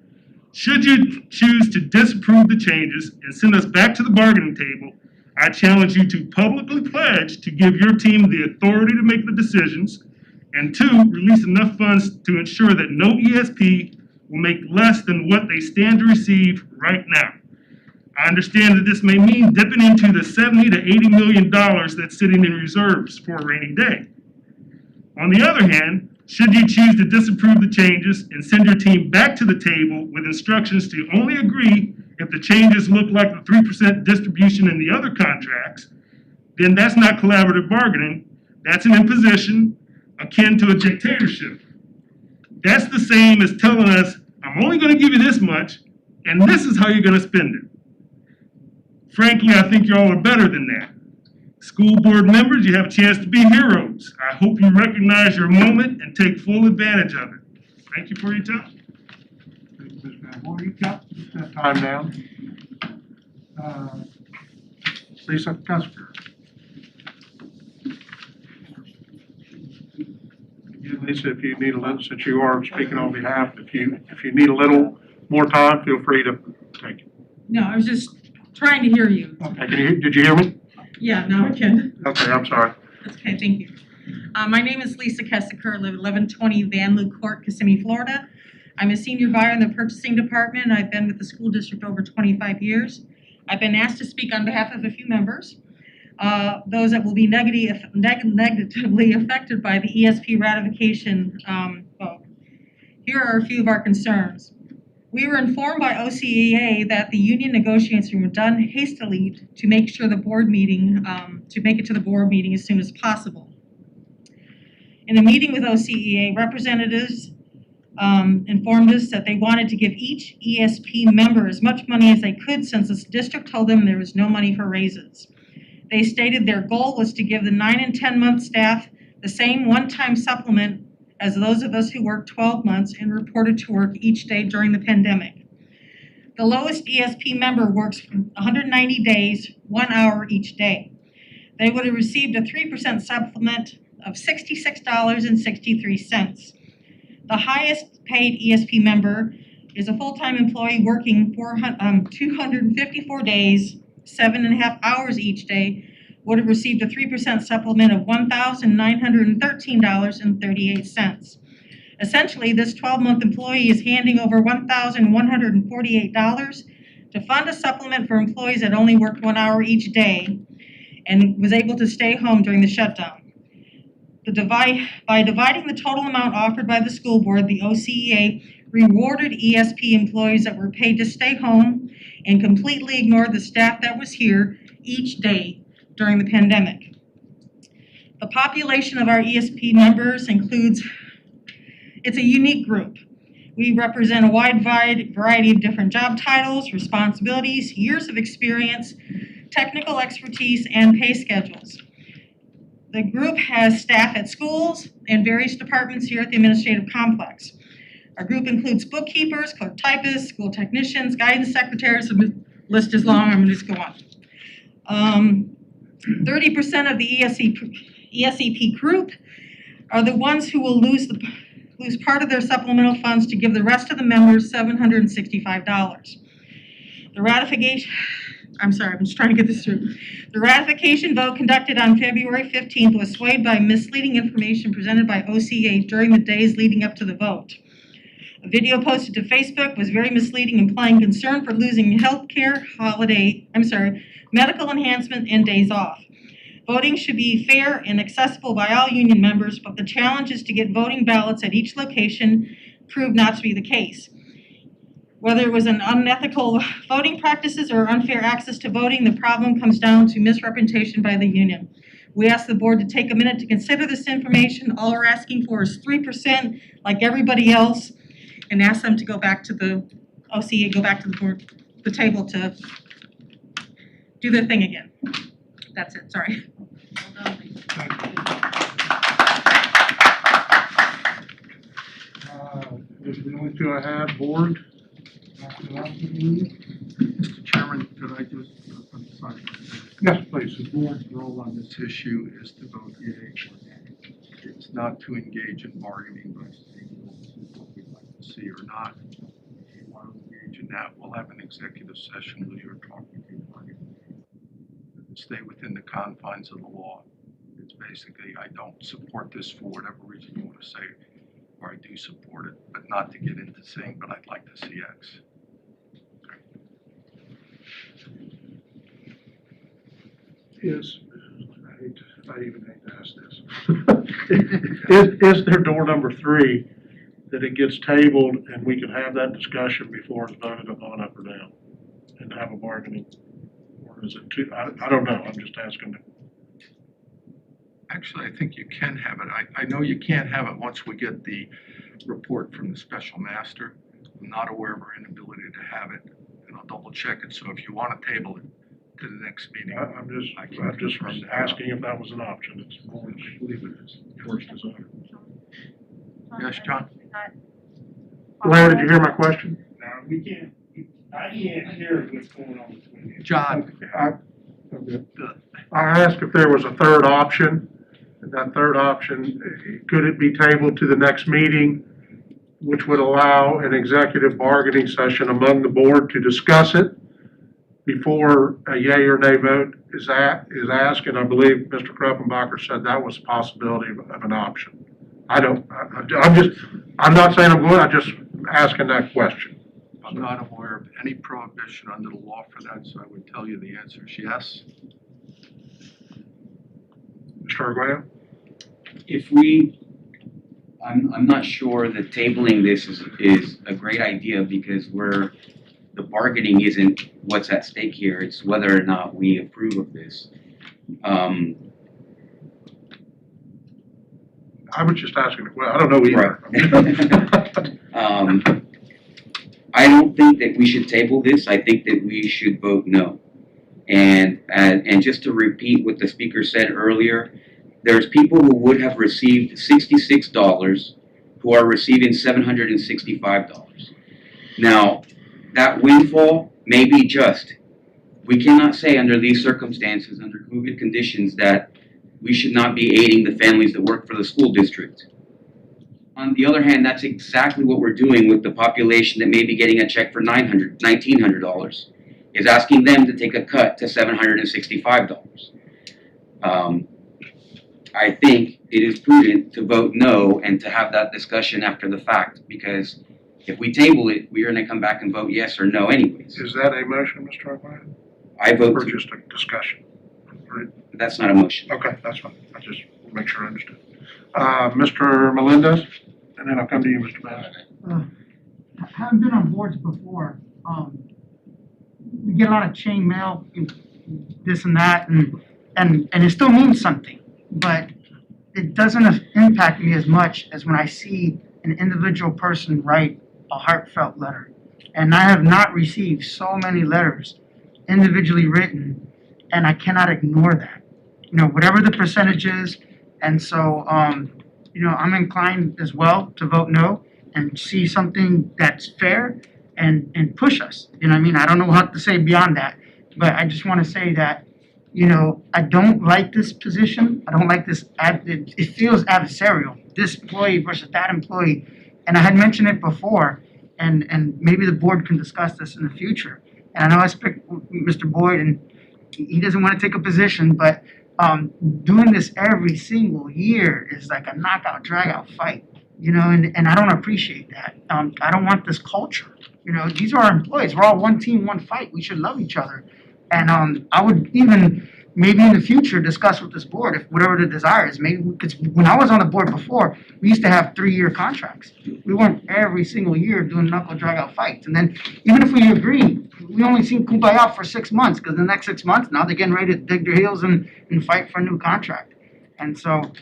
Should you choose to disapprove the changes and send us back to the bargaining table, I challenge you to publicly pledge to give your team the authority to make the decisions, and 2, release enough funds to ensure that no ESP will make less than what they stand to receive right now. I understand that this may mean dipping into the $70 to $80 million that's sitting in reserves for a rainy day. On the other hand, should you choose to disapprove the changes and send your team back to the table with instructions to only agree if the changes look like the 3% distribution in the other contracts, then that's not collaborative bargaining. That's an imposition akin to a dictatorship. That's the same as telling us, I'm only going to give you this much, and this is how you're going to spend it. Frankly, I think y'all are better than that. School board members, you have a chance to be heroes. I hope you recognize your moment and take full advantage of it. Thank you for your time. You've got that time down. Lisa Cusker. Again, Lisa, if you need a little, since you are speaking on behalf, if you need a little more time, feel free to take it. No, I was just trying to hear you. Okay, did you hear me? Yeah, now I can. Okay, I'm sorry. Okay, thank you. My name is Lisa Kessiker, I live at 1120 Van Loo Court, Kissimmee, Florida. I'm a senior buyer in the purchasing department. I've been with the school district over 25 years. I've been asked to speak on behalf of a few members, those that will be negatively affected by the ESP ratification vote. Here are a few of our concerns. We were informed by OCEA that the union negotiations were done hastily to make sure the board meeting, to make it to the board meeting as soon as possible. In a meeting with OCEA, representatives informed us that they wanted to give each ESP member as much money as they could since the district told them there was no money for raises. They stated their goal was to give the 9 and 10-month staff the same one-time supplement as those of us who worked 12 months and reported to work each day during the pandemic. The lowest ESP member works for 190 days, 1 hour each day. They would have received a 3% supplement of $66.63. The highest paid ESP member is a full-time employee working 254 days, 7.5 hours each day, would have received a 3% supplement of $1,913.38. Essentially, this 12-month employee is handing over $1,148 to fund a supplement for employees that only worked 1 hour each day and was able to stay home during the shutdown. By dividing the total amount offered by the school board, the OCEA rewarded ESP employees that were paid to stay home and completely ignored the staff that was here each day during the pandemic. The population of our ESP members includes, it's a unique group. We represent a wide variety of different job titles, responsibilities, years of experience, technical expertise, and pay schedules. The group has staff at schools and various departments here at the administrative complex. Our group includes bookkeepers, clerk typists, school technicians, guidance secretaries, the list is long, I'm gonna just go on. 30% of the ESEP group are the ones who will lose part of their supplemental funds to give the rest of the members $765. The ratification, I'm sorry, I'm just trying to get this through. The ratification vote conducted on February 15th was swayed by misleading information presented by OCA during the days leading up to the vote. A video posted to Facebook was very misleading, implying concern for losing health care, medical enhancement, and days off. Voting should be fair and accessible by all union members, but the challenge is to get voting ballots at each location proved not to be the case. Whether it was an unethical voting practices or unfair access to voting, the problem comes down to misrepresentation by the union. We ask the board to take a minute to consider this information. All we're asking for is 3% like everybody else, and ask them to go back to the OCA, go back to the board, the table to do their thing again. That's it, sorry. Those are the only two I have. Board? Mr. Chairman, could I just, I'm sorry. Yes, please. The board's role on this issue is to vote yea. It's not to engage in bargaining by saying what we'd like to see or not. If you want to engage in that, we'll have an executive session where you're talking to bargaining. Stay within the confines of the law. It's basically, I don't support this for whatever reason you want to say, or I do support it, but not to get into saying, but I'd like to see X. Is, I even hate to ask this. Is there door number 3 that it gets tabled and we can have that discussion before it's voted upon up or down and have a bargaining? Or is it too, I don't know, I'm just asking. Actually, I think you can have it. I know you can't have it once we get the report from the special master. I'm not aware of our inability to have it, and I'll double check it. So if you want to table it to the next meeting. I'm just asking if that was an option. It's more, I believe it is. Yours desire. Yes, John? Larry, did you hear my question? No, I can't hear what's going on between you. John. I asked if there was a third option. And that third option, could it be tabled to the next meeting, which would allow an executive bargaining session among the board to discuss it before a yea or nay vote is asked, and I believe Mr. Kruppenbacher said that was a possibility of an option. I'm not saying I'm going, I'm just asking that question. I'm not aware of any prohibition under the law for that, so I would tell you the answer is yes. Mr. Arguello? I'm not sure that tabling this is a great idea because the bargaining isn't what's at stake here. It's whether or not we approve of this. I was just asking, well, I don't know either. Right. I don't think that we should table this. I think that we should vote no. And just to repeat what the speaker said earlier, there's people who would have received $66 who are receiving $765. Now, that windfall may be just. We cannot say under these circumstances, under COVID conditions, that we should not be aiding the families that work for the school district. On the other hand, that's exactly what we're doing with the population that may be getting a check for $1,900, is asking them to take a cut to $765. I think it is prudent to vote no and to have that discussion after the fact, because if we table it, we're going to come back and vote yes or no anyways. Is that a motion, Mr. Arguello? I vote or just a discussion? Right. That's not a motion. Okay, that's fine. I just want to make sure I understood. Mr. Melendez, and then I'll come to you, Mr. Bass. Having been on boards before, we get a lot of chain mail, this and that, and it still means something, but it doesn't impact me as much as when I see an individual person write a heartfelt letter. And I have not received so many letters individually written, and I cannot ignore that. You know, whatever the percentage is, and so, you know, I'm inclined as well to vote no. and see something that's fair and push us. You know what I mean? I don't know what to say beyond that, but I just want to say that, you know, I don't like this position. I don't like this, it feels adversarial, this employee versus that employee. And I had mentioned it before, and maybe the board can discuss this in the future. And I know I speak with Mr. Boyd, and he doesn't want to take a position, but doing this every single year is like a knockout, drag-out fight, you know, and I don't appreciate that. I don't want this culture. You know, these are our employees. We're all one team, one fight. We should love each other. And I would even maybe in the future discuss with this board, if whatever the desire is, maybe, because when I was on the board before, we used to have 3-year contracts. We weren't every single year doing knuckle drag-out fights. And then even if we agree, we only seen kumbaya for 6 months, because the next 6 months, now they're getting ready to dig their heels and fight for a new contract. And so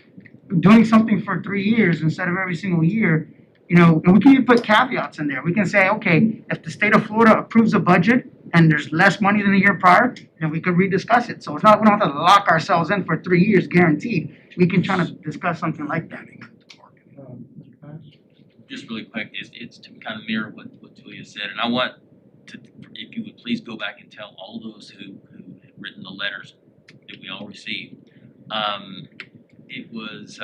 doing something for 3 years instead of every single year, you know, and we can even put caveats in there. We can say, okay, if the state of Florida approves a budget and there's less money than the year prior, then we could rediscuss it. So it's not, we don't have to lock ourselves in for 3 years guaranteed. We can try to discuss something like that. Just really quick, it's to kind of mirror what Julia said, and I want to, if you would please go back and tell all those who have written the letters that we all received. It was,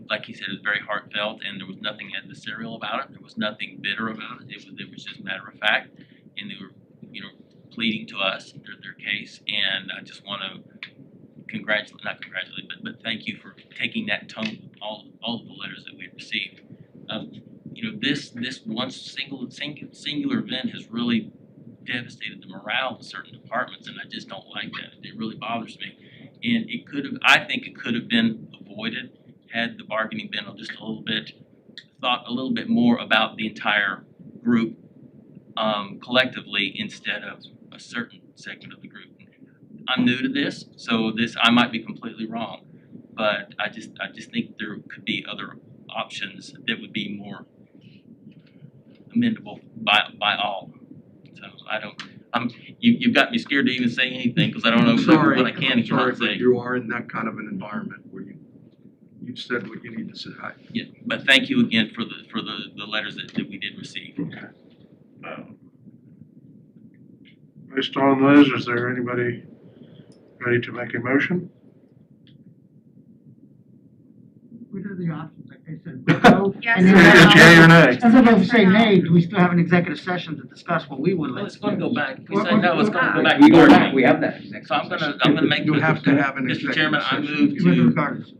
like he said, it was very heartfelt, and there was nothing adversarial about it. There was nothing bitter about it. It was just matter of fact, and they were, you know, pleading to us their case. And I just want to not congratulate, but thank you for taking that tone with all of the letters that we had received. You know, this one singular event has really devastated the morale of certain departments, and I just don't like that. It really bothers me. And I think it could have been avoided had the bargaining been just thought a little bit more about the entire group collectively instead of a certain segment of the group. I'm new to this, so I might be completely wrong, but I just think there could be other options that would be more amendable by all. So I don't. You've got me scared to even say anything because I don't know exactly what I can and cannot say. You are in that kind of an environment where you've said what you need to say. Yeah, but thank you again for the letters that we did receive. Okay. Based on those, is there anybody ready to make a motion? What are the options, like I said? No, Yes. and then It's yea or nay. Instead of say nay, do we still have an executive session to discuss what we would like? Well, it's going to go back. We Or- said no. It's going to go back. We to go back, bargaining. we have that. So I'm gonna make. You have to have an Mr. executive Chairman, I session. move Regardless.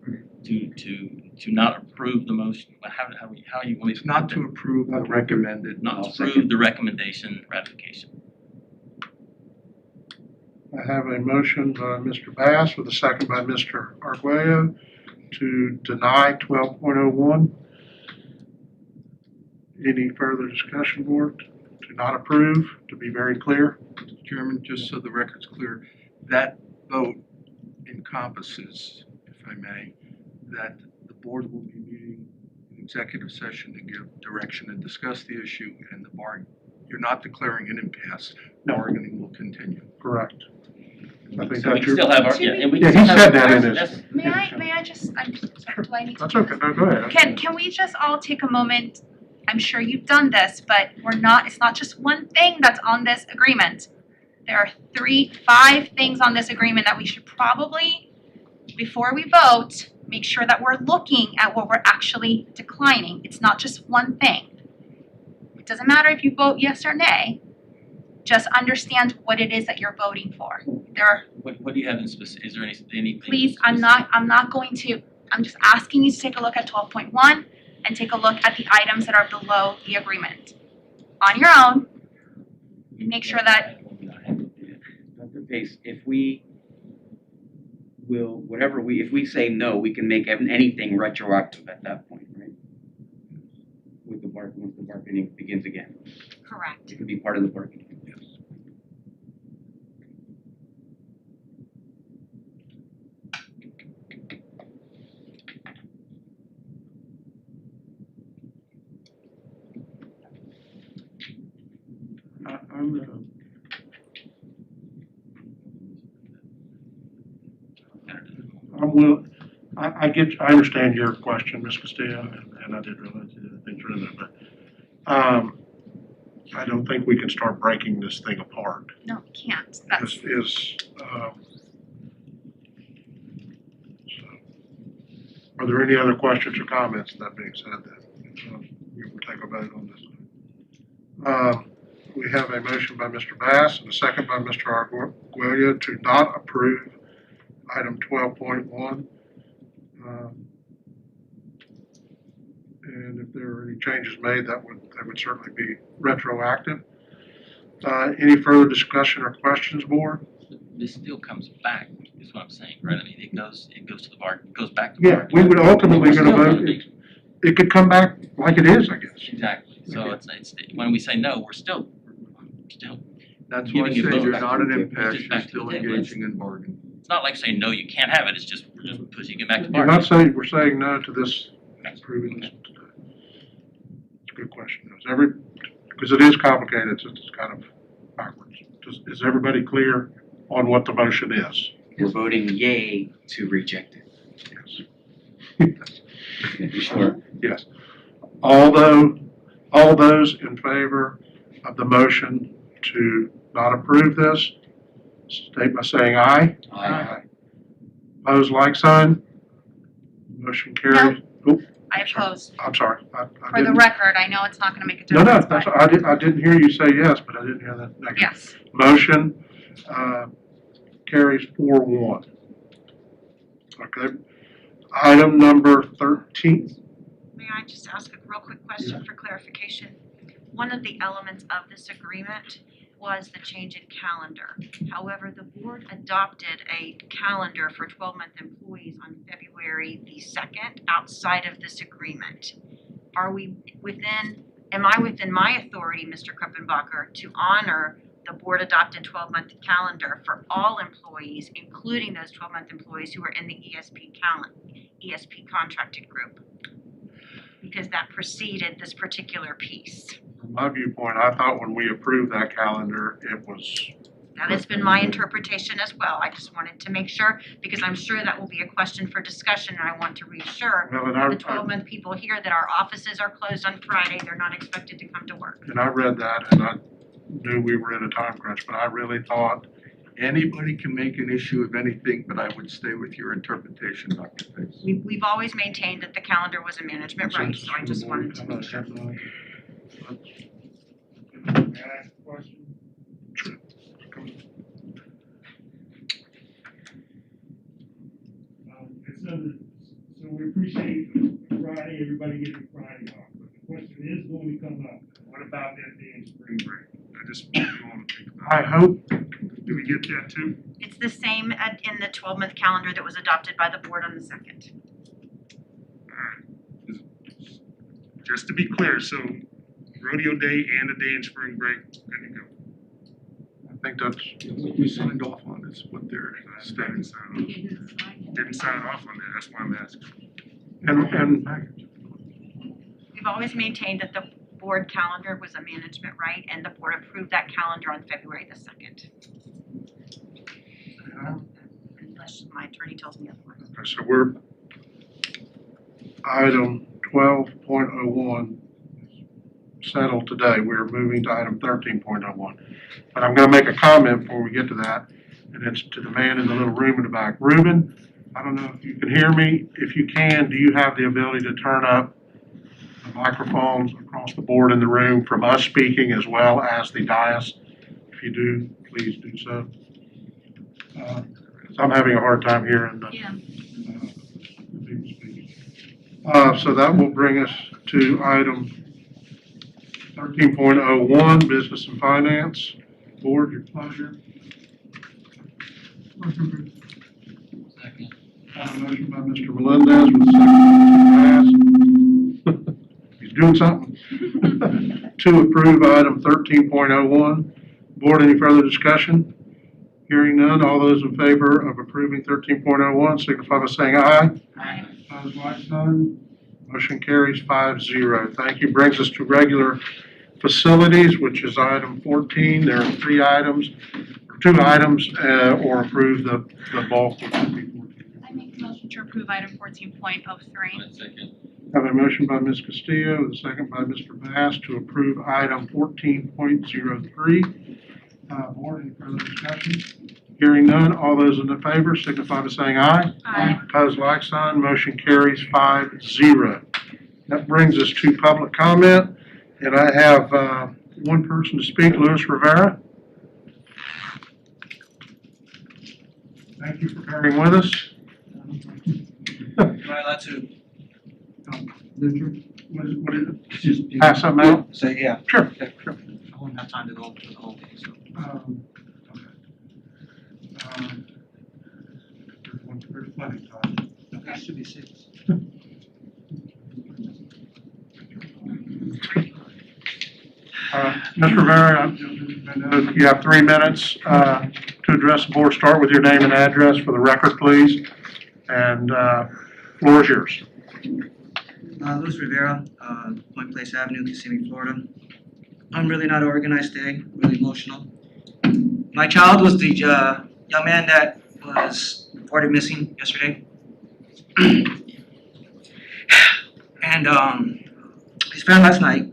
to not approve the motion. How you want me to? It's not to approve the recommended. Not to I'll second. approve the recommendation ratification. I have a motion by Mr. Bass with a second by Mr. Arguello to deny 12.01. Any further discussion, board? To not approve, to be very clear? Mr. Chairman, just so the record's clear, that vote encompasses, if I may, that the board will be meeting in executive session to give direction and discuss the issue, and you're not declaring an impasse. No. Bargaining will continue. Correct. I think So we that's can still have our, yeah, and we Yeah, can he still said have- that in his. that's- May I just, do I need to? That's okay, no, go ahead. Can we just all take a moment? I'm sure you've done this, but it's not just one thing that's on this agreement. There are 5 things on this agreement that we should probably, before we vote, make sure that we're looking at what we're actually declining. It's not just one thing. It doesn't matter if you vote yes or nay, just understand what it is that you're voting for. What do you have in specific, is there anything? Please, I'm just asking you to take a look at 12.1 and take a look at the items that are below the agreement. On your own, make sure that, Dr. Pace, if we say no, we can make anything retroactive at that point, right? Once the bargaining begins again. Correct. It could be part of the bargaining. I understand your question, Ms. Castillo, and I did realize the things were in there, but I don't think we can start breaking this thing apart. No, can't. This That's, is, are there any other questions or comments? That being said, then we will take a vote on this. We have a motion by Mr. Bass and a second by Mr. Arguello to not approve item 12.1. And if there are any changes made, that would certainly be retroactive. Any further discussion or questions, board? This still comes back, is what I'm saying, right? I mean, it goes to the bar, it goes back to. Yeah, we would ultimately gonna vote, it could come back like it is, I guess. Exactly, so it's, when we say no, we're still. That's why I giving say you both you're back not to an the- impasse, just you're back to still the table. engaging in bargaining. It's not like saying, no, you can't have it, it's just, we're just pushing it back to You're bargaining. not saying, we're saying no to this, approving this today. It's a good question. Because it is complicated, it's kind of backwards. Is everybody clear on what the motion is? We're voting yay to reject it. Yes. Be sure. Yes. All those in favor of the motion to not approve this, state by saying aye. Aye. Opposed, like sign. Motion carries. Oop, I oppose. I'm sorry. I For the didn't- record, I know it's not gonna make a No, difference, that's, but I didn't hear you say yes, but I didn't hear that negative. yes. Motion, carries 4-1. Okay. Item number 13. May I just ask a real quick question for clarification? One of the elements of this agreement was the change in calendar. However, the board adopted a calendar for 12-month employees on February the 2nd outside of this agreement. Am I within my authority, Mr. Kruppenbacher, to honor the board adopted 12-month calendar for all employees, including those 12-month employees who are in the ESP contracted group? Because that preceded this particular piece. From my viewpoint, I thought when we approved that calendar, it was. That has been my interpretation as well. I just wanted to make sure, because I'm sure that will be a question for discussion, and I want to reassure Well, and the 12-month people here that our offices are closed on Friday. They're not expected to come to work. And I read that and I knew we were in a time crunch, but I really thought. Anybody can make an issue of anything, but I would stay with your interpretation, Dr. Pace. We've always maintained that the calendar was a management right, so I just wanted to make sure. May I ask a question? Sure. So we appreciate Friday, everybody getting Friday off, but the question is going to come up, what about that day in spring break? I just want to think about I hope. Do we get that too? It's the same in the 12-month calendar that was adopted by the board on the 2nd. Just to be clear, so rodeo day and a day in spring break, good to go. I think that's what we signed off on is what they're Didn't stating. sign off on that, that's why I'm asking. And We've always maintained that the board calendar was a management right, and the board approved that calendar on February the 2nd. Unless my attorney tells me otherwise. so we're item 12.01 settled today. We're moving to item 13.01. But I'm going to make a comment before we get to that, and it's to the man in the little room in the back. Ruben, I don't know if you can hear me. If you can, do you have the ability to turn up the microphones across the board in the room from us speaking as well as the dais? If you do, please do so. I'm having a hard time hearing the people speaking. So that will bring us to item 13.01, Business and Finance. Board, your pleasure. Second. Motion by Mr. Melendez with second by Mr. Bass. He's doing something. To approve item 13.01. Board, any further discussion? Hearing none, all those in favor of approving 13.01 signify by saying aye. Aye. Opposed, like sign. Motion carries 5-0. Thank you. Brings us to regular facilities, which is item 14. There are 2 items, or approve the bulk, which would be 14. I make a motion to approve item 14.03. Second. Have a motion by Ms. Castillo, and a second by Mr. Bass to approve item 14.03. Board, any further discussion? Hearing none, all those in favor signify by saying aye. Aye. Opposed, like sign, motion carries 5-0. That brings us to public comment, and I have one person to speak, Louis Rivera. Thank you for bearing with us. Am I allowed to? What is it? Just Pass something out? Say, yeah. Sure, sure. I won't have time to go over the whole thing, so. There's plenty of time. Okay, should be 6. Mr. Rivera, I know you have 3 minutes to address the board. Start with your name and address for the record, please. And floor is yours. Luis Rivera, Point Place Avenue, Kissimmee, Florida. I'm really not organized today, really emotional. My child was the young man that was reported missing yesterday. And he's found last night.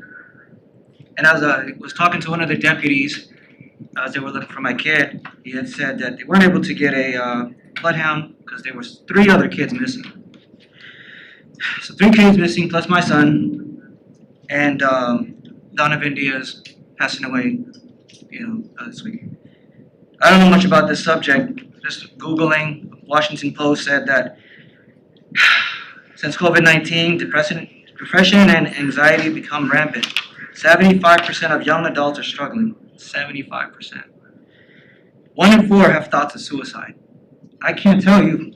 And as I was talking to one of the deputies as they were looking for my kid, he had said that they weren't able to get a bloodhound because there was 3 other kids missing. So 3 kids missing plus my son, and Donovan Diaz passing away, this week. I don't know much about this subject. Just Googling, Washington Post said that since COVID-19, depression and anxiety become rampant. 75% of young adults are struggling. 75%. 1 in 4 have thoughts of suicide. I can't tell you.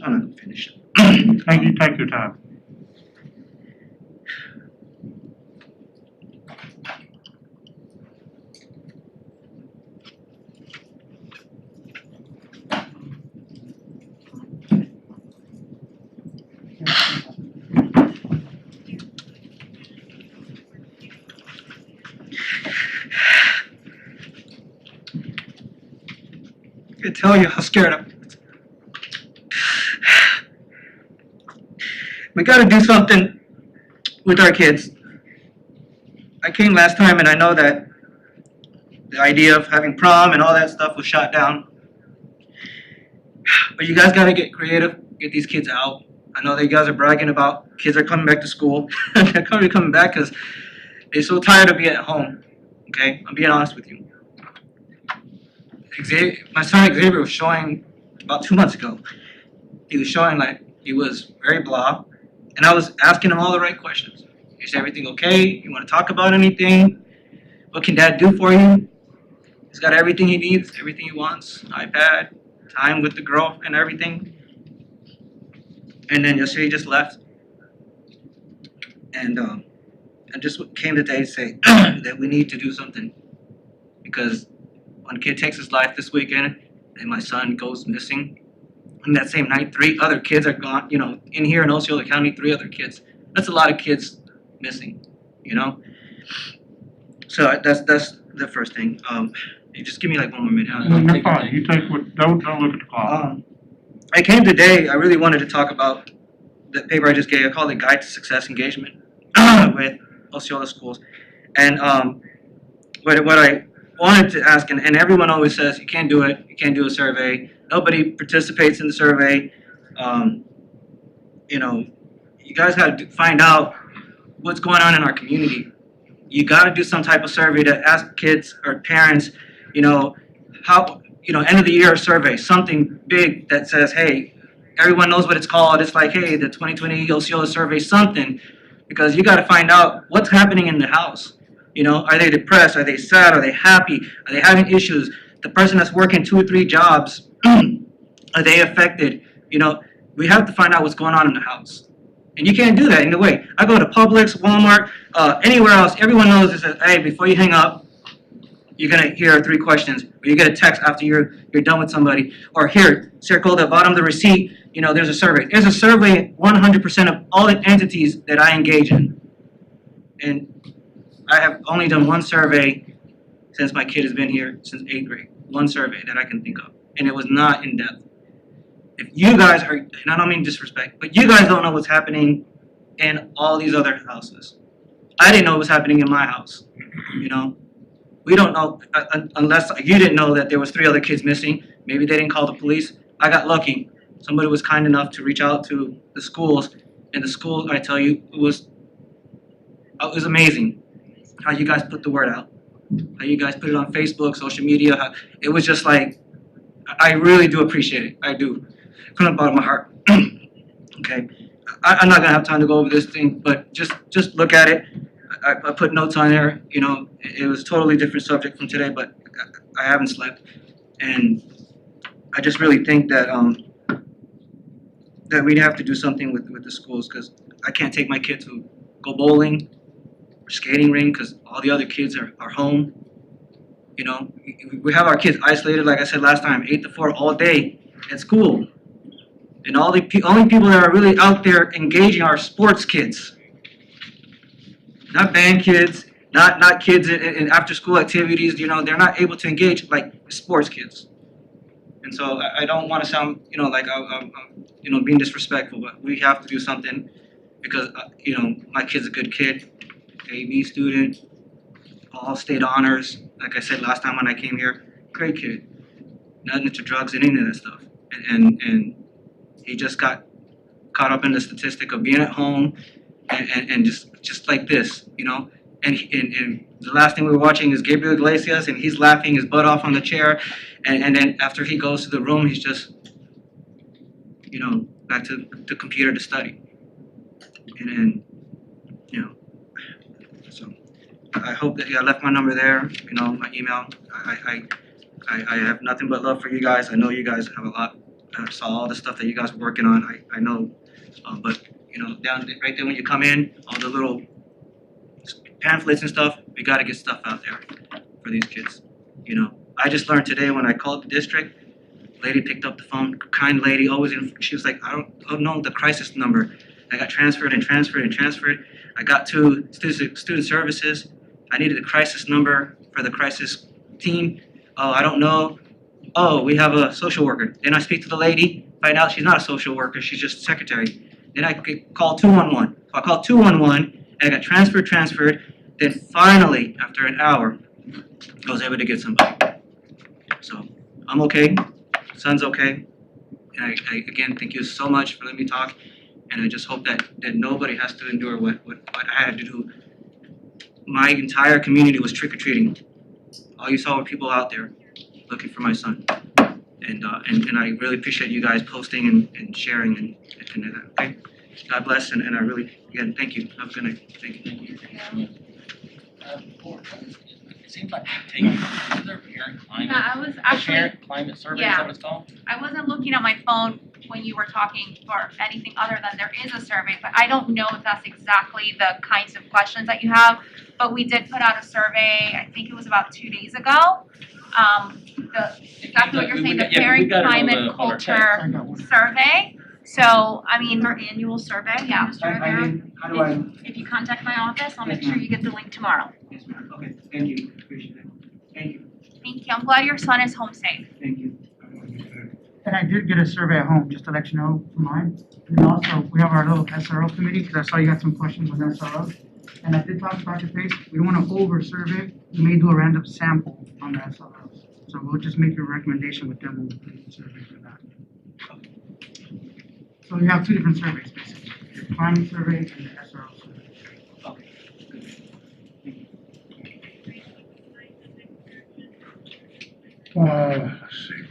I'm not finished. Thank you. Take your time. I can tell you how scared I am. We gotta do something with our kids. I came last time and I know that the idea of having prom and all that stuff was shot down. But you guys gotta get creative, get these kids out. I know that you guys are bragging about kids are coming back to school. They're coming back because they're so tired of being at home. Okay, I'm being honest with you. My son Xavier was showing about 2 months ago. He was showing like he was very blah. And I was asking him all the right questions. Is everything okay? You want to talk about anything? What can dad do for you? He's got everything he needs, everything he wants. iPad, time with the girl and everything. And then yesterday he just left. And I just came today to say that we need to do something. Because one kid takes his life this weekend and my son goes missing. And that same night, 3 other kids are gone, in here in Osceola County, 3 other kids. That's a lot of kids missing, So that's the first thing. You just give me like 1 more minute. You're fine. You take what, don't look at the clock. I came today, I really wanted to talk about the paper I just gave. I called it Guide to Success Engagement with Osceola schools. And what I wanted to ask, and everyone always says, you can't do it, you can't do a survey. Nobody participates in the survey. You guys got to find out what's going on in our community. You got to do some type of survey to ask kids or parents, how, end of the year survey, something big that says, hey, everyone knows what it's called. It's like, hey, the 2020 Osceola survey, something, because you got to find out what's happening in the house. Are they depressed? Are they sad? Are they happy? Are they having issues? The person that's working 2 or 3 jobs, are they affected? We have to find out what's going on in the house. And you can't do that in a way. I go to Publix, Walmart, anywhere else, everyone knows is that, hey, before you hang up, you're going to hear 3 questions. Or you get a text after you're done with somebody. Or here, circle the bottom of the receipt, there's a survey. There's a survey 100% of all the entities that I engage in. And I have only done 1 survey since my kid has been here since 8th grade. 1 survey that I can think of. And it was not in depth. if you guys are, and I don't mean disrespect, but you guys don't know what's happening in all these other houses. I didn't know what was happening in my house, you know? We don't know, unless you didn't know that there was 3 other kids missing. Maybe they didn't call the police. I got lucky. Somebody was kind enough to reach out to the schools, and the schools, I tell you, it was amazing how you guys put the word out, how you guys put it on Facebook, social media. It was just like, I really do appreciate it. I do, from the bottom of my heart. Okay, I'm not gonna have time to go over this thing, but just look at it. I put notes on there. You know, it was a totally different subject from today, but I haven't slept, and I just really think that that we'd have to do something with the schools, because I can't take my kid to go bowling or skating ring because all the other kids are home. You know, we have our kids isolated, like I said last time, 8 to 4 all day at school. And all the only people that are really out there engaging are sports kids. Not band kids, not kids in after school activities, you know, they're not able to engage like sports kids. And so I don't want to sound, you know, like I'm you know, being disrespectful, but we have to do something because, you know, my kid's a good kid, AB student, all state honors. Like I said last time when I came here, great kid, nothing into drugs and any of that stuff. And he just got caught up in the statistic of being at home and just like this, you know. And the last thing we were watching is Gabriel Iglesias, and he's laughing his butt off on the chair. And then after he goes to the room, he's just, you know, back to the computer to study. And then, you know, so I hope that, yeah, I left my number there, you know, my email. I have nothing but love for you guys. I know you guys have a lot. I saw all the stuff that you guys were working on. I know, but you know, right there when you come in, all the little pamphlets and stuff, we got to get stuff out there for these kids. You know, I just learned today when I called the district, lady picked up the phone, kind lady, always she was like, I don't know the crisis number. I got transferred. I got to student services. I needed the crisis number for the crisis team. Oh, I don't know. Oh, we have a social worker. Then I speak to the lady, find out she's not a social worker, she's just a secretary. Then I call 211. So I called 211 and I got transferred. Then finally, after an hour, I was able to get somebody. So I'm okay, son's okay. And I again, thank you so much for letting me talk. And I just hope that nobody has to endure what I had to do. My entire community was trick-or-treating. All you saw were people out there looking for my son. And I really appreciate you guys posting and sharing and that, okay? God bless, and I really, again, thank you. Have a good night. Thank you. It seems like taking, is there a parent climate? Yeah, I was actually. Parent climate survey, is that what it's called? I wasn't looking at my phone when you were talking for anything other than there is a survey, but I don't know if that's exactly the kinds of questions that you have. But we did put out a survey, I think it was about 2 days ago. Exactly what you're saying, the parent climate culture survey. So, I mean. Our annual survey, Yeah. Mr. Rivera. How do I? If you contact my office, I'll make sure you get the link tomorrow. Yes, ma'am. Okay, thank you. Appreciate it. Thank you. Thank you. I'm glad your son is home safe. Thank you. And I did get a survey at home, just to let you know, for mine. And also, we have our little SRO committee, because I saw you got some questions on SRO. And I did talk about your face, we don't want to over-survey, we may do a random sample on the SROs. So we'll just make a recommendation with them, and we'll do the survey for that. So we have 2 different surveys, basically, the climate survey and the SRO survey. Let's see.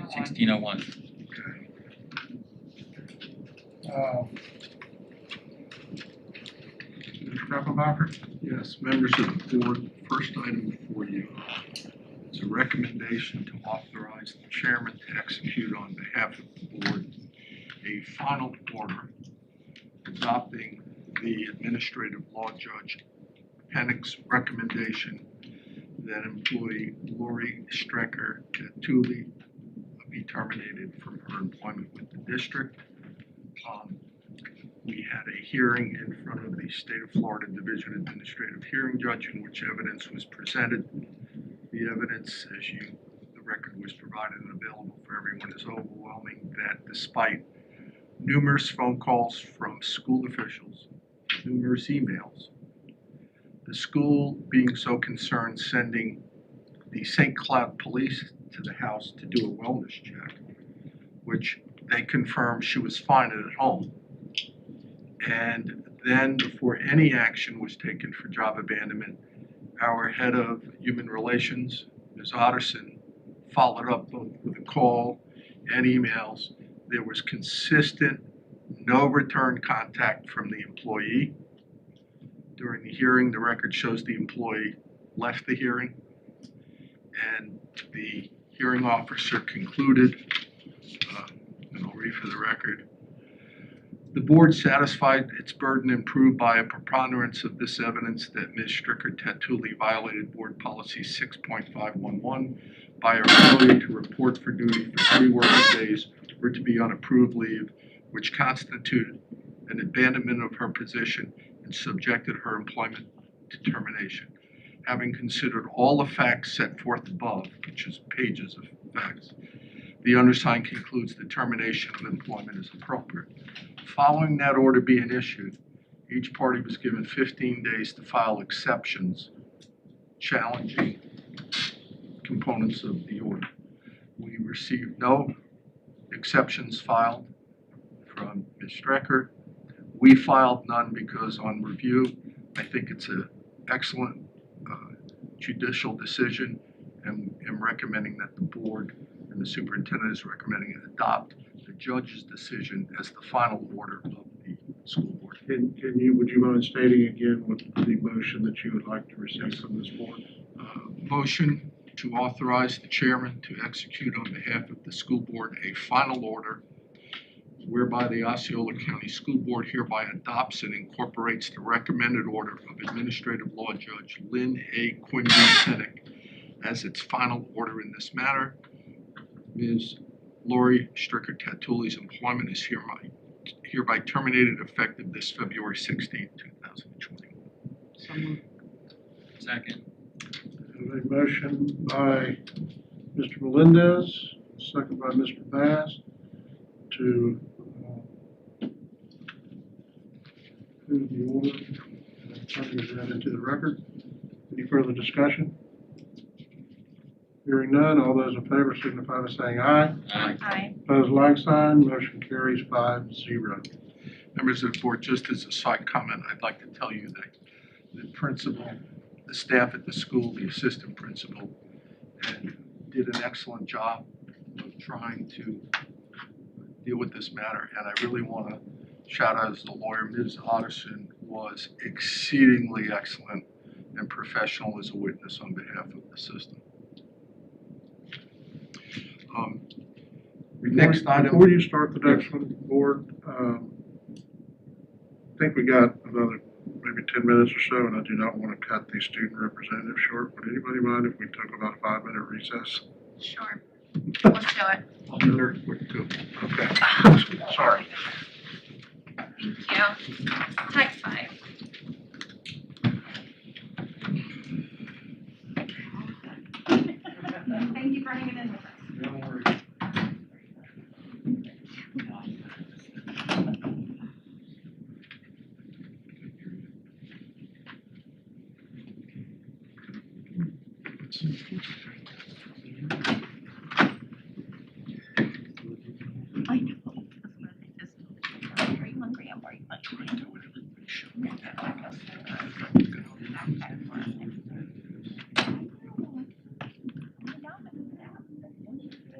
1601. Mr. Yes, members of the board, first item before you is a recommendation to authorize the chairman to execute on behalf of the board a final order adopting the administrative law judge Pennick's recommendation that employee Lori Strecker Catuli be terminated from her employment with the district. We had a hearing in front of the State of Florida Division Administrative Hearing Judge in which evidence was presented. The evidence, as the record was provided and available for everyone is overwhelming, that despite numerous phone calls from school officials, numerous emails, the school being so concerned sending the St. Cloud police to the house to do a wellness check, which they confirmed she was fine at home. And then before any action was taken for job abandonment, our head of human relations, Ms. Otterson, followed up both with a call and emails. There was consistent, no return contact from the employee. During the hearing, the record shows the employee left the hearing, and the hearing officer concluded, and I'll read for the record, the board satisfied its burden and proved by a preponderance of this evidence that Ms. Stricker-Tatuli violated board policy 6.511 by her failure to report for duty for 3 working days or to be on approved leave, which constituted an abandonment of her position and subjected her employment to termination. Having considered all the facts set forth above, which is pages of facts, the undersigned concludes the termination of employment is appropriate. Following that order being issued, each party was given 15 days to file exceptions challenging components of the order. We received no exceptions filed from Ms. Strecker. We filed none because on review, I think it's an excellent judicial decision, and am recommending that the board and the superintendent is recommending it adopt the judge's decision as the final order of the school board. Would you mind stating again what the motion that you would like to receive from this board? Motion to authorize the chairman to execute on behalf of the school board a final order whereby the Osceola County School Board hereby adopts and incorporates the recommended order of Administrative Law Judge Lynn A. Quimby Sennick as its final order in this matter. Ms. Lori Stricker-Tatuli's employment is hereby terminated effective this February 16, 2021. Second. A motion by Mr. Melendez, second by Mr. Bass, to approve the order and turn that into the record. Any further discussion? Hearing none, all those in favor signify by saying aye. Aye. Aye. Opposed, like sign, motion carries 5-0. Members of the board, just as a side comment, I'd like to tell you that the principal, the staff at the school, the assistant principal, and did an excellent job of trying to deal with this matter. And I really want to shout out as the lawyer, Ms. Otterson was exceedingly excellent and professional as a witness on behalf of the system. Next item. Before you start the next one, board, I think we got another maybe 10 minutes or so, and I do not want to cut the student representative short. Would anybody mind if we took about a 5-minute recess? Sure. Let's do it. I'll be very quick too. Okay. Sorry. Thank you. Type 5. Thank you for hanging in with us. Don't worry. I know. Are you hungry? I'm very hungry.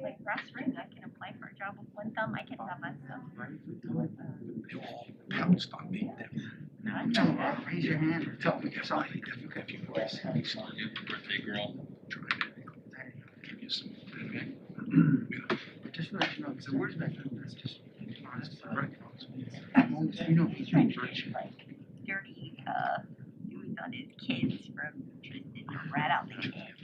Like Ross Ring, I can apply for a job with one thumb. I can have that stuff. They all pounced on me. Raise your hand or tell me it's on. If you voice, Excellent. Birthday girl. try to give you some. Just let you know, so where's that? That's just honest. Right. You know, he's right. Dirty, doing on his kids from Tristan, rat out the kid.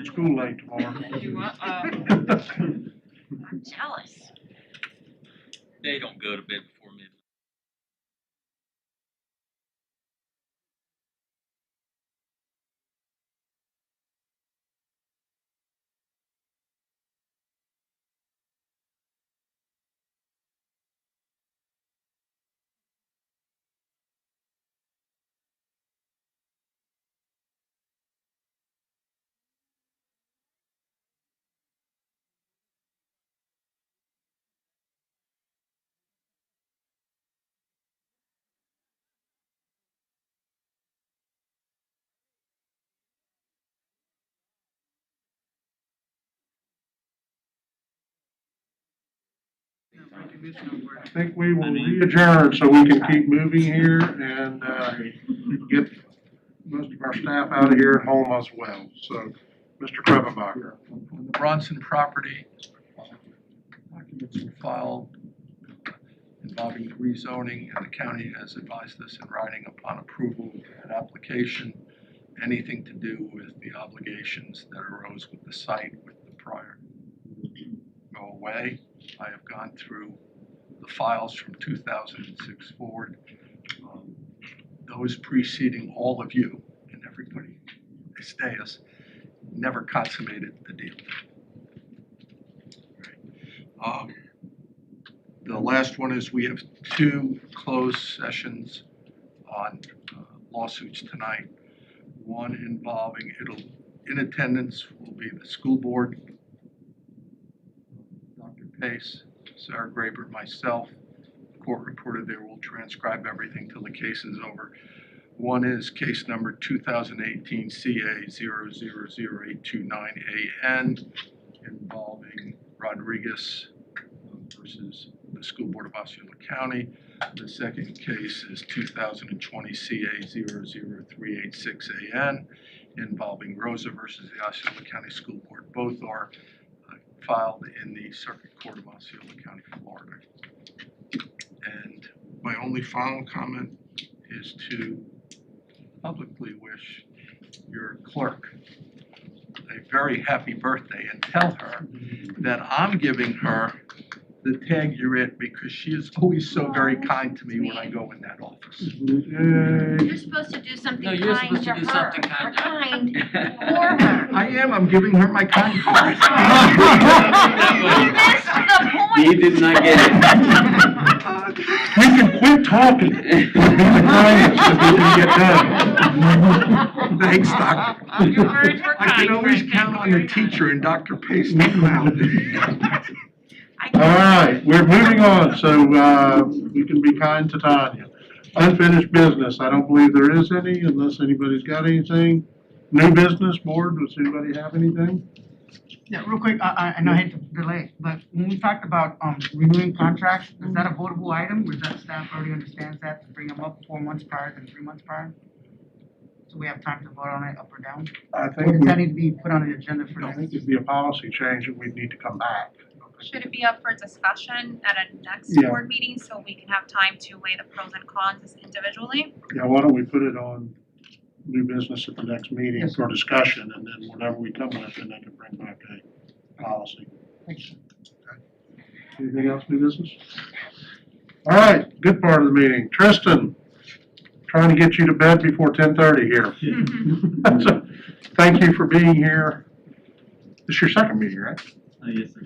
School late tomorrow. I'm jealous. They don't go to bed before midnight. I think we will re-adjourn so we can keep moving here and get most of our staff out of here at home as well. So, Mr. Krebenbacher. On the Bronson property, documents were filed involving the rezoning, and the county has advised us in writing upon approval of that application, anything to do with the obligations that arose with the site with the prior go away. I have gone through the files from 2006 forward, those preceding all of you and everybody, Estes, never consummated the deal. The last one is we have 2 closed sessions on lawsuits tonight. One involving, in attendance will be the school board, Dr. Pace, Sarah Graber, myself. The court reporter there will transcribe everything till the case is over. One is case number 2018 CA 0000829AN involving Rodriguez versus the School Board of Osceola County. The second case is 2020 CA 00386AN involving Rosa versus the Osceola County School Board. Both are filed in the Circuit Court of Osceola County, Florida. And my only final comment is to publicly wish your clerk a very happy birthday and tell her that I'm giving her the tag you're it because she is always so very kind to me when I go in that office. You're supposed to do something No, you're kind supposed to to do her. something kind Or kind for her. I am, I'm giving her my kind card. You missed the point. He did not get it. We can quit talking. Be the kindest if we can get done. Thanks, Doctor. Your words were I can kind, always Frank. count on the teacher and Dr. Pace to come out. All right, we're moving on, so we can be kind to Tanya. Unfinished business, I don't believe there is any unless anybody's got anything. New business, board, does anybody have anything? Yeah, real quick, I know I hate to delay, but when we talked about renewing contracts, is that a votable item? Or is that staff already understands that to bring them up 4 months prior than 3 months prior? So we have time to vote on it up or down? I Or think does that need to be put on the agenda for I next? think it'd be a policy change that we'd need to come back. Should it be up for discussion at a next Yeah. board meeting so we can have time to weigh the pros and cons individually? Yeah, why don't we put it on new business at the next meeting Yes, for discussion, and then whatever we come with, then they can bring back a policy. Thank you. Anything else, new business? All right, good part of the meeting. Tristan, trying to get you to bed before 10:30 here. So, thank you for being here. This is your second meeting, right? Yes, sir.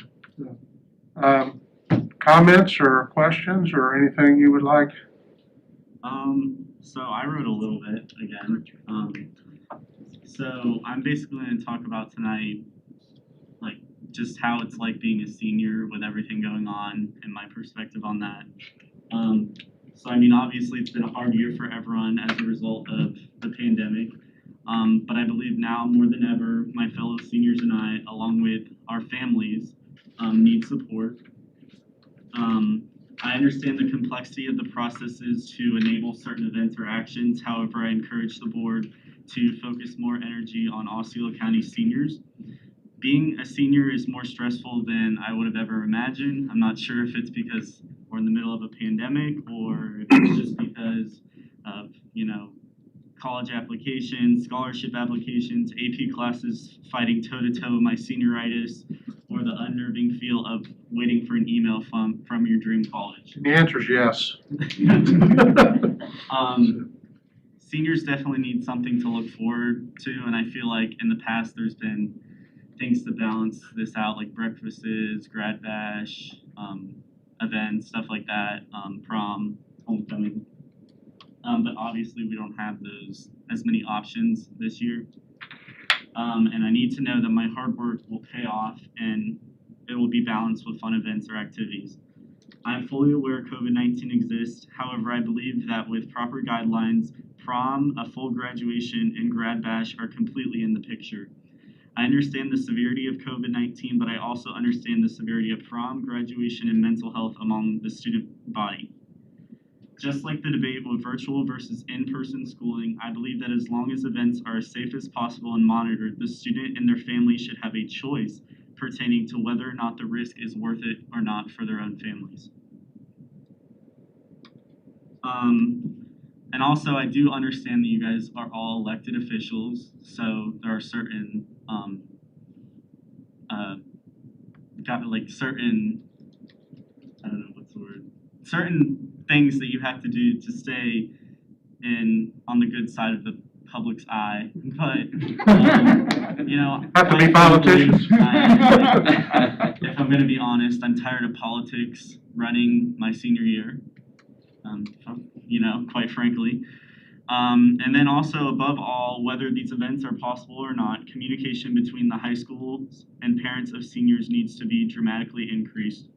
Comments or questions or anything you would like? So I wrote a little bit again. So I'm basically going to talk about tonight, like, just how it's like being a senior with everything going on and my perspective on that. So I mean, obviously it's been a hard year for everyone as a result of the pandemic. But I believe now more than ever, my fellow seniors and I, along with our families, need support. I understand the complexity of the processes to enable certain events or actions. However, I encourage the board to focus more energy on Osceola County seniors. Being a senior is more stressful than I would have ever imagined. I'm not sure if it's because we're in the middle of a pandemic or if it's just because of, college applications, scholarship applications, AP classes, fighting toe-to-toe with my senioritis, or the unnerving feel of waiting for an email from your dream college? The answer is yes. Seniors definitely need something to look forward to, and I feel like in the past there's been things to balance this out, like breakfasts, grad bash, events, stuff like that, prom, homecoming. But obviously we don't have those as many options this year. And I need to know that my hard work will pay off and it will be balanced with fun events or activities. I'm fully aware COVID-19 exists. However, I believe that with proper guidelines, prom, a full graduation, and grad bash are completely in the picture. I understand the severity of COVID-19, but I also understand the severity of prom, graduation, and mental health among the student body. Just like the debate with virtual versus in-person schooling, I believe that as long as events are as safe as possible and monitored, the student and their family should have a choice pertaining to whether or not the risk is worth it or not for their own families. And also, I do understand that you guys are all elected officials, so there are certain, certain things that you have to do to stay on the good side of the public's eye. But, you know, have to be politicians. If I'm going to be honest, I'm tired of politics running my senior year. You know, quite frankly. And then also, above all, whether these events are possible or not, communication between the high schools and parents of seniors needs to be dramatically increased.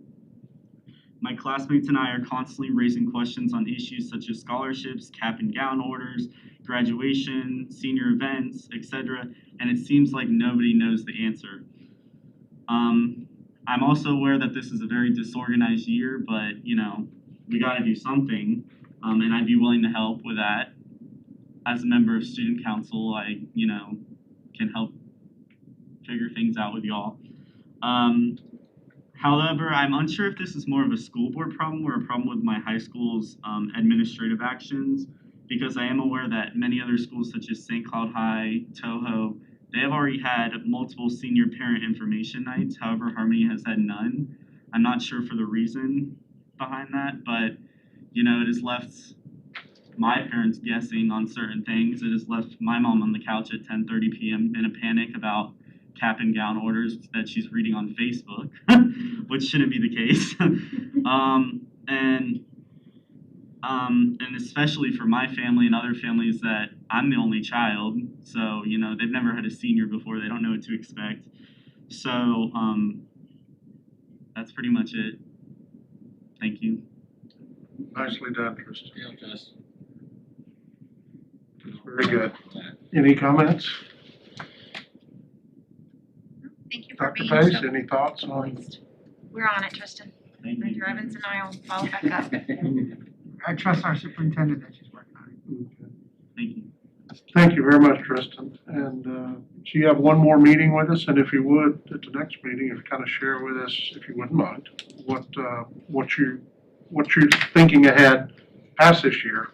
My classmates and I are constantly raising questions on issues such as scholarships, cap and gown orders, graduation, senior events, etc., and it seems like nobody knows the answer. I'm also aware that this is a very disorganized year, but, you know, we got to do something. And I'd be willing to help with that. As a member of student council, I, you know, can help figure things out with y'all. However, I'm unsure if this is more of a school board problem or a problem with my high school's administrative actions, because I am aware that many other schools such as St. Cloud High, Toho, they have already had multiple senior parent information nights. However, Harmony has had none. I'm not sure for the reason behind that, but you know, it has left my parents guessing on certain things. It has left my mom on the couch at 10:30 p.m. in a panic about cap and gown orders that she's reading on Facebook, which shouldn't be the case. And especially for my family and other families that I'm the only child, so you know they've never had a senior before. They don't know what to expect. So that's pretty much it. Thank you. Nicely done, Tristan. Yeah, just. Very good. Any comments? Thank you for Dr. being Pace, so any thoughts on? We're on it, Tristan. Manager Evans and I will follow back up. I trust our superintendent that she's working on it. Thank you. Thank you very much, Tristan. And so you have one more meeting with us, and if you would, at the next meeting, if you kind of share with us, if you wouldn't mind, what you're thinking ahead past this year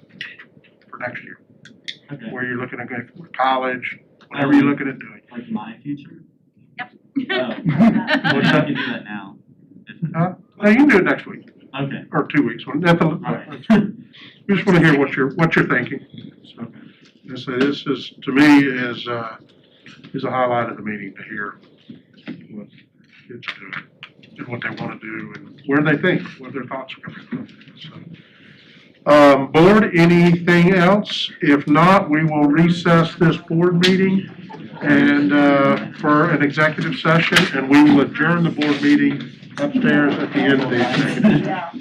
for next year. Okay. Where you're looking at going for college, whatever you're looking at doing. Like my future? Yep. Oh. I can do that now. No, you can do it next week. Okay. Or 2 weeks. We just want to hear what you're thinking. So, this is, to me, is a highlight of the meeting to hear what kids are doing and what they want to do and where they think, what their thoughts are coming from. So, board, anything else? If not, we will recess this board meeting and for an executive session, and we will adjourn the board meeting upstairs at the end of the executive. Yep.